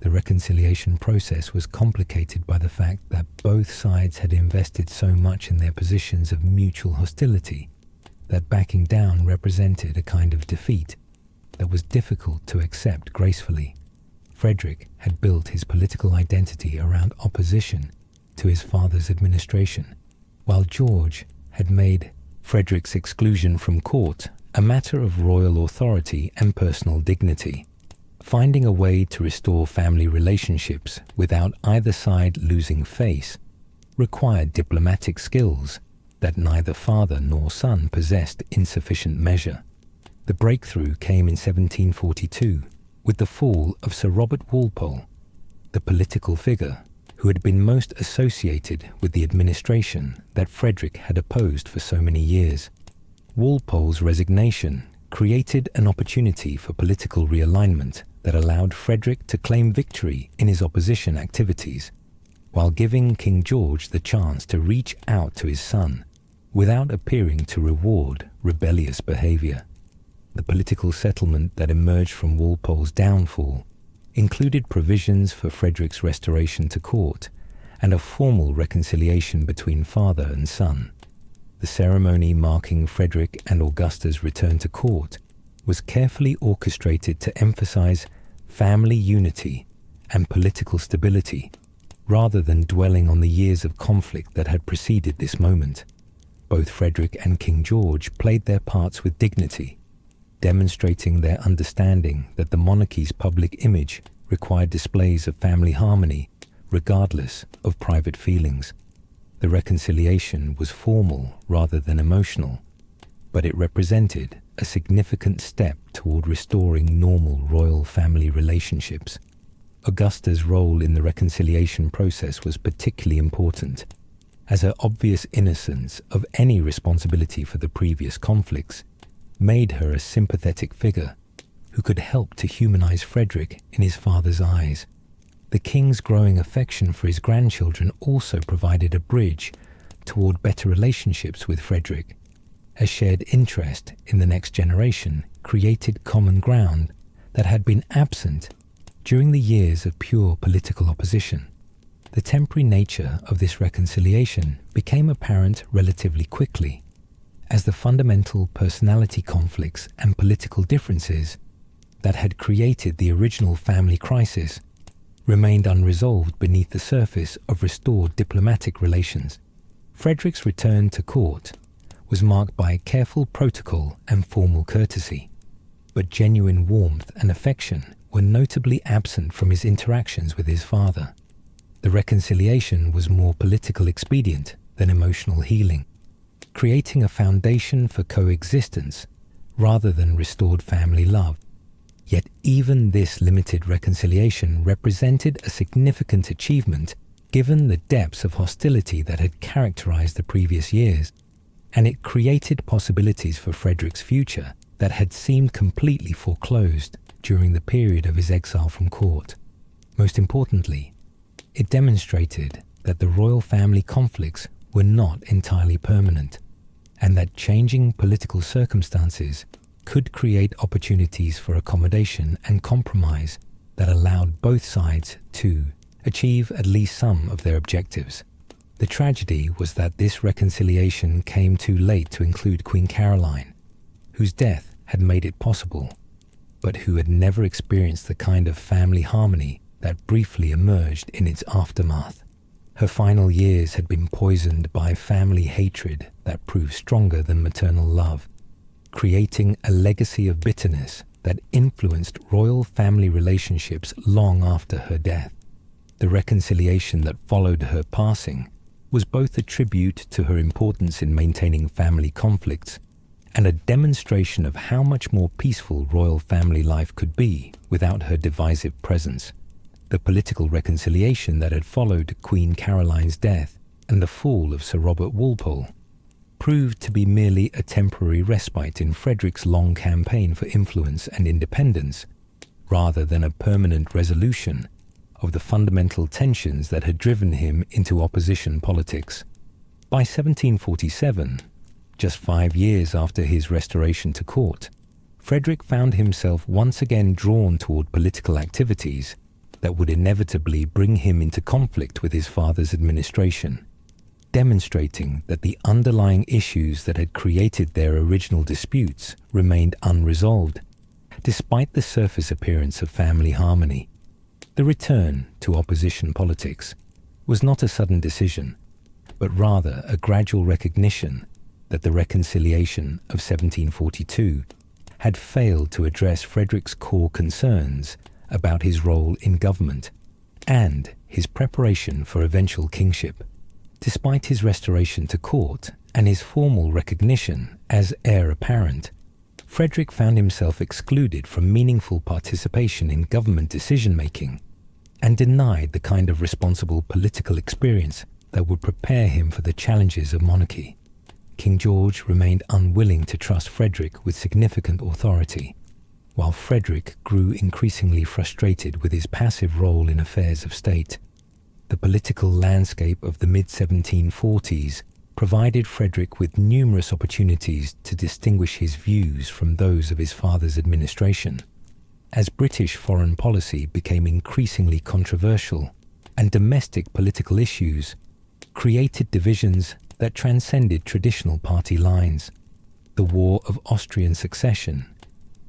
The reconciliation process was complicated by the fact that both sides had invested so much in their positions of mutual hostility that backing down represented a kind of defeat that was difficult to accept gracefully. Frederick had built his political identity around opposition to his father's administration, while George had made Frederick's exclusion from court a matter of royal authority and personal dignity. Finding a way to restore family relationships without either side losing face required diplomatic skills that neither father nor son possessed in sufficient measure. The breakthrough came in 1742 with the fall of Sir Robert Walpole, the political figure who had been most associated with the administration that Frederick had opposed for so many years. Walpole's resignation created an opportunity for political realignment that allowed Frederick to claim victory in his opposition activities, while giving King George the chance to reach out to his son without appearing to reward rebellious behavior. The political settlement that emerged from Walpole's downfall included provisions for Frederick's restoration to court and a formal reconciliation between father and son. The ceremony marking Frederick and Augusta's return to court was carefully orchestrated to emphasize family unity and political stability, rather than dwelling on the years of conflict that had preceded this moment. Both Frederick and King George played their parts with dignity, demonstrating their understanding that the monarchy's public image required displays of family harmony, regardless of private feelings. The reconciliation was formal rather than emotional, but it represented a significant step toward restoring normal royal family relationships. Augusta's role in the reconciliation process was particularly important, as her obvious innocence of any responsibility for the previous conflicts made her a sympathetic figure who could help to humanize Frederick in his father's eyes. The king's growing affection for his grandchildren also provided a bridge toward better relationships with Frederick. A shared interest in the next generation created common ground that had been absent during the years of pure political opposition. The temporary nature of this reconciliation became apparent relatively quickly, as the fundamental personality conflicts and political differences that had created the original family crisis remained unresolved beneath the surface of restored diplomatic relations. Frederick's return to court was marked by careful protocol and formal courtesy, but genuine warmth and affection were notably absent from his interactions with his father. The reconciliation was more political expedient than emotional healing, creating a foundation for coexistence rather than restored family love. Yet even this limited reconciliation represented a significant achievement given the depths of hostility that had characterized the previous years, and it created possibilities for Frederick's future that had seemed completely foreclosed during the period of his exile from court. Most importantly, it demonstrated that the royal family conflicts were not entirely permanent, and that changing political circumstances could create opportunities for accommodation and compromise that allowed both sides to achieve at least some of their objectives. The tragedy was that this reconciliation came too late to include Queen Caroline, whose death had made it possible, but who had never experienced the kind of family harmony that briefly emerged in its aftermath. Her final years had been poisoned by family hatred that proved stronger than maternal love, creating a legacy of bitterness that influenced royal family relationships long after her death. The reconciliation that followed her passing was both a tribute to her importance in maintaining family conflicts and a demonstration of how much more peaceful royal family life could be without her divisive presence. The political reconciliation that had followed Queen Caroline's death and the fall of Sir Robert Walpole proved to be merely a temporary respite in Frederick's long campaign for influence and independence, rather than a permanent resolution of the fundamental tensions that had driven him into opposition politics. By 1747, just 5 years after his restoration to court, Frederick found himself once again drawn toward political activities that would inevitably bring him into conflict with his father's administration, demonstrating that the underlying issues that had created their original disputes remained unresolved, despite the surface appearance of family harmony. The return to opposition politics was not a sudden decision, but rather a gradual recognition that the reconciliation of 1742 had failed to address Frederick's core concerns about his role in government and his preparation for eventual kingship. Despite his restoration to court and his formal recognition as heir apparent, Frederick found himself excluded from meaningful participation in government decision-making and denied the kind of responsible political experience that would prepare him for the challenges of monarchy. King George remained unwilling to trust Frederick with significant authority, while Frederick grew increasingly frustrated with his passive role in affairs of state. The political landscape of the mid-1740s provided Frederick with numerous opportunities to distinguish his views from those of his father's administration. As British foreign policy became increasingly controversial and domestic political issues created divisions that transcended traditional party lines, the War of Austrian Succession,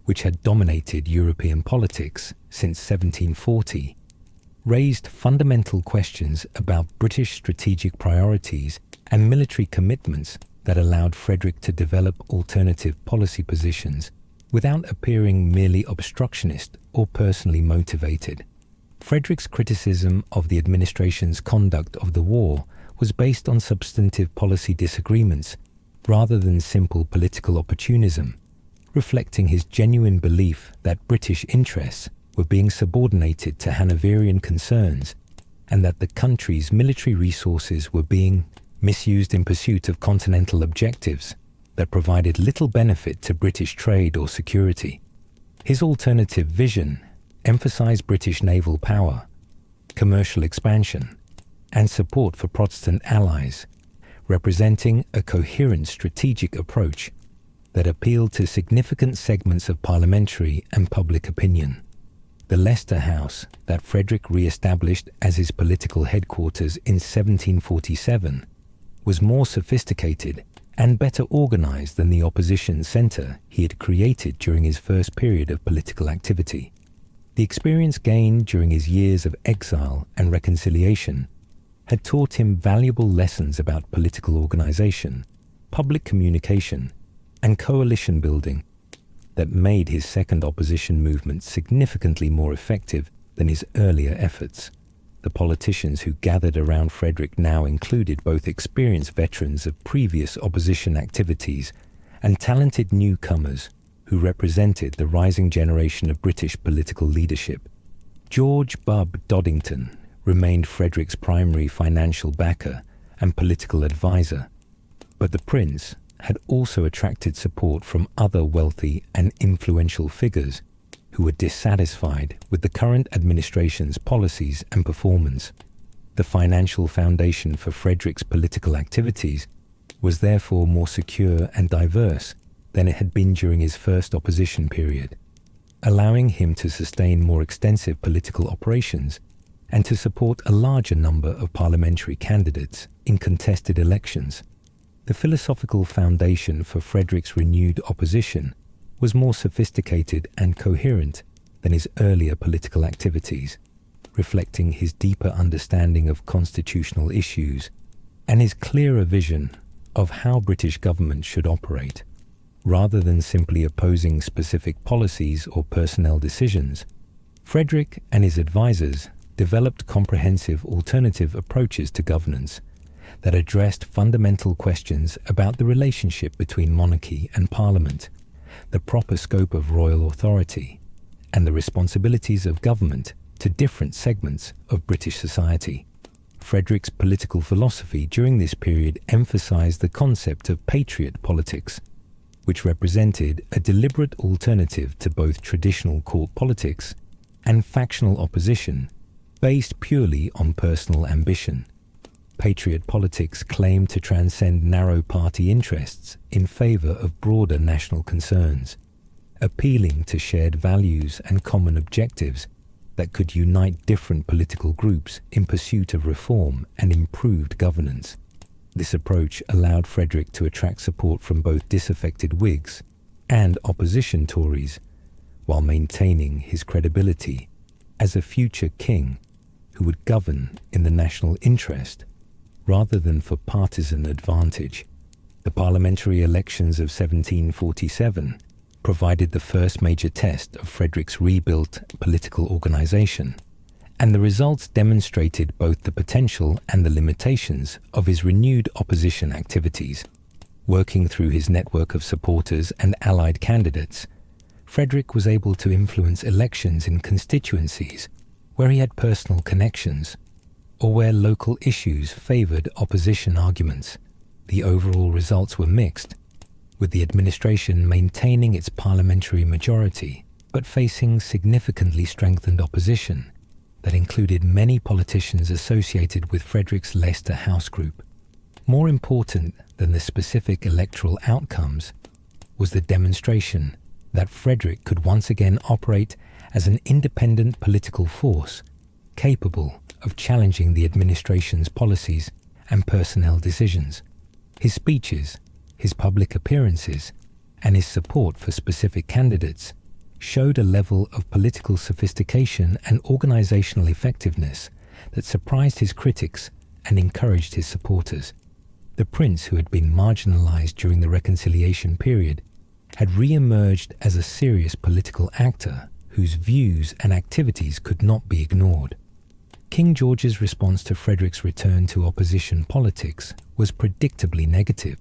which had dominated European politics since 1740, raised fundamental questions about British strategic priorities and military commitments that allowed Frederick to develop alternative policy positions without appearing merely obstructionist or personally motivated. Frederick's criticism of the administration's conduct of the war was based on substantive policy disagreements rather than simple political opportunism, reflecting his genuine belief that British interests were being subordinated to Hanoverian concerns and that the country's military resources were being misused in pursuit of continental objectives that provided little benefit to British trade or security. His alternative vision emphasized British naval power, commercial expansion, and support for Protestant allies, representing a coherent strategic approach that appealed to significant segments of parliamentary and public opinion. The Leicester House, that Frederick re-established as his political headquarters in 1747, was more sophisticated and better organized than the opposition centre he had created during his first period of political activity. The experience gained during his years of exile and reconciliation had taught him valuable lessons about political organization, public communication, and coalition building that made his second opposition movement significantly more effective than his earlier efforts. The politicians who gathered around Frederick now included both experienced veterans of previous opposition activities and talented newcomers who represented the rising generation of British political leadership. George "Bub" Doddington remained Frederick's primary financial backer and political advisor, but the prince, had also attracted support from other wealthy and influential figures who were dissatisfied with the current administration's policies and performance. The financial foundation for Frederick's political activities was therefore more secure and diverse than it had been during his first opposition period, allowing him to sustain more extensive political operations and to support a larger number of parliamentary candidates in contested elections. The philosophical foundation for Frederick's renewed opposition was more sophisticated and coherent than his earlier political activities, reflecting his deeper understanding of constitutional issues and his clearer vision of how British government should operate. Rather than simply opposing specific policies or personnel decisions, Frederick and his advisors developed comprehensive alternative approaches to governance that addressed fundamental questions about the relationship between monarchy and parliament, the proper scope of royal authority, and the responsibilities of government to different segments of British society. Frederick's political philosophy during this period emphasized the concept of patriot politics, which represented a deliberate alternative to both traditional court politics and factional opposition based purely on personal ambition. Patriot politics claimed to transcend narrow party interests in favor of broader national concerns, appealing to shared values and common objectives that could unite different political groups in pursuit of reform and improved governance. This approach allowed Frederick to attract support from both disaffected Whigs and opposition Tories, while maintaining his credibility as a future king who would govern in the national interest rather than for partisan advantage. The parliamentary elections of 1747 provided the first major test of Frederick's rebuilt political organization, and the results demonstrated both the potential and the limitations of his renewed opposition activities. Working through his network of supporters and allied candidates, Frederick was able to influence elections in constituencies where he had personal connections or where local issues favored opposition arguments. The overall results were mixed, with the administration maintaining its parliamentary majority but facing significantly strengthened opposition that included many politicians associated with Frederick's Leicester House group. More important than the specific electoral outcomes was the demonstration that Frederick could once again operate as an independent political force capable of challenging the administration's policies and personnel decisions. His speeches, his public appearances, and his support for specific candidates showed a level of political sophistication and organizational effectiveness that surprised his critics and encouraged his supporters. The prince, who had been marginalized during the reconciliation period, had re-emerged as a serious political actor whose views and activities could not be ignored. King George's response to Frederick's return to opposition politics was predictably negative,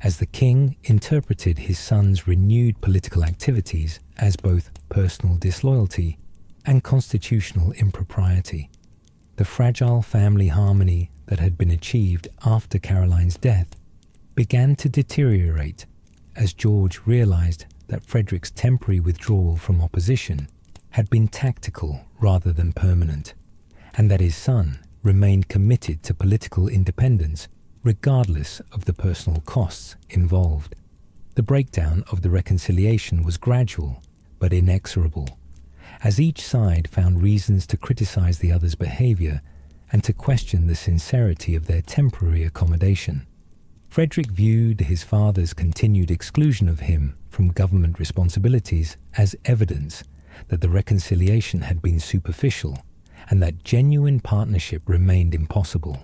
as the king interpreted his son's renewed political activities as both personal disloyalty and constitutional impropriety. The fragile family harmony that had been achieved after Caroline's death began to deteriorate as George realized that Frederick's temporary withdrawal from opposition had been tactical rather than permanent, and that his son remained committed to political independence regardless of the personal costs involved. The breakdown of the reconciliation was gradual but inexorable, as each side found reasons to criticize the other's behavior and to question the sincerity of their temporary accommodation. Frederick viewed his father's continued exclusion of him from government responsibilities as evidence that the reconciliation had been superficial and that genuine partnership remained impossible.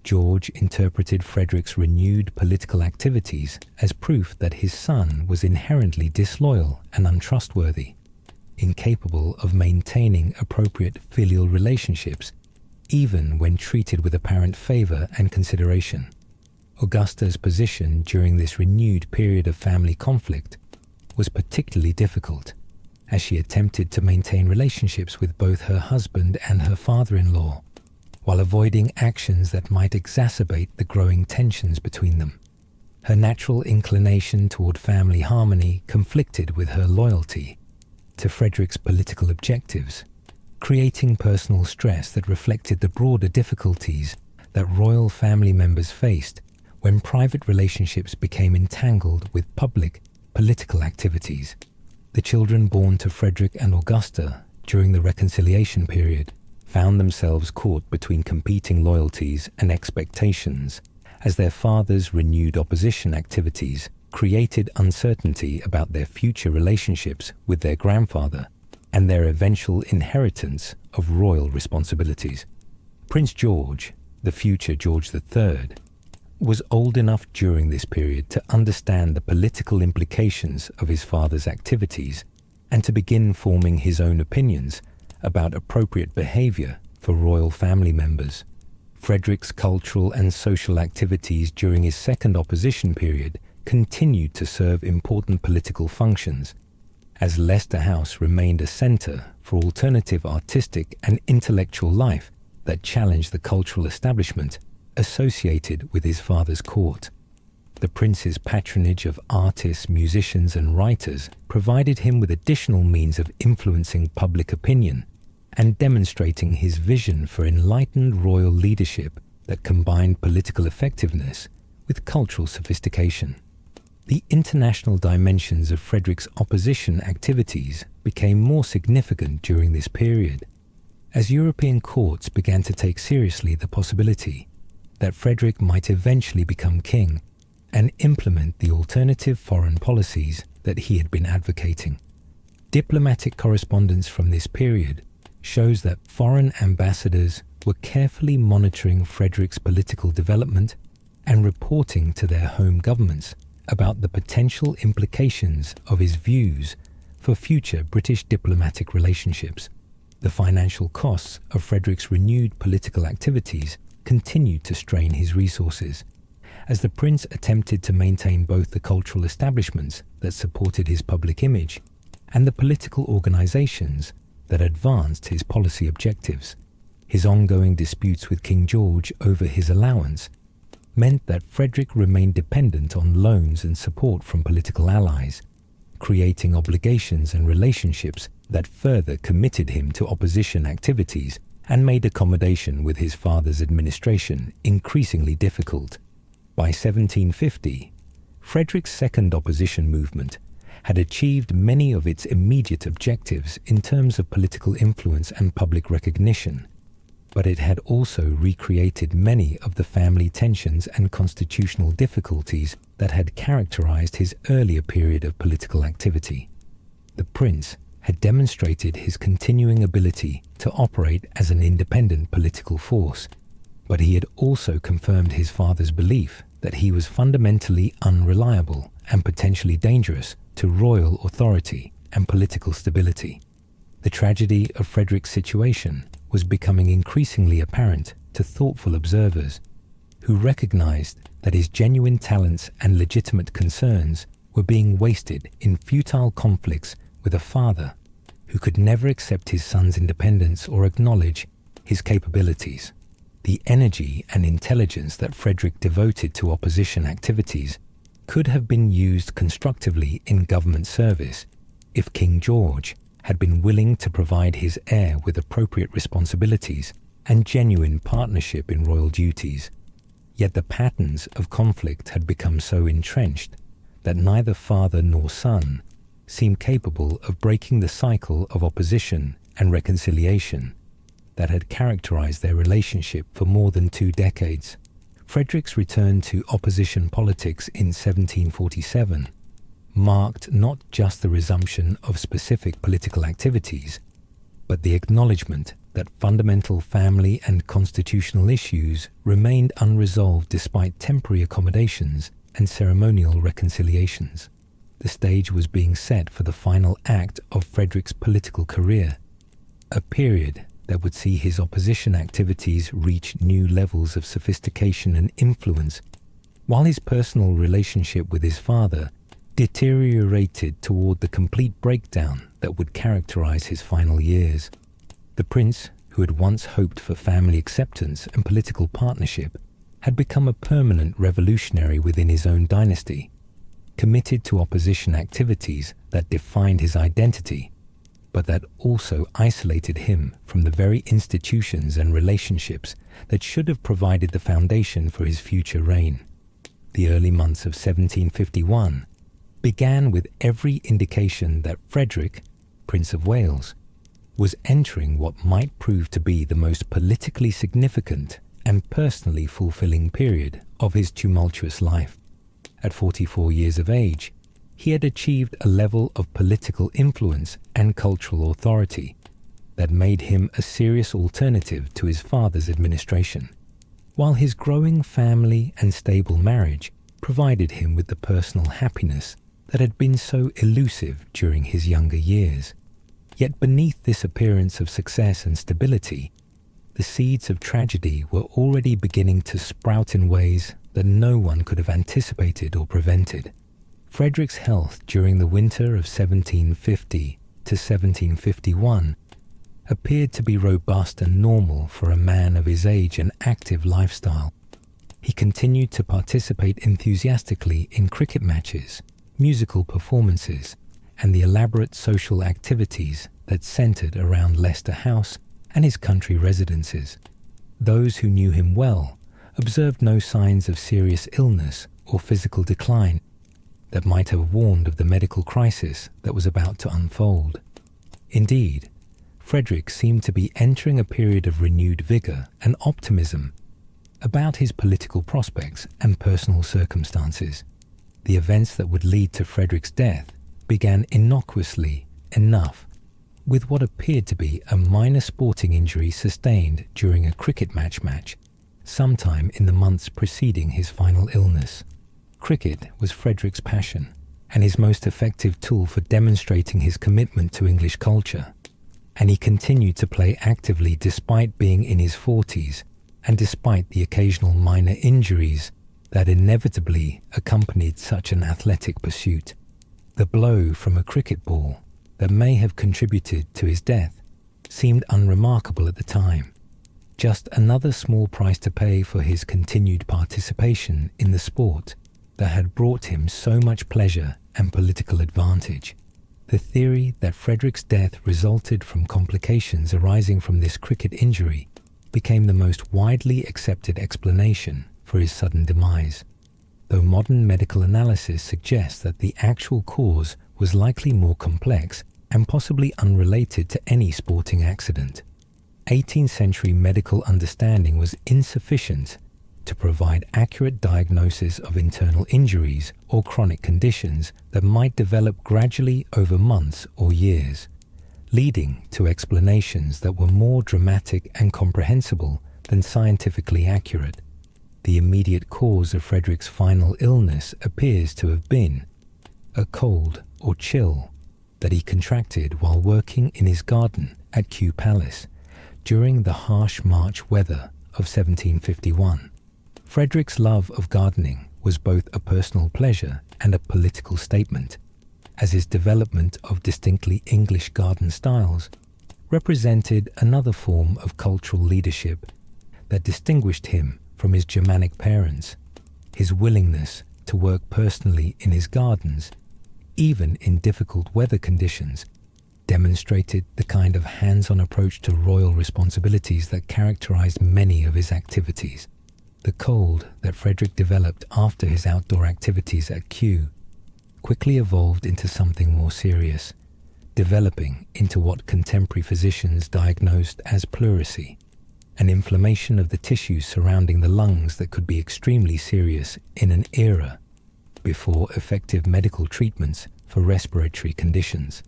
George interpreted Frederick's renewed political activities as proof that his son was inherently disloyal and untrustworthy, incapable of maintaining appropriate filial relationships, even when treated with apparent favor and consideration. Augusta's position during this renewed period of family conflict was particularly difficult, as she attempted to maintain relationships with both her husband and her father-in-law, while avoiding actions that might exacerbate the growing tensions between them. Her natural inclination toward family harmony conflicted with her loyalty to Frederick's political objectives, creating personal stress that reflected the broader difficulties that royal family members faced when private relationships became entangled with public political activities. The children born to Frederick and Augusta during the reconciliation period found themselves caught between competing loyalties and expectations, as their father's renewed opposition activities created uncertainty about their future relationships with their grandfather and their eventual inheritance of royal responsibilities. Prince George, the future George III, was old enough during this period to understand the political implications of his father's activities and to begin forming his own opinions about appropriate behavior for royal family members. Frederick's cultural and social activities during his second opposition period continued to serve important political functions, as Leicester House remained a centre for alternative artistic and intellectual life that challenged the cultural establishment associated with his father's court. The prince's patronage of artists, musicians and writers provided him with additional means of influencing public opinion and demonstrating his vision for enlightened royal leadership that combined political effectiveness with cultural sophistication. The international dimensions of Frederick's opposition activities became more significant during this period, as European courts began to take seriously the possibility that Frederick might eventually become king and implement the alternative foreign policies that he had been advocating. Diplomatic correspondence from this period shows that foreign ambassadors were carefully monitoring Frederick's political development and reporting to their home governments about the potential implications of his views for future British diplomatic relationships. The financial costs of Frederick's renewed political activities continued to strain his resources, as the prince attempted to maintain both the cultural establishments that supported his public image and the political organizations that advanced his policy objectives. His ongoing disputes with King George over his allowance meant that Frederick remained dependent on loans and support from political allies, creating obligations and relationships that further committed him to opposition activities and made accommodation with his father's administration increasingly difficult. By 1750, Frederick's second opposition movement had achieved many of its immediate objectives in terms of political influence and public recognition, but it had also recreated many of the family tensions and constitutional difficulties that had characterized his earlier period of political activity. The prince had demonstrated his continuing ability to operate as an independent political force, but he had also confirmed his father's belief that he was fundamentally unreliable and potentially dangerous to royal authority and political stability. The tragedy of Frederick's situation was becoming increasingly apparent to thoughtful observers, who recognized that his genuine talents and legitimate concerns were being wasted in futile conflicts with a father who could never accept his son's independence or acknowledge his capabilities. The energy and intelligence that Frederick devoted to opposition activities could have been used constructively in government service if King George had been willing to provide his heir with appropriate responsibilities and genuine partnership in royal duties. Yet the patterns of conflict had become so entrenched that neither father nor son seemed capable of breaking the cycle of opposition and reconciliation that had characterized their relationship for more than 2 decades. Frederick's return to opposition politics in 1747 marked not just the resumption of specific political activities, but the acknowledgement that fundamental family and constitutional issues remained unresolved despite temporary accommodations and ceremonial reconciliations. The stage was being set for the final act of Frederick's political career, a period that would see his opposition activities reach new levels of sophistication and influence, while his personal relationship with his father deteriorated toward the complete breakdown that would characterize his final years. The prince, who had once hoped for family acceptance and political partnership, had become a permanent revolutionary within his own dynasty, committed to opposition activities that defined his identity, but that also isolated him from the very institutions and relationships that should have provided the foundation for his future reign. The early months of 1751 began with every indication that Frederick, Prince of Wales, was entering what might prove to be the most politically significant and personally fulfilling period of his tumultuous life. At 44 years of age, he had achieved a level of political influence and cultural authority that made him a serious alternative to his father's administration, while his growing family and stable marriage provided him with the personal happiness that had been so elusive during his younger years. Yet beneath this appearance of success and stability, the seeds of tragedy were already beginning to sprout in ways that no one could have anticipated or prevented. Frederick's health during the winter of 1750 to 1751 appeared to be robust and normal for a man of his age and active lifestyle. He continued to participate enthusiastically in cricket matches, musical performances, and the elaborate social activities that centered around Leicester House and his country residences. Those who knew him well observed no signs of serious illness or physical decline that might have warned of the medical crisis that was about to unfold. Indeed, Frederick seemed to be entering a period of renewed vigor and optimism about his political prospects and personal circumstances. The events that would lead to Frederick's death began innocuously enough with what appeared to be a minor sporting injury sustained during a cricket match sometime in the months preceding his final illness. Cricket was Frederick's passion and his most effective tool for demonstrating his commitment to English culture, and he continued to play actively despite being in his 40s and despite the occasional minor injuries that inevitably accompanied such an athletic pursuit. The blow from a cricket ball that may have contributed to his death seemed unremarkable at the time, just another small price to pay for his continued participation in the sport that had brought him so much pleasure and political advantage. The theory that Frederick's death resulted from complications arising from this cricket injury became the most widely accepted explanation for his sudden demise, though modern medical analysis suggests that the actual cause was likely more complex and possibly unrelated to any sporting accident. 18th century medical understanding was insufficient to provide accurate diagnosis of internal injuries or chronic conditions that might develop gradually over months or years, leading to explanations that were more dramatic and comprehensible than scientifically accurate. The immediate cause of Frederick's final illness appears to have been a cold or chill that he contracted while working in his garden at Kew Palace during the harsh March weather of 1751. Frederick's love of gardening was both a personal pleasure and a political statement, as his development of distinctly English garden styles represented another form of cultural leadership that distinguished him from his Germanic parents. His willingness to work personally in his gardens, even in difficult weather conditions, demonstrated the kind of hands-on approach to royal responsibilities that characterized many of his activities. The cold that Frederick developed after his outdoor activities at Kew quickly evolved into something more serious, developing into what contemporary physicians diagnosed as pleurisy, an inflammation of the tissues surrounding the lungs that could be extremely serious in an era before effective medical treatments for respiratory conditions.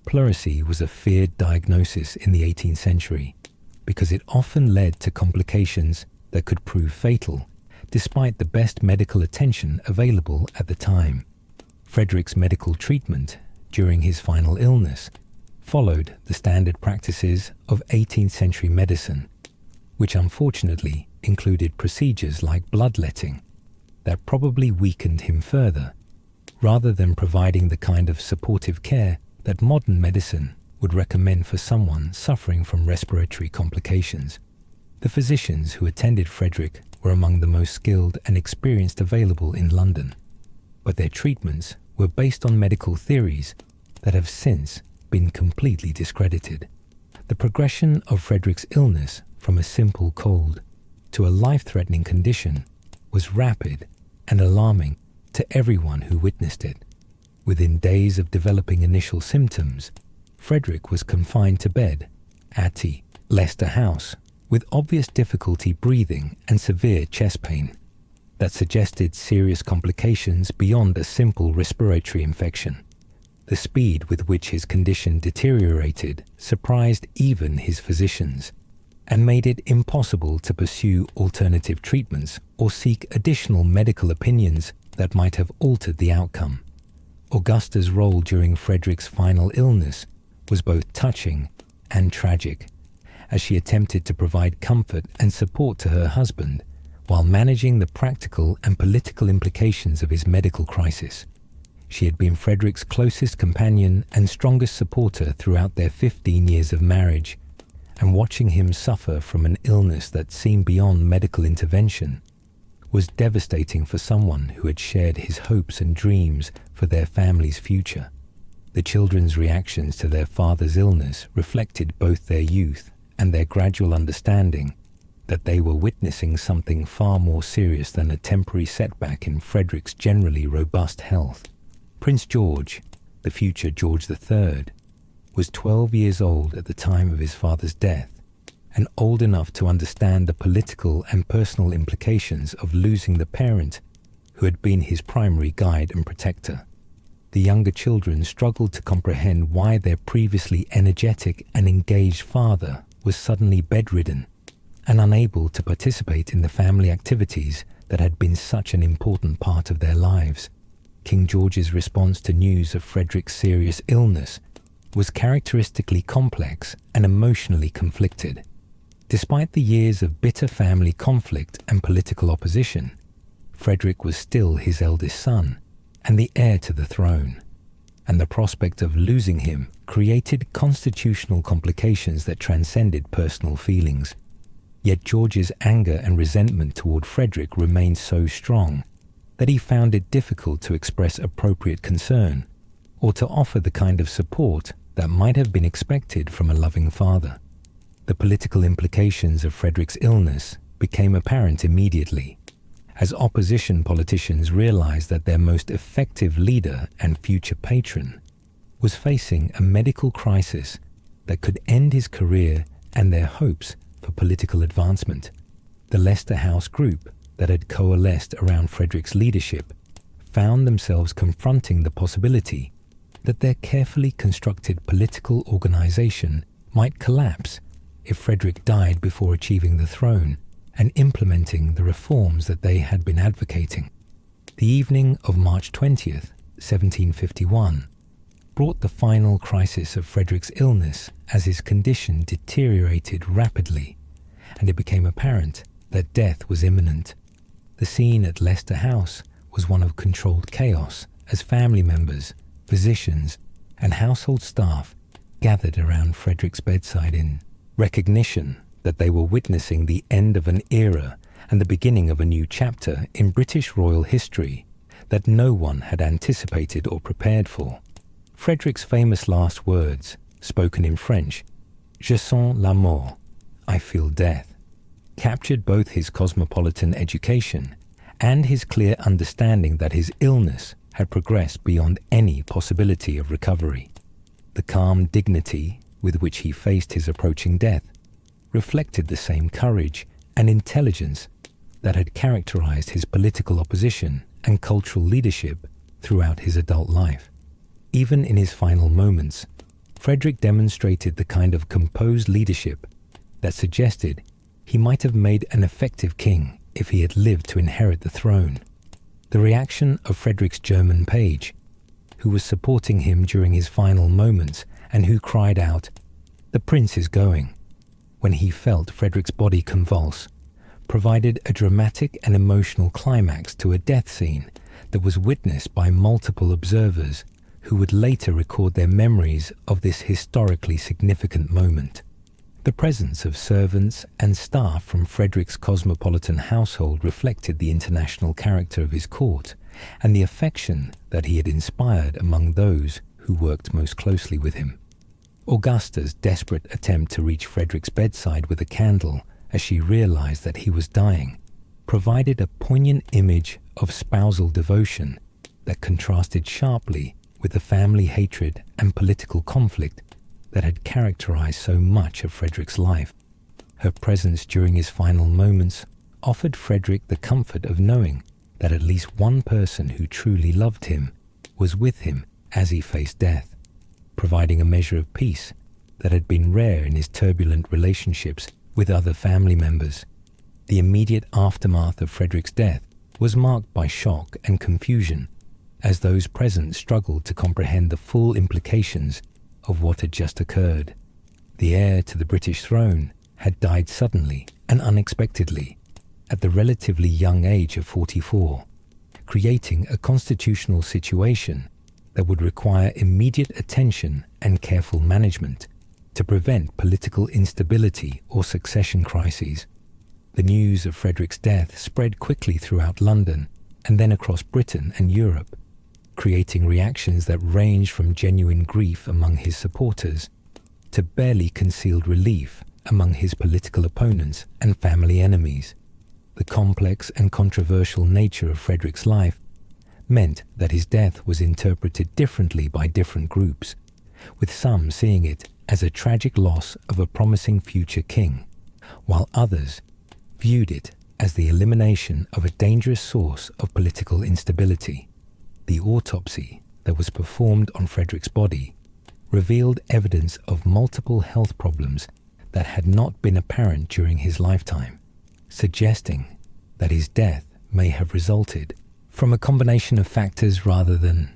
Pleurisy was a feared diagnosis in the 18th century because it often led to complications that could prove fatal, despite the best medical attention available at the time. Frederick's medical treatment during his final illness followed the standard practices of 18th century medicine, which unfortunately included procedures like bloodletting that probably weakened him further, rather than providing the kind of supportive care that modern medicine would recommend for someone suffering from respiratory complications. The physicians who attended Frederick were among the most skilled and experienced available in London, but their treatments were based on medical theories that have since been completely discredited. The progression of Frederick's illness from a simple cold to a life-threatening condition was rapid and alarming to everyone who witnessed it. Within days of developing initial symptoms, Frederick was confined to bed at Leicester House with obvious difficulty breathing and severe chest pain that suggested serious complications beyond a simple respiratory infection. The speed with which his condition deteriorated surprised even his physicians and made it impossible to pursue alternative treatments or seek additional medical opinions that might have altered the outcome. Augusta's role during Frederick's final illness was both touching and tragic, as she attempted to provide comfort and support to her husband while managing the practical and political implications of his medical crisis. She had been Frederick's closest companion and strongest supporter throughout their 15 years of marriage, and watching him suffer from an illness that seemed beyond medical intervention was devastating for someone who had shared his hopes and dreams for their family's future. The children's reactions to their father's illness reflected both their youth and their gradual understanding that they were witnessing something far more serious than a temporary setback in Frederick's generally robust health. Prince George, the future George III, was 12 years old at the time of his father's death, and old enough to understand the political and personal implications of losing the parent who had been his primary guide and protector. The younger children struggled to comprehend why their previously energetic and engaged father was suddenly bedridden and unable to participate in the family activities that had been such an important part of their lives. King George's response to news of Frederick's serious illness was characteristically complex and emotionally conflicted. Despite the years of bitter family conflict and political opposition, Frederick was still his eldest son and the heir to the throne, and the prospect of losing him created constitutional complications that transcended personal feelings. Yet George's anger and resentment toward Frederick remained so strong that he found it difficult to express appropriate concern or to offer the kind of support that might have been expected from a loving father. The political implications of Frederick's illness became apparent immediately, as opposition politicians realized that their most effective leader and future patron was facing a medical crisis that could end his career and their hopes for political advancement. The Leicester House group that had coalesced around Frederick's leadership found themselves confronting the possibility that their carefully constructed political organization might collapse if Frederick died before achieving the throne and implementing the reforms that they had been advocating. The evening of March 20th, 1751, brought the final crisis of Frederick's illness as his condition deteriorated rapidly, and it became apparent that death was imminent. The scene at Leicester House was one of controlled chaos as family members, physicians, and household staff gathered around Frederick's bedside in recognition that they were witnessing the end of an era and the beginning of a new chapter in British royal history that no one had anticipated or prepared for. Frederick's famous last words, spoken in French, "Je sens la mort," I feel death, captured both his cosmopolitan education and his clear understanding that his illness had progressed beyond any possibility of recovery. The calm dignity with which he faced his approaching death reflected the same courage and intelligence that had characterized his political opposition and cultural leadership throughout his adult life. Even in his final moments, Frederick demonstrated the kind of composed leadership that suggested he might have made an effective king if he had lived to inherit the throne. The reaction of Frederick's German page, who was supporting him during his final moments and who cried out, "The prince is going," when he felt Frederick's body convulse, provided a dramatic and emotional climax to a death scene that was witnessed by multiple observers who would later record their memories of this historically significant moment. The presence of servants and staff from Frederick's cosmopolitan household reflected the international character of his court and the affection that he had inspired among those who worked most closely with him. Augusta's desperate attempt to reach Frederick's bedside with a candle as she realized that he was dying provided a poignant image of spousal devotion that contrasted sharply with the family hatred and political conflict that had characterized so much of Frederick's life. Her presence during his final moments offered Frederick the comfort of knowing that at least one person who truly loved him was with him as he faced death, providing a measure of peace that had been rare in his turbulent relationships with other family members. The immediate aftermath of Frederick's death was marked by shock and confusion, as those present struggled to comprehend the full implications of what had just occurred. The heir to the British throne had died suddenly and unexpectedly at the relatively young age of 44, creating a constitutional situation that would require immediate attention and careful management to prevent political instability or succession crises. The news of Frederick's death spread quickly throughout London and then across Britain and Europe, creating reactions that ranged from genuine grief among his supporters to barely concealed relief among his political opponents and family enemies. The complex and controversial nature of Frederick's life meant that his death was interpreted differently by different groups, with some seeing it as a tragic loss of a promising future king, while others viewed it as the elimination of a dangerous source of political instability. The autopsy that was performed on Frederick's body revealed evidence of multiple health problems that had not been apparent during his lifetime, suggesting that his death may have resulted from a combination of factors rather than